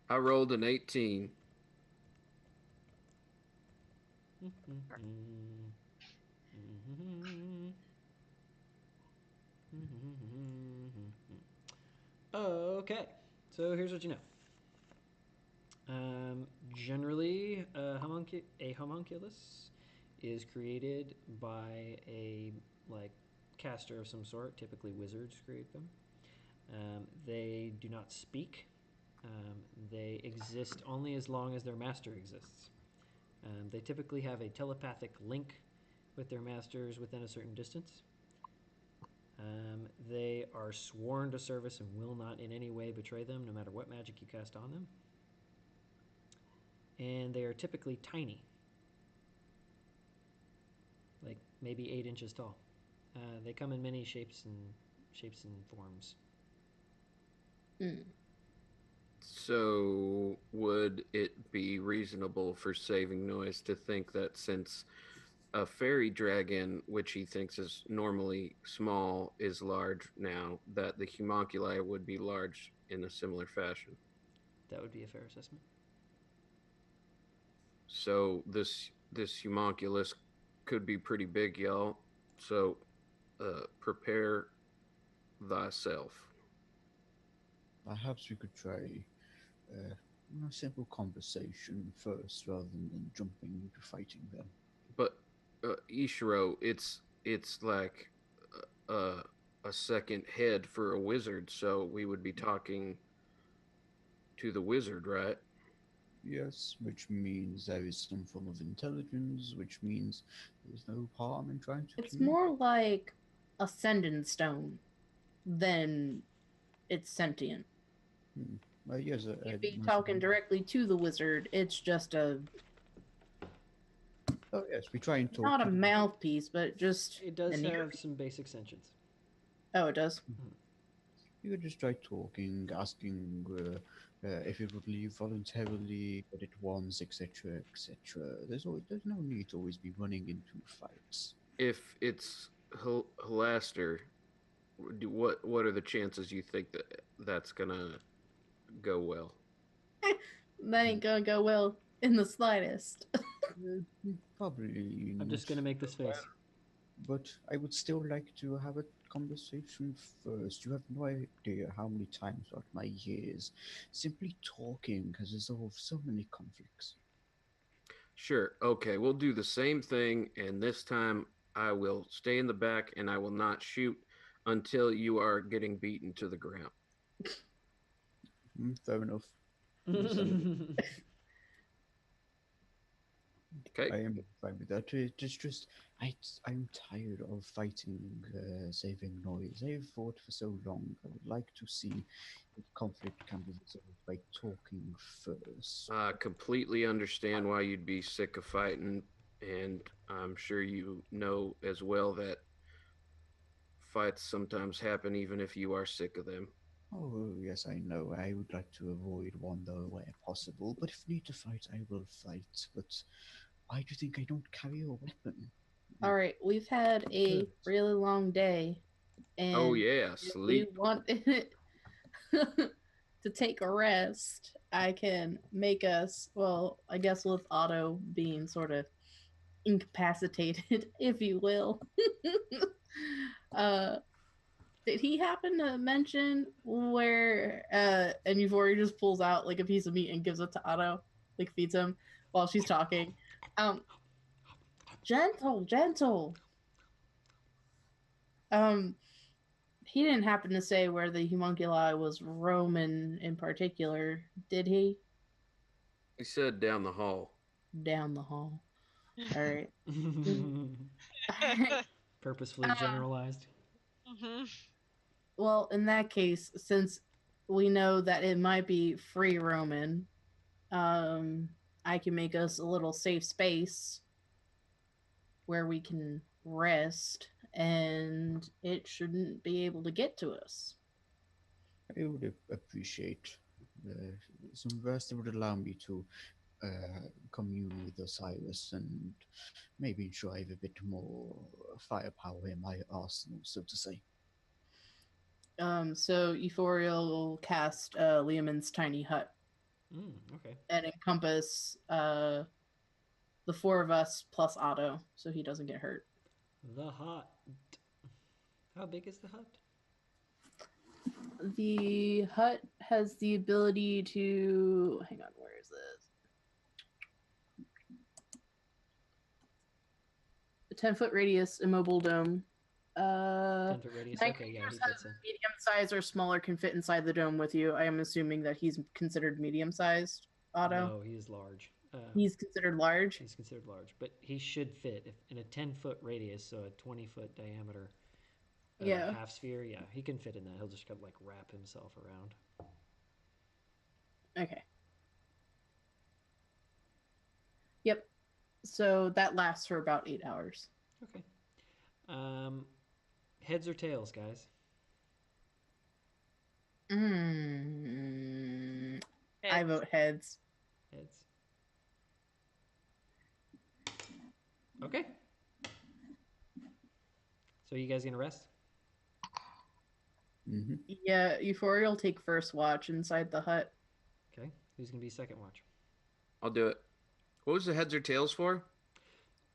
I rolled an 18. Okay, so here's what you know. Generally, a homunculus is created by a caster of some sort. Typically, wizards create them. They do not speak. They exist only as long as their master exists. They typically have a telepathic link with their masters within a certain distance. They are sworn to service and will not in any way betray them, no matter what magic you cast on them. And they are typically tiny, like maybe 8 inches tall. They come in many shapes and forms. So would it be reasonable for Saving Noise to think that since a fairy dragon, which he thinks is normally small, is large now, that the homunculi would be large in a similar fashion? That would be a fair assessment. So this homunculus could be pretty big, y'all. So prepare thyself. Perhaps we could try a simple conversation first rather than jumping into fighting them. But Ishiro, it's like a second head for a wizard, so we would be talking to the wizard, right? Yes, which means there is some form of intelligence, which means there's no harm in trying to It's communicate. more like a sending stone than it's sentient. Yes, You'd be talking directly to the wizard. It's just Oh yes, we try and talk. not to a them. mouthpiece, but just It does an ear. have some basic sentience. Oh, it does. You could just try talking, asking if it would leave voluntarily, but it wants, etc., etc. There's no need to always be running into fights. If it's Halaster, what are the chances you think that that's gonna go well? That ain't gonna go well in the slightest. Probably I'm just not. gonna make this face. But I would still like to have a conversation first. You have no idea how many times throughout my years simply talking has resolved so many conflicts. Sure. Okay, we'll do the same thing, and this time I will stay in the back and I will not shoot until you are getting beaten to the ground. Fair enough. You said it. Okay. I am fine with that. It's just I'm tired of fighting, saving noise. I've fought for so long. I would like to see if conflict can be resolved by talking first. I completely understand why you'd be sick of fighting, and I'm sure you know as well that fights sometimes happen even if you are sick of them. Oh yes, I know. I would like to avoid one though where possible. But if need to fight, I will fight. But why do you think I don't carry a weapon? All right, we've had a really long day, Oh, and yeah, if we sleep. want to take a rest, I can make us, well, I guess with Otto being sort of incapacitated, if you will. uh, did he happen to mention where, and Euphoria just pulls out like a piece of meat and gives it to Otto, like feeds him while she's talking? Um, gentle, gentle. Um, he didn't happen to say where the homunculi was Roman in particular, did he? He said down the hall. Down the hall. All right. All right. Purposefully generalized. Mhm. Well, in that case, since we know that it might be free Roman, um, I can make us a little safe space where we can rest, and it shouldn't be able to get to us. I would appreciate some rest that would allow me to commune with Osiris and maybe drive a bit more firepower in my arsenal, so to say. So Euphoria will cast Liamon's tiny hut Okay. and encompass the four of us plus Otto, so he doesn't get hurt. The hut. How big is the hut? The hut has the ability to hang on. Where is this? A 10-foot radius immobile dome. 10-foot radius. Okay, yeah, he fits in. Medium size or smaller can fit inside the dome with you. I am assuming that he's considered medium sized. Otto. No, he's large. He's considered large. He's considered large, but he should fit if in a 10-foot radius, so a 20-foot diameter. Yeah. Half sphere. Yeah, he can fit in that. He'll just kind of like wrap himself around. Okay. Yep. So that lasts for about 8 hours. Okay. Heads or tails, guys? I vote heads. Heads. Okay. So you guys gonna rest? Mm-hmm. Yeah, Euphoria will take first watch inside the hut. Okay. Who's gonna be second watch? I'll do it. What was the heads or tails for?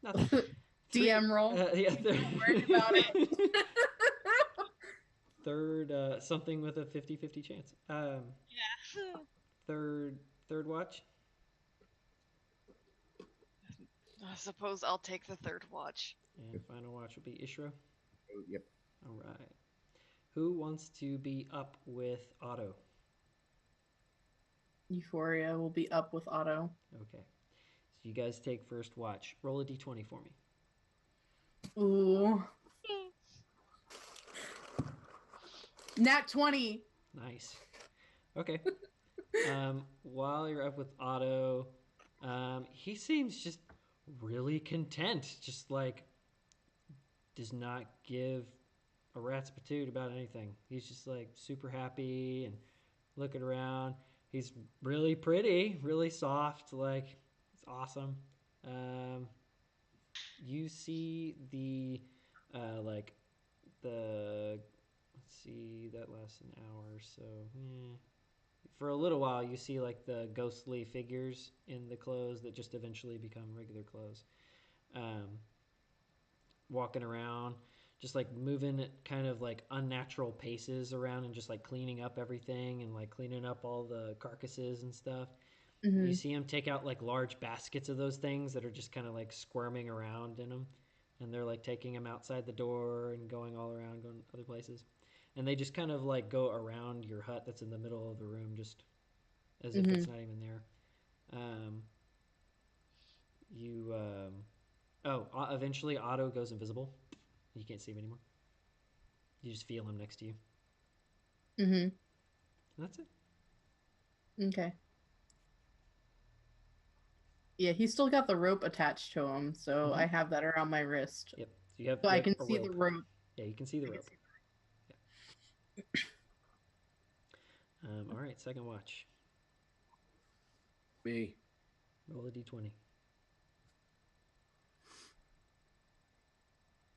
Nothing. DM roll. Yeah. Worried about it. Third, something with a 50-50 chance. Yeah. Third watch. I suppose I'll take the third watch. And final watch will be Ishra. Yep. All right. Who wants to be up with Otto? Euphoria will be up with Otto. Okay. So you guys take first watch. Roll a d20 for me. Ooh. Nat 20. Nice. Okay. While you're up with Otto, he seems just really content. Just like does not give a rat's patoot about anything. He's just like super happy and looking around. He's really pretty, really soft. Like it's awesome. You see the like the let's see that lasts an hour, so for a little while, you see like the ghostly figures in the clothes that just eventually become regular clothes, um, walking around, just like moving at kind of like unnatural paces around and just like cleaning up everything and like cleaning up all the carcasses and stuff. You see them take out like large baskets of those things that are just kind of like squirming around in them, and they're like taking them outside the door and going all around, going other places, and they just kind of like go around your hut that's in the middle of the room, just as if it's not even there. Um, you eventually Otto goes invisible. You can't see him anymore. You just feel him next to you. And that's it. Okay. Yeah, he's still got the rope attached to him, so I have that around my wrist. Yep. You have, So I can a see rope. the rope. Yeah, you can see the rope. Yeah. All right, second watch. Me. Roll a d20.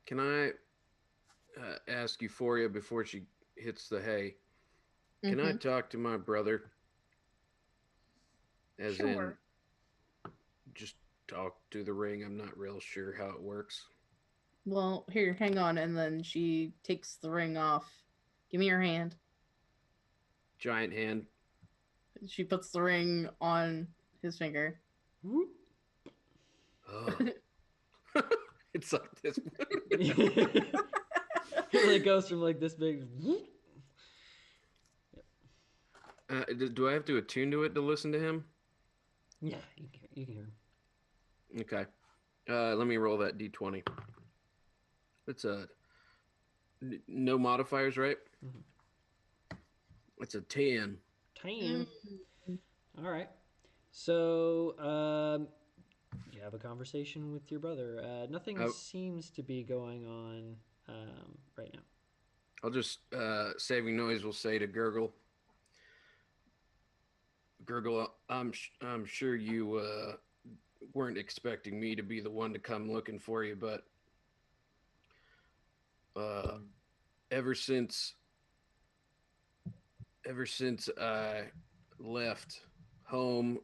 Can I ask Euphoria before she hits the hay? Can I talk to my brother? As in, just talk to the ring. I'm not real sure how it works. Well, here, hang on, and then she takes the ring off. Give me your hand. Giant hand. She puts the ring on his finger. Oh. It's like this. It like goes from like this big. Do I have to attune to it to listen to him? Yeah, you can hear him. Okay. Let me roll that d20. It's no modifiers, right? It's a 10. 10. All right. So, you have a conversation with your brother. Nothing seems to be going on right now. I'll just, saving noise will say to Gurgle. Gurgle, I'm sure you weren't expecting me to be the one to come looking for you, but ever since I left home,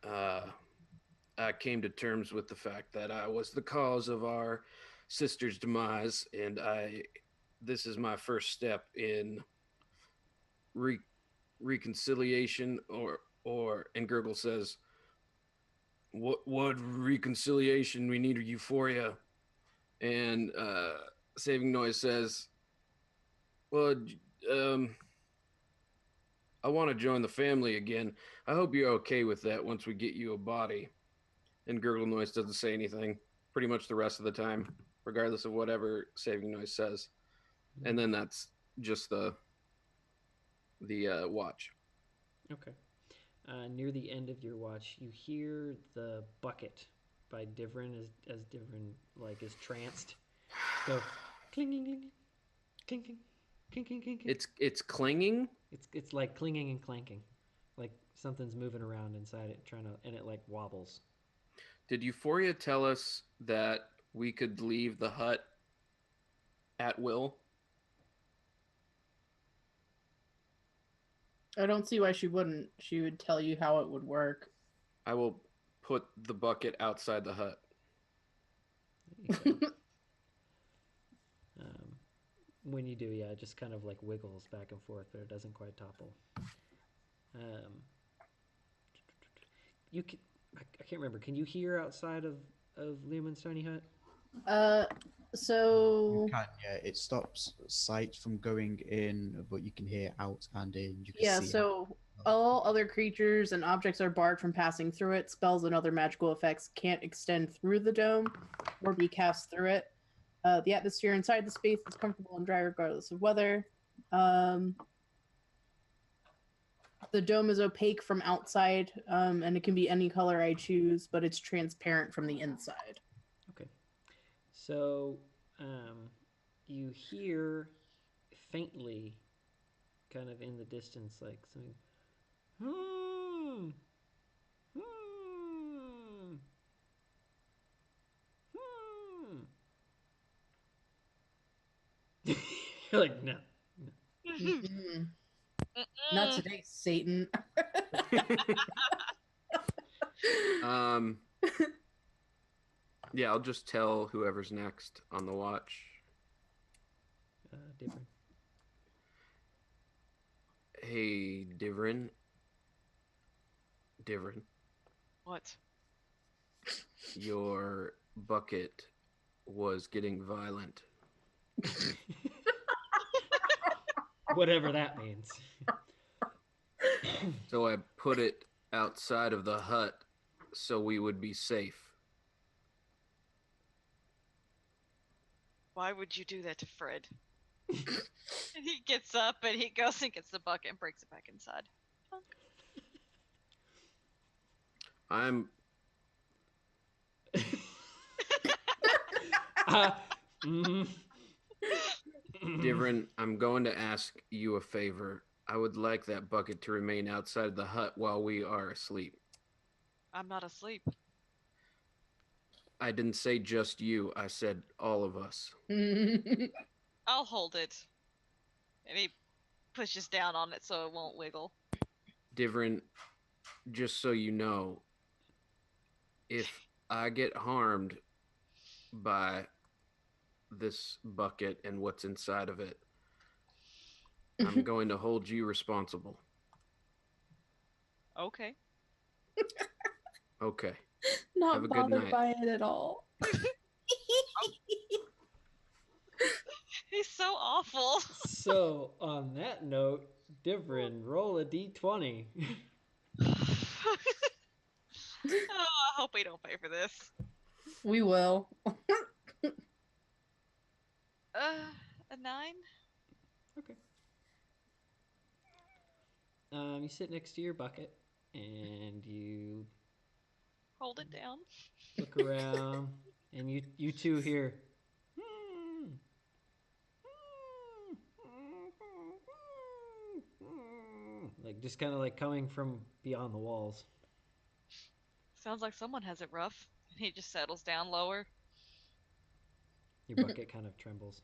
I came to terms with the fact that I was the cause of our sister's demise, and this is my first step in reconciliation, and Gurgle says, what reconciliation? We need a Euphoria. And Saving Noise says, well, I want to join the family again. I hope you're okay with that once we get you a body. And Gurgle Noise doesn't say anything pretty much the rest of the time, regardless of whatever Saving Noise says. And then that's just the watch. Okay. Near the end of your watch, you hear the bucket by Divrin as Divrin like is tranced. Go clinking, clinking, clinking, clinking. It's clanging. It's like clinging and clanking, like something's moving around inside it, and it like wobbles. Did Euphoria tell us that we could leave the hut at will? I don't see why she wouldn't. She would tell you how it would work. I will put the bucket outside the hut. When you do, yeah, it just kind of like wiggles back and forth, but it doesn't quite topple. You can, I can't remember. Can you hear outside of Lumen's tiny hut? So You can, yeah. It stops sight from going in, but you can hear out and in. You can see so all other creatures and objects are barred from passing through it. Spells and other magical effects can't extend through the dome or be cast through it. The atmosphere inside the space is comfortable and dry regardless of weather. The dome is opaque from outside, and it can be any color I choose, but it's transparent from the inside. Okay. So, you hear faintly, kind of in the distance, like something. You're like, no. Not today, Satan. um, yeah, I'll just tell whoever's next on the watch. Different. Hey, Divrin. Divrin, What? your bucket was getting violent. Whatever that means. So I put it outside of the hut so we would be safe. Why would you do that to Fred? And he gets up and he goes and gets the bucket and breaks it back inside. I'm Mm, Divrin, I'm going to ask you a favor. I would like that bucket to remain outside the hut while we are asleep. I'm not asleep. I didn't say just you, I said all of us. I'll hold it. And he pushes down on it so it won't wiggle. Divrin, just so you know, if I get harmed by this bucket and what's inside of it, I'm going to hold you responsible. Okay. Okay. Not Have a good bothered night. by it at all. He's so awful. so, on that note, Divrin, roll a d20. Oh, I hope we don't pay for this. We will. A 9? Okay. You sit next to your bucket and you Hold it down. look around, and you two hear. Like just kind of like coming from beyond the walls. Sounds like someone has it rough. And he just settles down lower. Your bucket kind of trembles.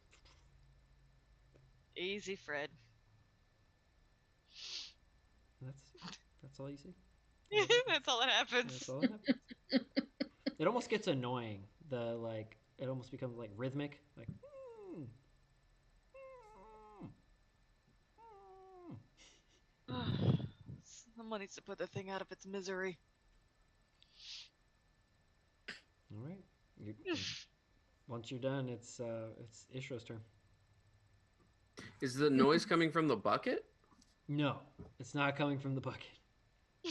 Easy, Fred. That's all you see. That's all that happens. That's all that happens. It almost gets annoying. It almost becomes like rhythmic, like. Someone needs to put the thing out of its misery. All right. Once you're done, it's Ishra's turn. Is the noise coming from the bucket? No, it's not coming from the bucket.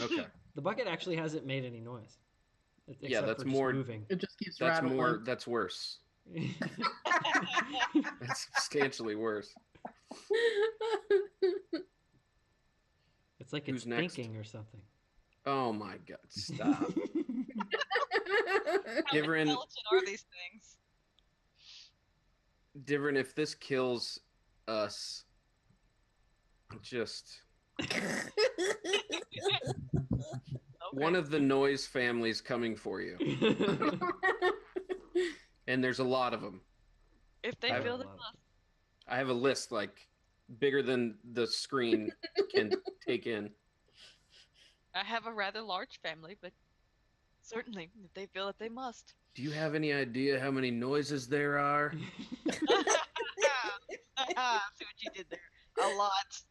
Okay. The bucket actually hasn't made any noise. Yeah, that's for more- just moving. It just keeps That's rattling. more. That's worse. That's substantially worse. It's like Who's it's next? thinking or something. Oh my god! Stop. How Divrin, intelligent are these things? Divrin, if this kills us, just one of the noise families coming for you, and there's a lot of them. If they I- feel they must. I have a list like bigger than the screen can take in. I have a rather large family, but certainly, if they feel that they must. Do you have any idea how many noises there are? See what you did there. A lot.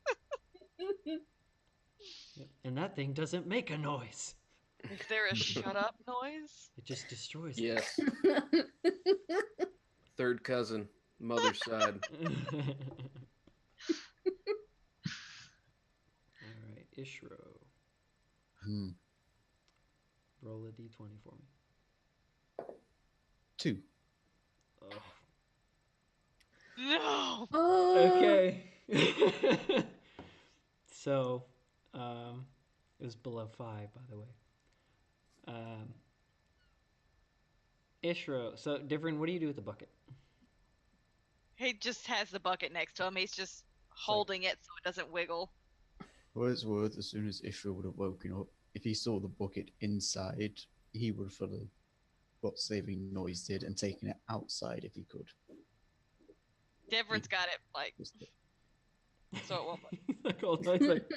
And that thing doesn't make a noise. Is there a shut up noise? It just destroys it. Yes. Third cousin, mother's side. All right, Ishro. Roll a d20 for me. 2. Oh. No. Okay. So, it was below 5, by the way. Ishro. So, Divrin, what do you do with the bucket? He just has the bucket next to him. He's just holding it so it doesn't wiggle. For what it's worth, as soon as Ishra would have woken up, if he saw the bucket inside, he would have followed what saving noise did and taken it outside if he could. Devrin's got it like So it won't. Like all nice, like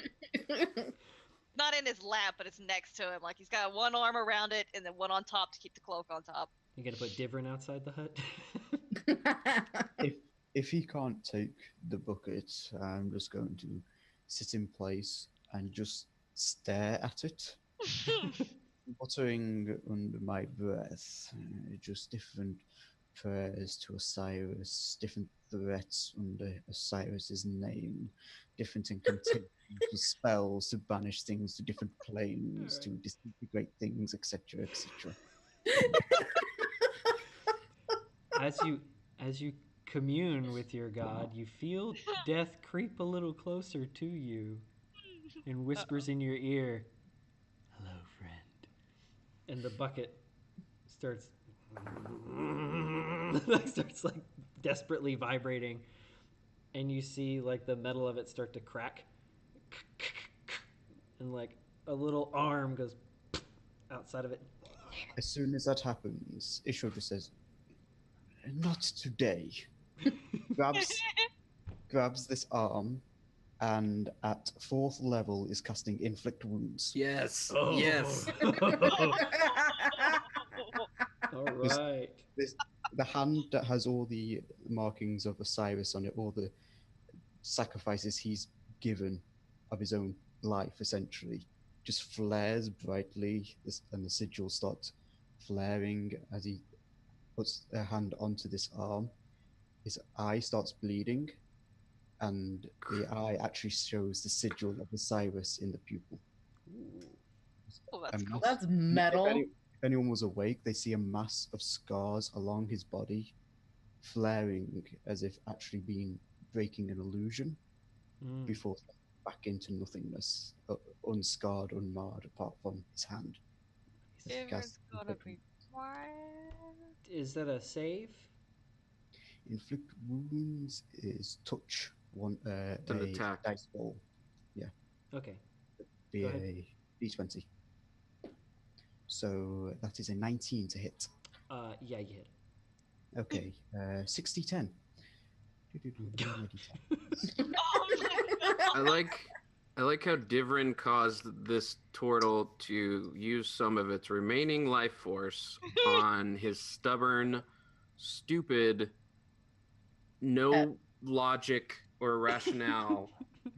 Not in his lap, but it's next to him. Like he's got one arm around it and then one on top to keep the cloak on top. you gonna put Divrin outside the hut. If if he can't take the bucket, I'm just going to sit in place and just stare at it, muttering under my breath, just different prayers to Osiris, different threats under Osiris's name, different incantations and spells to banish things to different planes, to disintegrate things, etc., etc. As you commune with your god, you feel death creep a little closer to you and whispers in your ear, "Hello, friend." And the bucket starts like desperately vibrating, and you see like the metal of it start to crack, and like a little arm goes outside of it. As soon as that happens, Ishro just says, "Not today." grabs this arm, and at 4th level is casting Inflict Wounds. Yes. Oh. Yes. All right. The hand that has all the markings of Osiris on it, all the sacrifices he's given of his own life, essentially, just flares brightly, and the sigils start flaring as he puts a hand onto this arm. His eye starts bleeding, and the eye actually shows the sigil of Osiris in the pupil. Oh, that's A cool. mass- That's metal. If anyone was awake, they see a mass of scars along his body, flaring as if actually being breaking an illusion Mm. before back into nothingness, unscarred, unmarred, apart from his hand. Everyone's gonna be quiet. Is that a save? Inflict wounds is touch one It's an attack. dice roll. Okay. Be Go ahead. a d20. So that is a 19 to hit. Yeah, you hit. Okay, 60-10. Oh I like how Divrin caused this turtle to use some of its remaining life force on his stubborn, stupid, no logic or rationale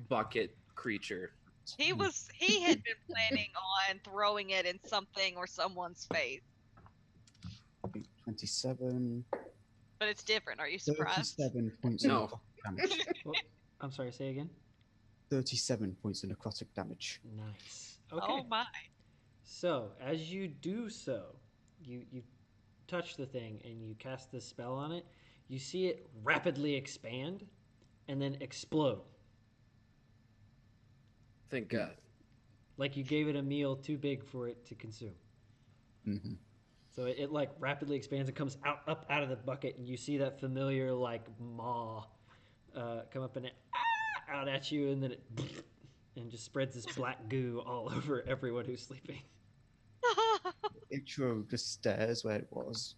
bucket creature. He had been planning on throwing it in something or someone's face, 27. but it's different. Are you surprised? 37 points No. of necrotic damage. Well, I'm sorry, say again. 37 points of necrotic damage. Nice. Okay. Oh my! So, as you do so, you touch the thing and you cast the spell on it. You see it rapidly expand and then explode. Thank God. Like you gave it a meal too big for it to consume. Mm-hmm. So it like rapidly expands and comes up out of the bucket, and you see that familiar like maw come up and it out at you, and then it and just spreads this black goo all over everyone who's sleeping. Ichiro just stares where it was.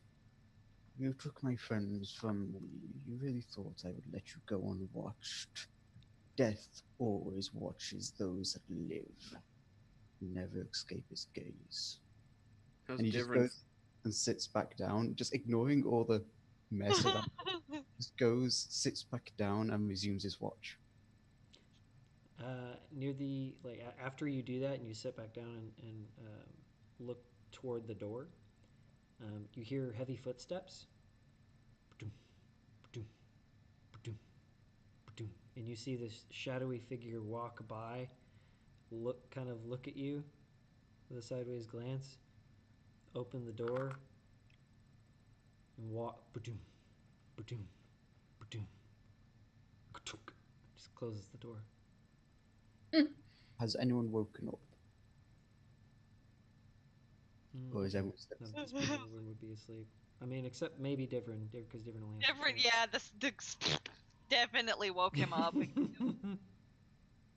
You took my friends from me. You really thought I would let you go unwatched. Death always watches those that live. Never escape his gaze. How's And he just Divrin? goes and sits back down, just ignoring all the mess around. Just goes, sits back down, and resumes his watch. Near the after you do that and you sit back down and look toward the door, you hear heavy footsteps. Ba-doom, ba-doom, ba-doom, ba-doom. And you see this shadowy figure walk by, look at you with a sideways glance, open the door, and walk. Ba-doom, ba-doom, ba-doom, ka-tunk. Just closes the door. Has anyone woken up? Or is everyone still? No, because everyone would be asleep. I mean, except maybe Divrin, because Divrin only has Different, yeah. The definitely woke him up.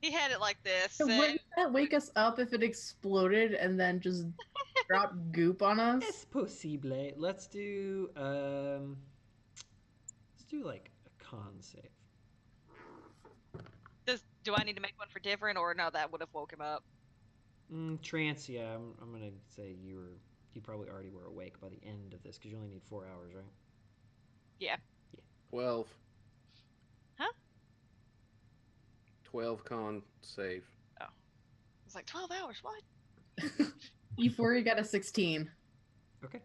He had it like this. So And wouldn't that wake us up if it exploded and then just dropped goop on us? Es posible. Let's do like a con save. does Do I need to make one for different, or no? That would have woke him up. Trance, yeah. I'm gonna say you probably already were awake by the end of this because you only need 4 hours, right? Yeah. 12. Huh? 12 con save. Oh. I was like 12 hours. What? Euphoria got a 16. Okay.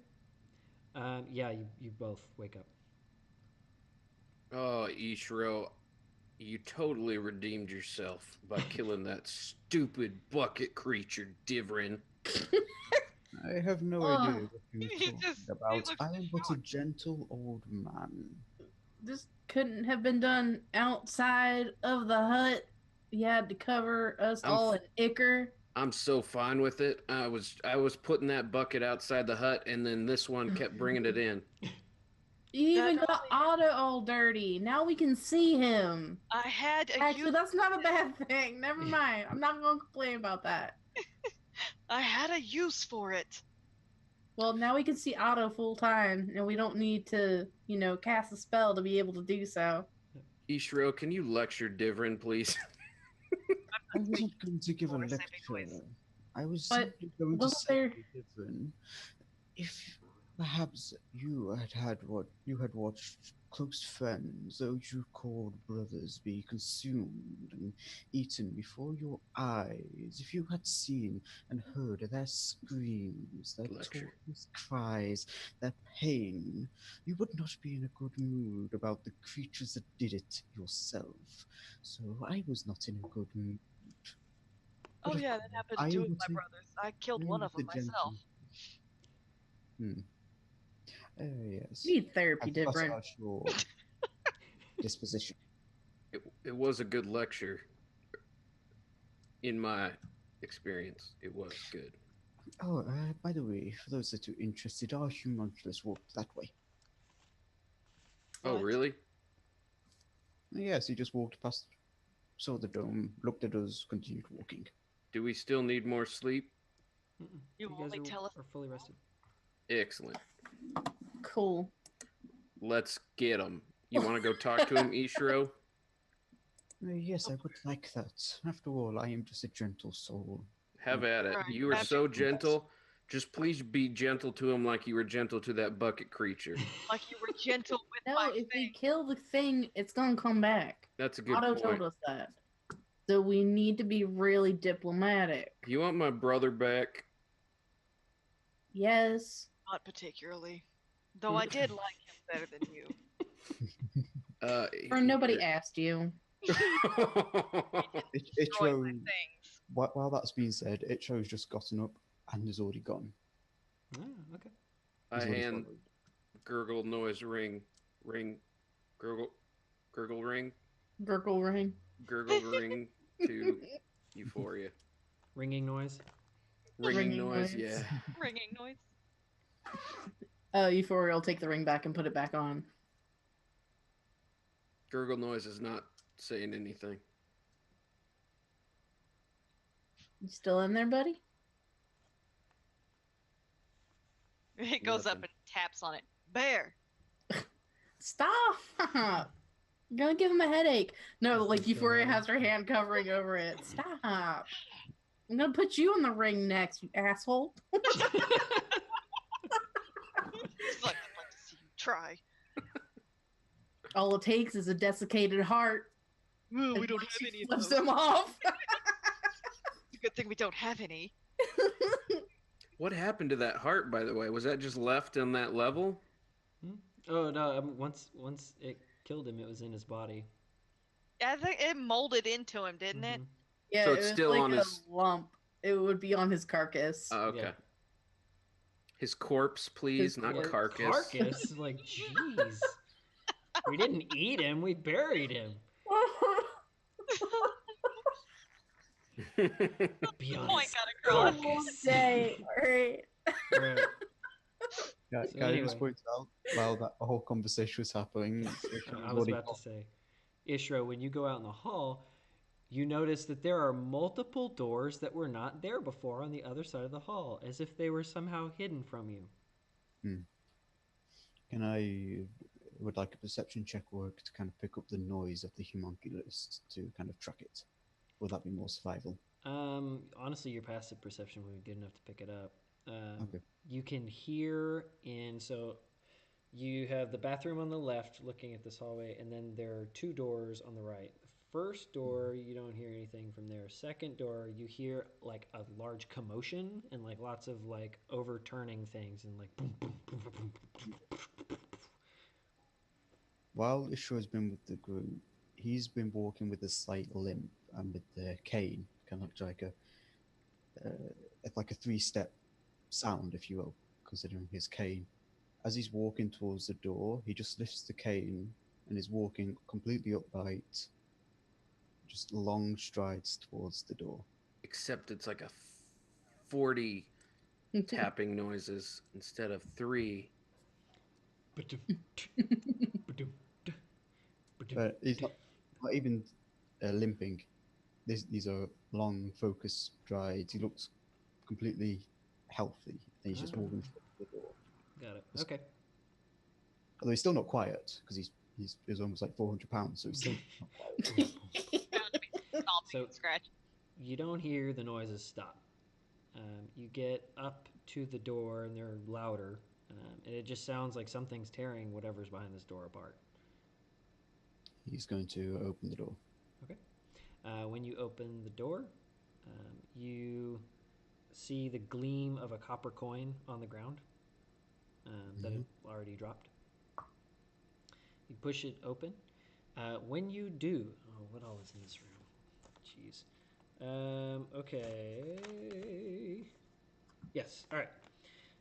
Yeah, you both wake up. Oh, Ishiro, you totally redeemed yourself by killing that stupid bucket creature, Divrin. I have no Oh, idea what you're he talking just- he about. looks I am but a shocked. gentle old man. this couldn't have been done outside of the hut. You had to cover us I'm all f- in ichor. I'm so fine with it. I was putting that bucket outside the hut, and then this one kept bringing it in. You even That got Otto all dirty. Now we can see him. I had a Actually, use. that's not a bad thing. Never mind. I'm not going to complain about that. I had a use for it. Well, now we can see Otto full time, and we don't need to, cast a spell to be able to do so. Ishiro, can you lecture Divrin, please? I wasn't going to give a Or a saving lecture. noise. I was But simply going to wasn't say there- to Divin, if perhaps you had watched close friends, those you called brothers, be consumed and eaten before your eyes, if you had seen and heard their screams, their Lecture. torturous cries, their pain, you would not be in a good mood about the creatures that did it yourself. So I was not in a good mood. Oh But of yeah, that course, happened I to two of was my a- brothers. I killed I one was of them a gentle. myself. Yes. You need therapy, I've got different. out your disposition. It was a good lecture. In my experience, it was good. Oh, by the way, for those that are interested, our homunculus walked that way. Oh, What? really? Yes, he just walked past, saw the dome, looked at us, continued walking. Do we still need more sleep? Mm-mm. You guys only tell us- are fully rested. Excellent. Cool. Let's get him. You want to go talk to him, Ishiro? Yes, I would like that. After all, I am just a gentle soul. Have at it. Right. You are Have so it. gentle. Just please be gentle to him like you were gentle to that bucket creature. Like you were gentle with No, my if we thing. kill the thing, it's going to come back. That's a good Otto point. told us that. So we need to be really diplomatic. You want my brother back? Yes. Not particularly. Though I did like him better than you. Or nobody asked you. It Destroyed my shows, things. while that's been said, it shows just gotten up and is already gone. Ah, okay. I He's already hand followed. gurgle noise ring, gurgle ring, Gurgle ring. gurgle ring to Euphoria. Ringing noise. Ringing noise, noise. yeah. Ringing noise. Euphoria will take the ring back and put it back on. Gurgle noise is not saying anything. You still in there, buddy? He goes up Nothing. and taps on it. Bear. Stop! I'm gonna give him a headache. No, like Euphoria has her hand covering over it. Stop! I'm gonna put you in the ring next, you asshole. He's like, I'd like to see you try. All it takes is a desiccated heart. Ooh, we and don't once have she any of flips those. him off. It's a good thing we don't have any. What happened to that heart, by the way? Was that just left on that level? Oh no! Once it killed him, it was in his body. I think it molded into him, didn't it? Mhm. Yeah, So it it's was still like on a his- lump. It would be on his carcass. Oh, okay. Yeah. His corpse, please, His not corpse. carcass. Carcass? Like, jeez. We didn't eat him. We buried him. Be Point honest. got across. All day. Alright. Right. Can, So can I just anyway. point out, while that whole conversation was happening, I was about to say, Ishro, when you go out in the hall, you notice that there are multiple doors that were not there before on the other side of the hall, as if they were somehow hidden from you. Can I would like a perception check work to kind of pick up the noise of the homunculus to kind of track it. Would that be more survival? Honestly, your passive perception would be good enough to pick it up. Okay. You can hear in so you have the bathroom on the left looking at this hallway, and then there are two doors on the right. The first door, you don't hear anything from there. Second door, you hear like a large commotion and like lots of like overturning things and like boom, boom, boom, boom, boom, boom. While Ishra has been with the group, he's been walking with a slight limp and with the cane, kind of like a three-step sound, if you will, considering his cane. As he's walking towards the door, he just lifts the cane and is walking completely upright, just long strides towards the door. Except it's like a 40 tapping noises instead of 3. But he's not even limping. These are long, focused strides. He looks completely healthy, and he's just walking towards the door. Got it. Okay. Although he's still not quiet because he's almost like 400 pounds, so he's still not quiet. So- Scratch. You don't hear the noises stop. You get up to the door and they're louder, and it just sounds like something's tearing whatever's behind this door apart. He's going to open the door. Okay. When you open the door, you see the gleam of a copper coin on the ground that had already dropped. You push it open. When you do, oh, what all is in this room? Jeez. Okay. Yes. All right.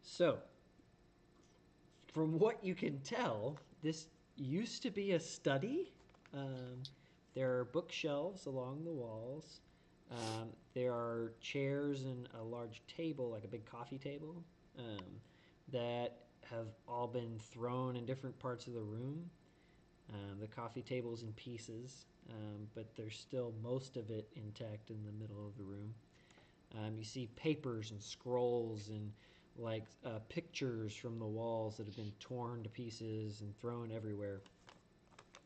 So, from what you can tell, this used to be a study. There are bookshelves along the walls. There are chairs and a large table, like a big coffee table, that have all been thrown in different parts of the room. The coffee table's in pieces, but there's still most of it intact in the middle of the room. You see papers and scrolls and like pictures from the walls that have been torn to pieces and thrown everywhere.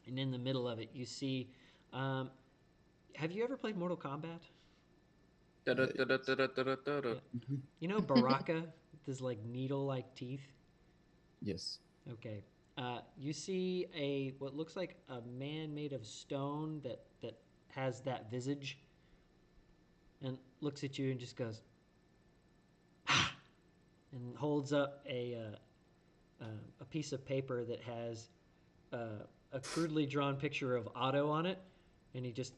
And in the middle of it, you see. Have you ever played Mortal Kombat? You know Baraka with his like needle-like teeth. Yes. Okay. You see a what looks like a man made of stone that has that visage, and looks at you and just goes, ah! And holds up a piece of paper that has a crudely drawn picture of Otto on it, and he just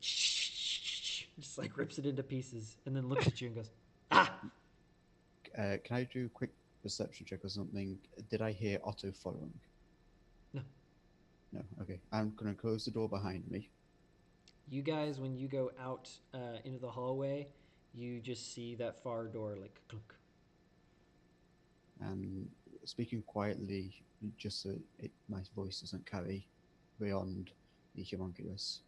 like rips it into pieces, and then looks at you and goes, ah! Can I do a quick perception check or something? Did I hear Otto following? No. No. Okay. I'm gonna close the door behind me. You guys, when you go out into the hallway, you just see that far door like clunk. And speaking quietly, just so my voice doesn't carry beyond the homunculus.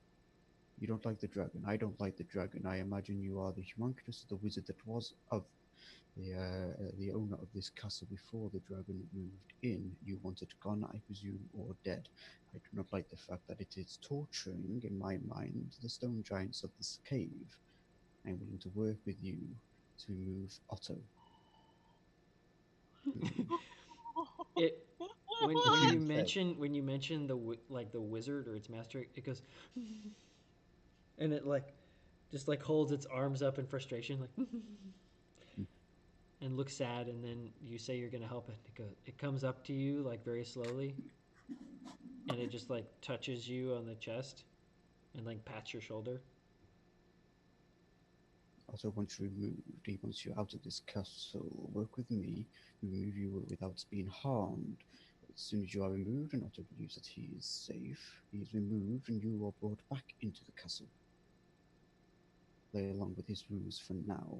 You don't like the dragon. I don't like the dragon. I imagine you are the homunculus, the wizard that was of the owner of this castle before the dragon moved in. You want it gone, I presume, or dead. I do not like the fact that it is torturing, in my mind, the stone giants of this cave. I am willing to work with you to remove Otto. It when you mention the wizard or its master, it goes, and it like just like holds its arms up in frustration, like, and looks sad, and then you say you're gonna help it. It comes up to you like very slowly, and it just like touches you on the chest, and like pats your shoulder. Otto wants you removed. He wants you out of this castle. Work with me. Remove you without being harmed. As soon as you are removed and Otto believes that he is safe, he is removed and you are brought back into the castle. Play along with his rules for now,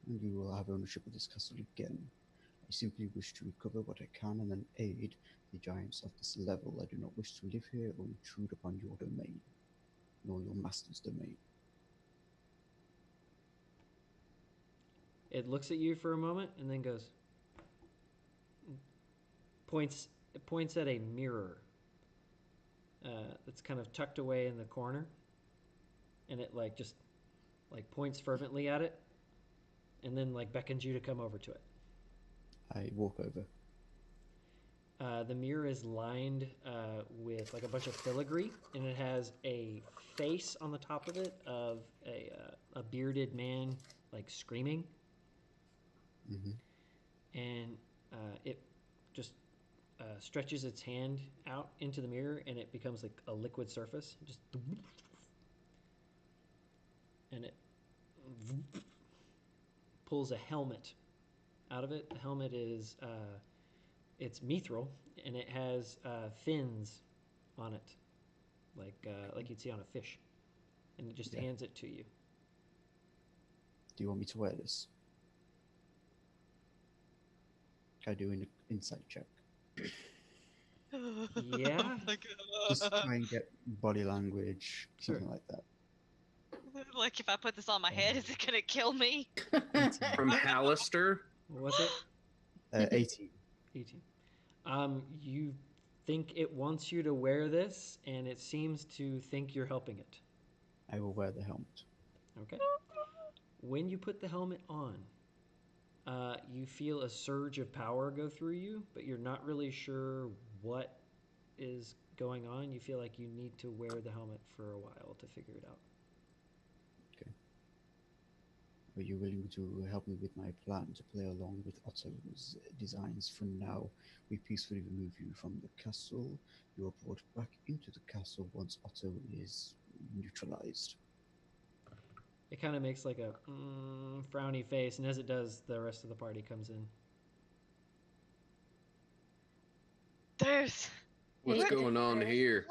and you will have ownership of this castle again. I simply wish to recover what I can and then aid the giants of this level. I do not wish to live here or intrude upon your domain, nor your master's domain. It looks at you for a moment and then goes, points at a mirror that's kind of tucked away in the corner, and it like just like points fervently at it, and then like beckons you to come over to it. I walk over. The mirror is lined with like a bunch of filigree, and it has a face on the top of it of a bearded man like screaming, Hmm. and it just stretches its hand out into the mirror, and it becomes like a liquid surface. Just and it pulls a helmet out of it. The helmet is it's mithril, and it has fins on it, like you'd see on a fish, and it just Yeah. hands it to you. Do you want me to wear this? Can I do an insight check? Yeah. Oh my Just God. try and get body language, Sure. something like that. Like, if I put this on my head, is it gonna kill me? 18. From Hallister. What was it? 18. 18. You think it wants you to wear this, and it seems to think you're helping it. I will wear the helmet. Okay. When you put the helmet on, you feel a surge of power go through you, but you're not really sure what is going on. You feel like you need to wear the helmet for a while to figure it out. Are you willing to help me with my plan to play along with Otto's designs? From now, we peacefully remove you from the castle. You are brought back into the castle once Otto is neutralized. It kind of makes like a frowny face, and as it does, the rest of the party comes in. There's What's Hey, going on here?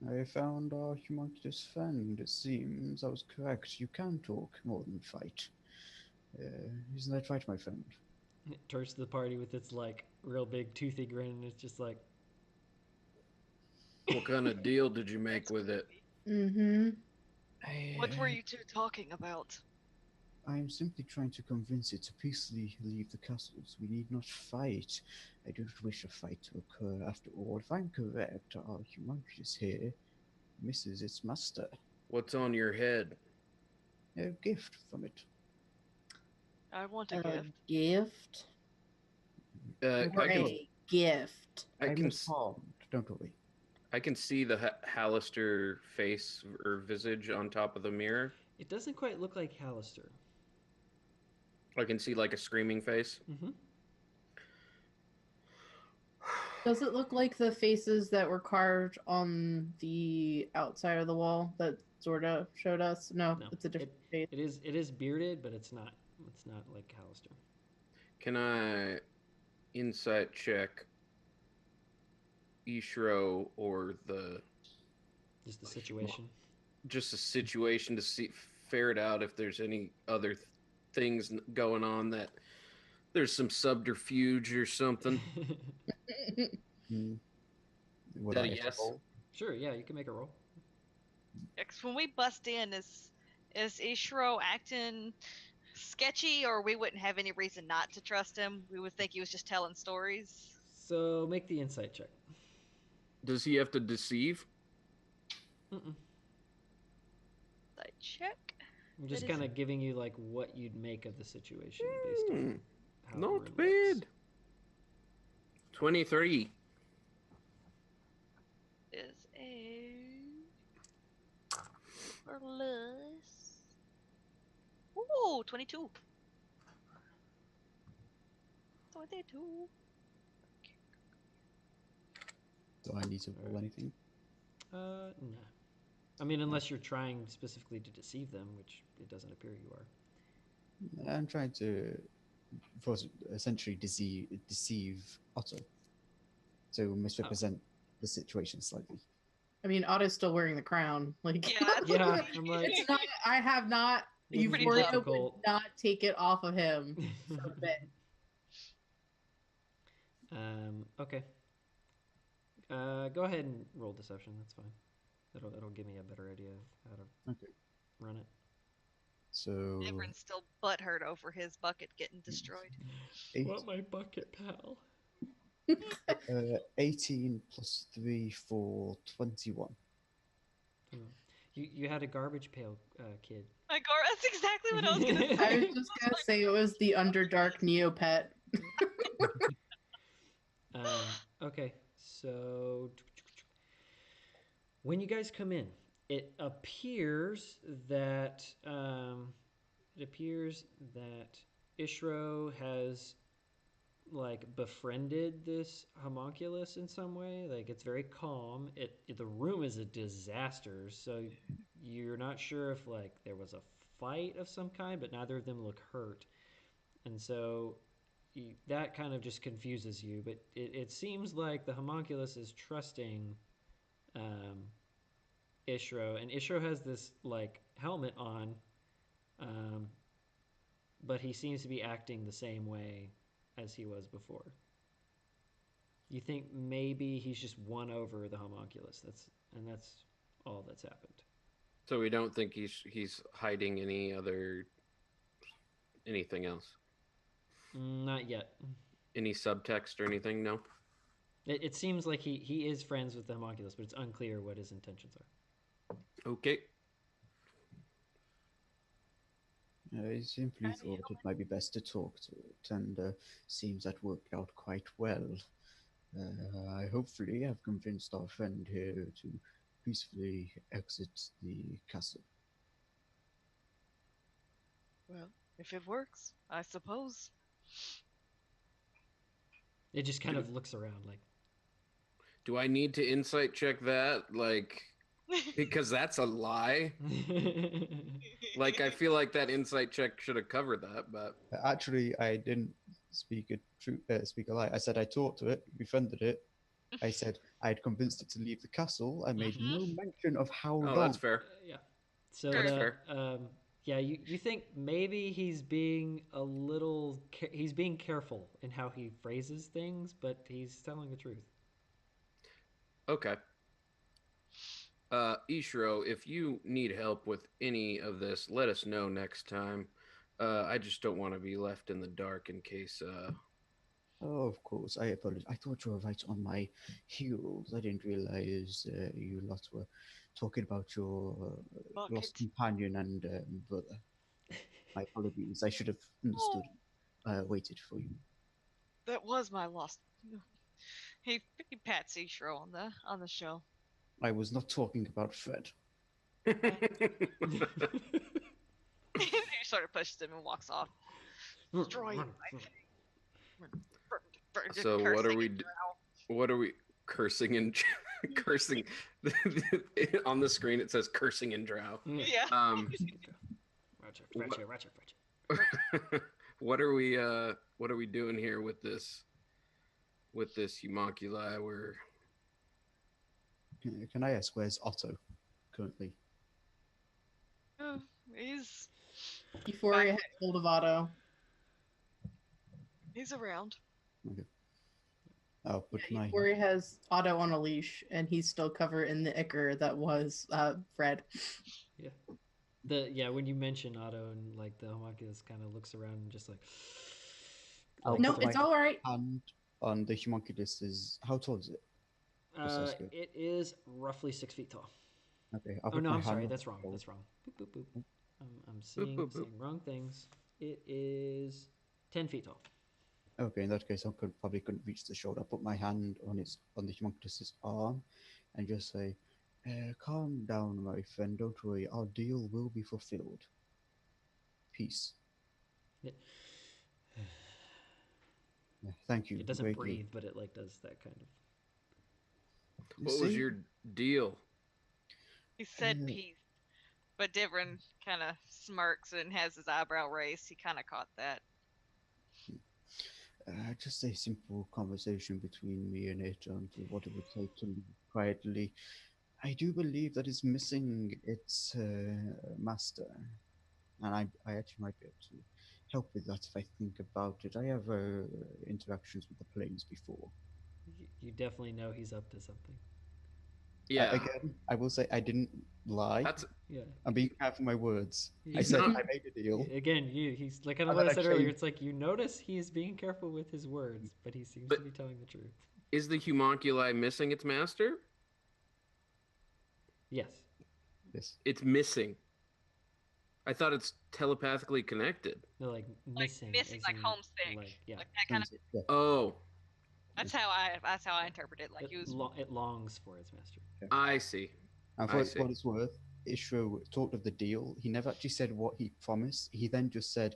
I found our humongous friend. It seems I was correct. You can talk more than fight. Isn't that right, my friend? It turns to the party with its like real big toothy grin, and it's just like, What kind of deal did you make with it? Mm-hmm. What were you two talking about? I am simply trying to convince it to peacefully leave the castles. We need not fight. I do not wish a fight to occur. After all, if I'm correct, our humongous here misses its master. What's on your head? A gift from it. I want a A gift. gift? I Or can a gift? I I'm can not harmed, don't worry. I can see the Hallister face or visage on top of the mirror. it doesn't quite look like Hallister. I can see like a screaming face. Mm-hmm. Does it look like the faces that were carved on the outside of the wall that Zorda showed us? No, No, it's a different face. It is bearded, but it's not like Hallister. Can I insight check Ishro or Just the situation. just the situation to see ferret out if there's any other things going on, that there's some subterfuge or something. Hmm. Would That I a have to yes? roll? Sure, yeah, you can make a roll. Yeah, 'cause when we bust in, is Ishiro acting sketchy, or we wouldn't have any reason not to trust him? We would think he was just telling stories. So make the insight check. Does he have to deceive? Mm-mm. I check. I'm just That is- kind of giving you like what you'd make of the situation based on how the room Not looks. bad. 23. Is a plus. Ooh, 22. 22. Do I need to roll anything? Nah. I mean, unless you're trying specifically to deceive them, which it doesn't appear you are. I'm trying to essentially deceive Otto. So misrepresent the situation slightly. I mean, Otto's still wearing the crown. Like, Yeah, that's Yeah, pretty- I'm like, it's not. I have not. Wouldn't be Euphoria would difficult. not take it off of him for a bit. Okay. Go ahead and roll deception. That's fine. It'll give me a better idea of how to Okay. run it. So Everyone's still butthurt over his bucket getting destroyed. eight, my bucket, pal. 18 plus 3 for 21. You had a garbage pail kid. That's exactly what I was gonna say. I was just gonna say it was the Underdark Neopet. Okay, so when you guys come in, it appears that Ishro has like befriended this homunculus in some way. Like it's very calm. The room is a disaster, so you're not sure if like there was a fight of some kind, but neither of them look hurt, and so that kind of just confuses you. But it seems like the homunculus is trusting um, Ishro, and Ishro has this like helmet on, um, but he seems to be acting the same way as he was before. You think maybe he's just won over the homunculus. That's all that's happened. So we don't think he's hiding anything else? Not yet. Any subtext or anything? No? It seems like he is friends with the homunculus, but it's unclear what his intentions are. Okay. I simply thought it might be best to talk to it, and seems that worked out quite well. I hopefully have convinced our friend here to peacefully exit the castle. Well, if it works, I suppose. It just kind of looks around like. Do I need to insight check that? Like, because that's a lie. Like, I feel like that insight check should have covered that, but Actually, I didn't speak a lie. I said I talked to it, befriended it. I said I had convinced it to leave the castle. I made no mention of how long. that's fair. Yeah. So That's fair. yeah, you think maybe he's being he's being careful in how he phrases things, but he's telling the truth. Okay. Ishiro, if you need help with any of this, let us know next time. I just don't want to be left in the dark in case. Oh, of course. I apologize. I thought you were right on my heels. I didn't realize you lot were talking about your lost companion and brother. My apologies. I should have understood. Waited for you. That was my lost. He pats Ishro on the show. I was not talking about Fred. He sort of pushes him and walks off. Destroying my thing. So what are we cursing and cursing on the screen? It says cursing and drow. Yeah. Roger. What are we doing here with this homunculi? Can I ask where's Otto currently? He's Euphoria had hold of Otto. He's around. Okay. I'll put my. Euphoria has Otto on a leash, and he's still covered in the ichor that was Fred. Yeah. When you mention Otto and like the homunculus kind of looks around and just like. No, it's all right. And on the homunculus is how tall is it? It is roughly 6 feet tall. Okay. I'm sorry. That's wrong. Boop, boop, boop. I'm seeing wrong things. It is 10 feet tall. Okay, in that case, I probably couldn't reach the shoulder. I'll put my hand on the homunculus's arm and just say, calm down, my friend. Don't worry. Our deal will be fulfilled. Peace. Thank you. It doesn't greatly. breathe, but it like does that kind of. What was your deal? He said peace, but Divrin kind of smirks and has his eyebrow raised. He kind of caught that. Just a simple conversation between me and it on what it would take to leave quietly. I do believe that it's missing its master, and I actually might be able to help with that if I think about it. I have interactions with the planes before. You definitely know he's up to something. Yeah. Again, I will say I didn't lie. I'm being careful with my words. I said I made a deal. Again, he's like kind of what I said earlier. It's like you notice he's being careful with his words, but he seems to be telling the truth. Is the homunculi missing its master? Yes. Yes. It's missing. I thought it's telepathically connected. No, like missing. Missing, as like in, homesick, Like, yeah. like that kind of. Yeah. Oh, That's how I interpret it. Like he was. It longs for its master. I see. And I for see. what it's worth, Ishro talked of the deal. He never actually said what he promised. He then just said,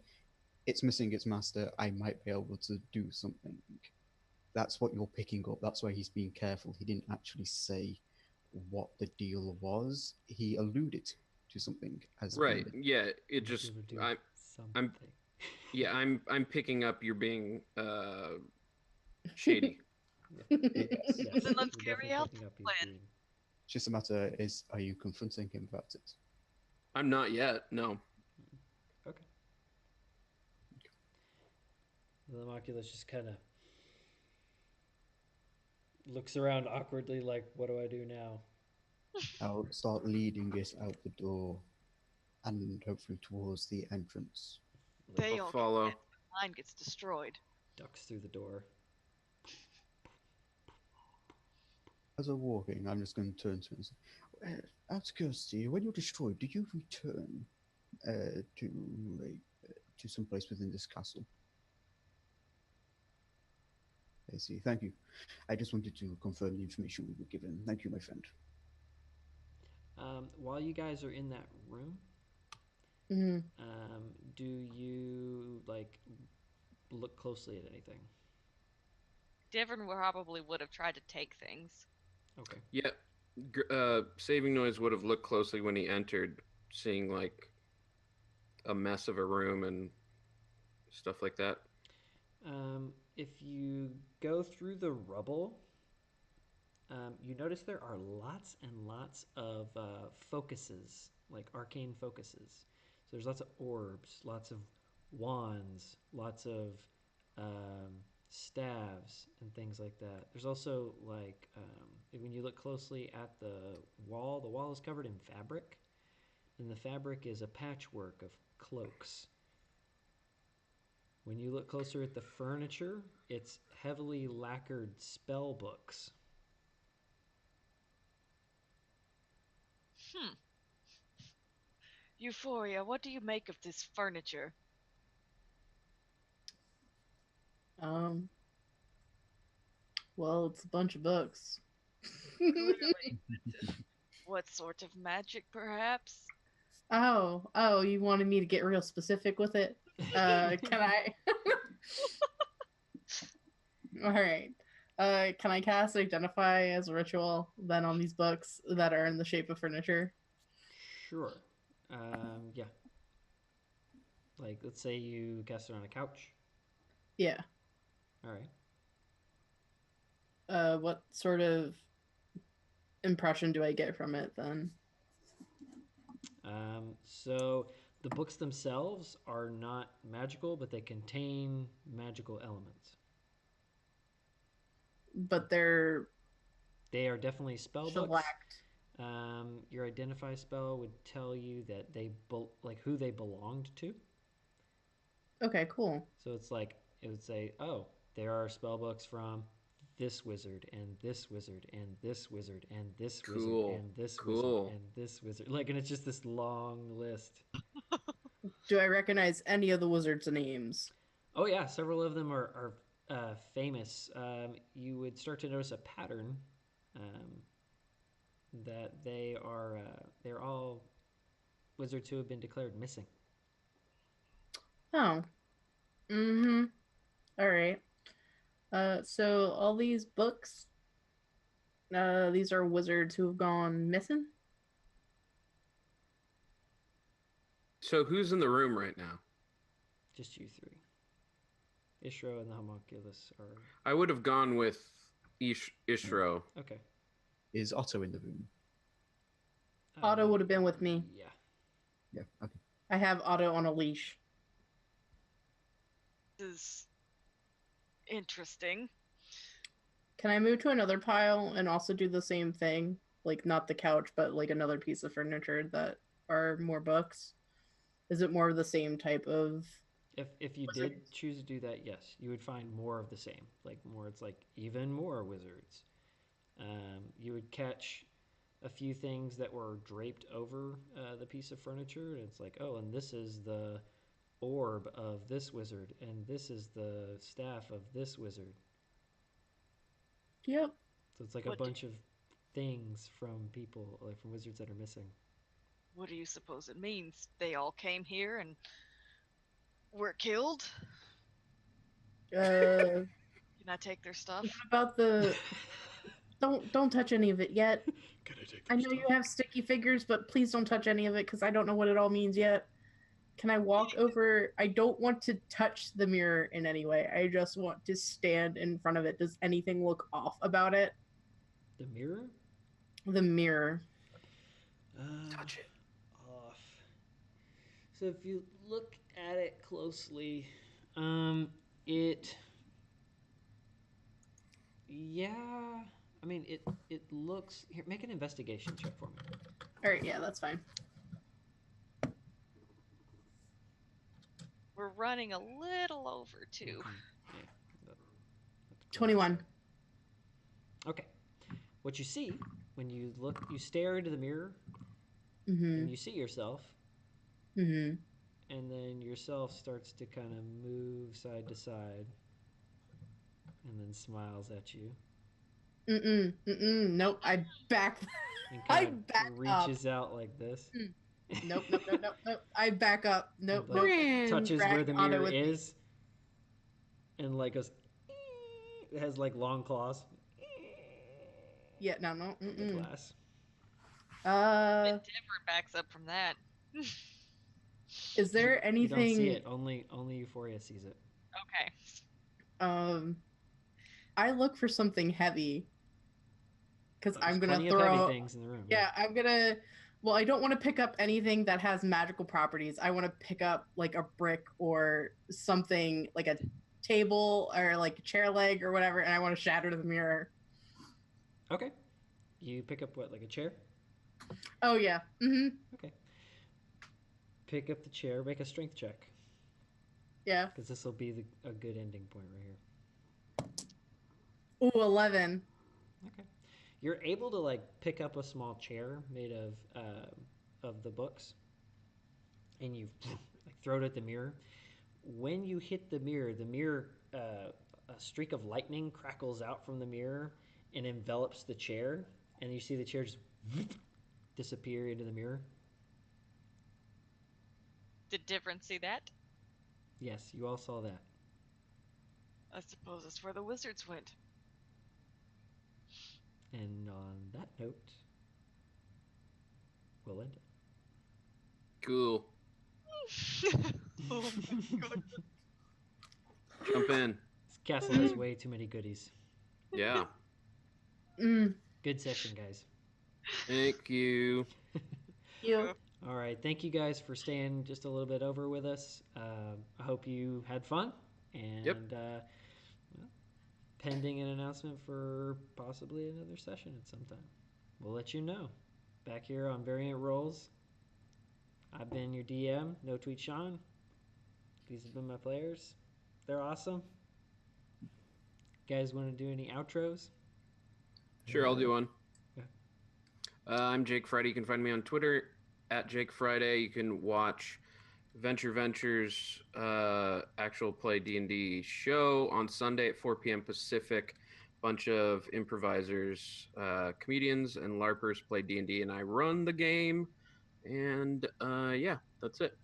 "It's missing its master. I might be able to do something." That's what you're picking up. That's why he's being careful. He didn't actually say what the deal was. He alluded to something as Right. being Yeah. It Might just. be able to do I'm. something. Yeah. I'm picking up. You're being shady. yes. Then let's We're carry definitely out picking the up he's plan. being. It's just a matter is, are you confronting him about it? I'm not yet. No. Okay. The homunculus just kind of looks around awkwardly, like, "What do I do now?" I'll start leading it out the door and hopefully towards the entrance. They I'll all follow. get mine gets destroyed. Ducks through the door. As I'm walking, I'm just going to turn to him and say, out of curiosity, when you're destroyed, do you return to some place within this castle? I see. Thank you. I just wanted to confirm the information we were given. Thank you, my friend. While you guys are in that room, Mhm. do you like look closely at anything? Devon probably would have tried to take things. Okay. Yeah. Saving Noise would have looked closely when he entered, seeing like a mess of a room and stuff like that. If you go through the rubble, you notice there are lots and lots of focuses, like arcane focuses. So there's lots of orbs, lots of wands, lots of staves, and things like that. There's also like when you look closely at the wall is covered in fabric, and the fabric is a patchwork of cloaks. When you look closer at the furniture, it's heavily lacquered spell books. Euphoria, what do you make of this furniture? Um. Well, it's a bunch of books. Clearly. What sort of magic, perhaps? Oh, you wanted me to get real specific with it? Can I? All right. Can I cast Identify as a ritual then on these books that are in the shape of furniture? Sure. Yeah. Like, let's say you cast it on a couch. Yeah. All right. What sort of impression do I get from it then? So the books themselves are not magical, but they contain magical elements. But they're They are definitely spell books. shellacked. Your identify spell would tell you that like who they belonged to. Okay, cool. So it's like it would say, "Oh, there are spell books from this wizard and this wizard and this wizard and this wizard Cool. and this Cool. wizard and this wizard." Like, and it's just this long list. Do I recognize any of the wizards' names? Oh yeah, several of them are famous. You would start to notice a pattern that they're all wizards who have been declared missing. Oh. Mm-hmm. All right. So all these books, these are wizards who have gone missing? So who's in the room right now? Just you three. Ishro and the homunculus are I would have gone with Ishro. okay. Is Otto in the room? Otto would have been with me. Yeah. Yeah. Okay. I have Otto on a leash. This is interesting. Can I move to another pile and also do the same thing? Like not the couch, but like another piece of furniture that are more books? Is it more of the same type of If you wizards? did choose to do that, yes, you would find more of the same. Like more, it's like even more wizards. You would catch a few things that were draped over the piece of furniture, and it's like, oh, and this is the orb of this wizard, and this is the staff of this wizard. Yep. So it's like a What do- bunch of things from people, like from wizards that are missing. What do you suppose it means? They all came here and were killed? Uh, Can I take their stuff? what about the? Don't touch any of it yet. Can I take I know you have sticky fingers, but please don't touch any of it because I don't know what it all means yet. Can I walk over? I don't want to touch the mirror in any way. I just want to stand in front of it. Does anything look off about it? The mirror? The mirror. Touch it. Off. So if you look at it closely, it. Yeah. I mean, it looks. Here, make an investigation check for me. All right, yeah, that's fine. We're running a little over too. Yeah, that's 21. Okay. What you see when you look, you stare into the mirror, Mm-hmm. and you see yourself, Mm-hmm. and then yourself starts to kind of move side to side, and then smiles at you, Nope. I back. and I kind of back up. reaches out like this. Nope. I back up. Nope. And, like, Nope. touches Drag where the Otto mirror with me. is, and like goes. It has like long claws. Yeah. No. The glass. Denver backs up from that. Is there You anything? don't see it. Only Euphoria sees it. Okay. I look for something heavy because There's I'm gonna plenty of throw. heavy things in the room. Yeah, I'm gonna. Well, I don't want to pick up anything that has magical properties. I want to pick up like a brick or something like a table or like a chair leg or whatever, and I want to shatter the mirror. Okay. You pick up what, like a chair? Oh yeah. Mm-hmm. Okay. Pick up the chair. Make a strength check, Yeah. because this will be a good ending point right here. Ooh, 11. Okay. You're able to like pick up a small chair made of the books, and you like throw it at the mirror. When you hit the mirror, a streak of lightning crackles out from the mirror and envelops the chair, and you see the chair just disappear into the mirror. Did Different see that? Yes, you all saw that. I suppose that's where the wizards went. And on that note, we'll end it. Cool. Oh my god. Jump in. This castle has way too many goodies. Yeah. Good session, guys. Thank you. You. All right, thank you guys for staying just a little bit over with us. I hope you had fun, and well, pending an announcement for possibly another session at some time, we'll let you know. Back here on Variant Roles, I've been your DM, No Tweet Sean. These have been my players. They're awesome. You guys want to do any outros? Sure, I'll do one. Yeah. I'm Jake Friday. You can find me on Twitter at Jake Friday. You can watch Venture Ventures actual play D&D show on Sunday at 4 p.m. Pacific. Bunch of improvisers, comedians, and LARPers play D&D, and I run the game. And yeah, that's it.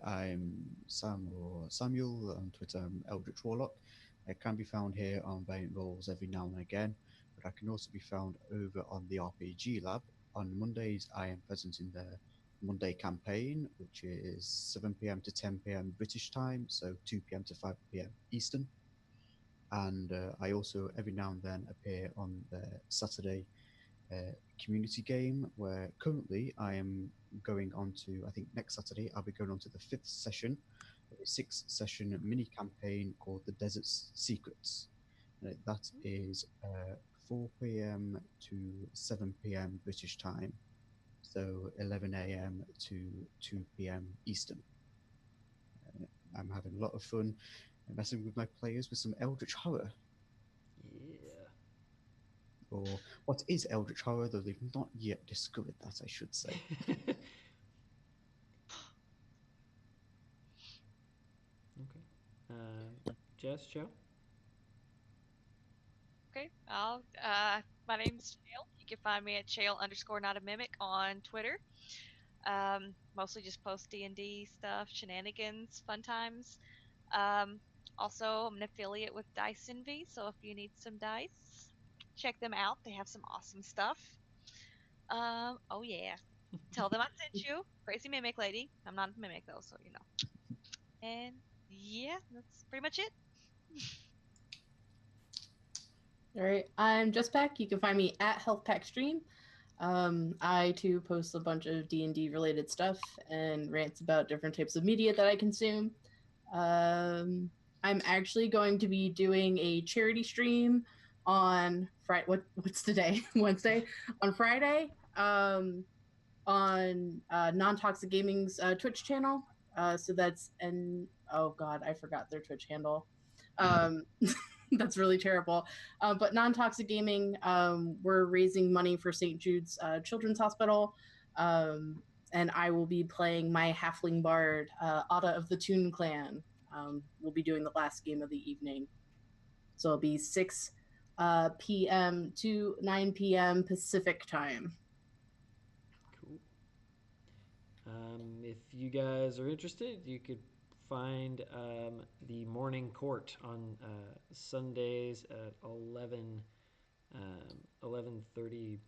I'm Sam or Samuel on Twitter. I'm Eldritch Warlock. I can be found here on Variant Roles every now and again, but I can also be found over on the RPG Lab. On Mondays, I am present in the Monday campaign, which is 7 p.m. to 10 p.m. British time, so 2 p.m. to 5 p.m. Eastern. And I also every now and then appear on the Saturday community game, where currently I am going on to, I think next Saturday, I'll be going on to the 5th session of a 6-session mini campaign called The Desert's Secrets. That is 4 p.m. to 7 p.m. British time, so 11 a.m. to 2 p.m. Eastern. I'm having a lot of fun messing with my players with some Eldritch Horror. Yeah. or what is Eldritch Horror, though they've not yet discovered that, I should say. Okay. Jess, Joe? Okay. My name's Chael. You can find me at Chael_not a mimic on Twitter. Mostly just post D&D stuff, shenanigans, fun times. Also, I'm an affiliate with Dice Envy, so if you need some dice, check them out. They have some awesome stuff. Oh yeah. Tell them I sent you, crazy mimic lady. I'm not a mimic though, so you know. And yeah, that's pretty much it. All right, I'm Just Pack. You can find me at Health Pack Stream. I too post a bunch of D&D related stuff and rants about different types of media that I consume. I'm actually going to be doing a charity stream on Friday. What's today? Wednesday. On Friday. On Non-Toxic Gaming's Twitch channel. So that's oh god, I forgot their Twitch handle. That's really terrible. But Non-Toxic Gaming, we're raising money for St. Jude's Children's Hospital. And I will be playing my halfling bard, Ada of the Toon Clan. We'll be doing the last game of the evening. So it'll be 6 p.m. to 9 p.m. Pacific time. Cool. If you guys are interested, you could find the Morning Court on Sundays at 11:30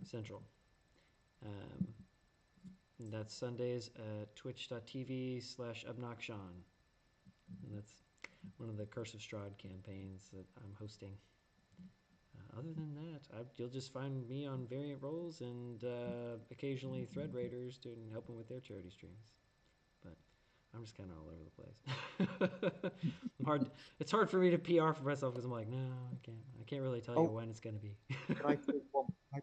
Central. That's Sundays at twitch.tv/Abnoxion. And that's one of the Curse of Strahd campaigns that I'm hosting. Other than that, you'll just find me on Variant Roles and occasionally Thread Raiders helping with their charity streams. But I'm just kind of all over the place. It's hard for me to PR for myself because I'm like, no, I can't really tell you when it's going to be. Can I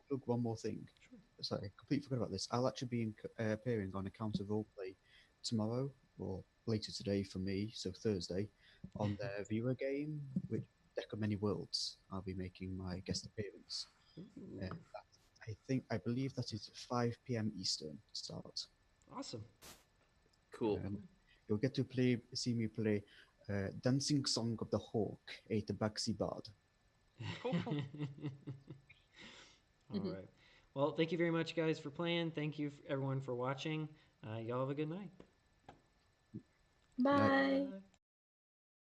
plug one more thing? Sure. Sorry, completely forgot about this. I'll actually be appearing on Account of Roleplay tomorrow, or later today for me, so Thursday, on their viewer game, which Deck of Many Worlds. I'll be making my guest appearance. I believe that is 5 p.m. Eastern start. Awesome. Cool. You'll get to see me play Dancing Song of the Hawk, a Tabaxi Bard. Cool. All right. Well, thank you very much, guys, for playing. Thank you, everyone, for watching. Y'all have a good night. Bye. Bye.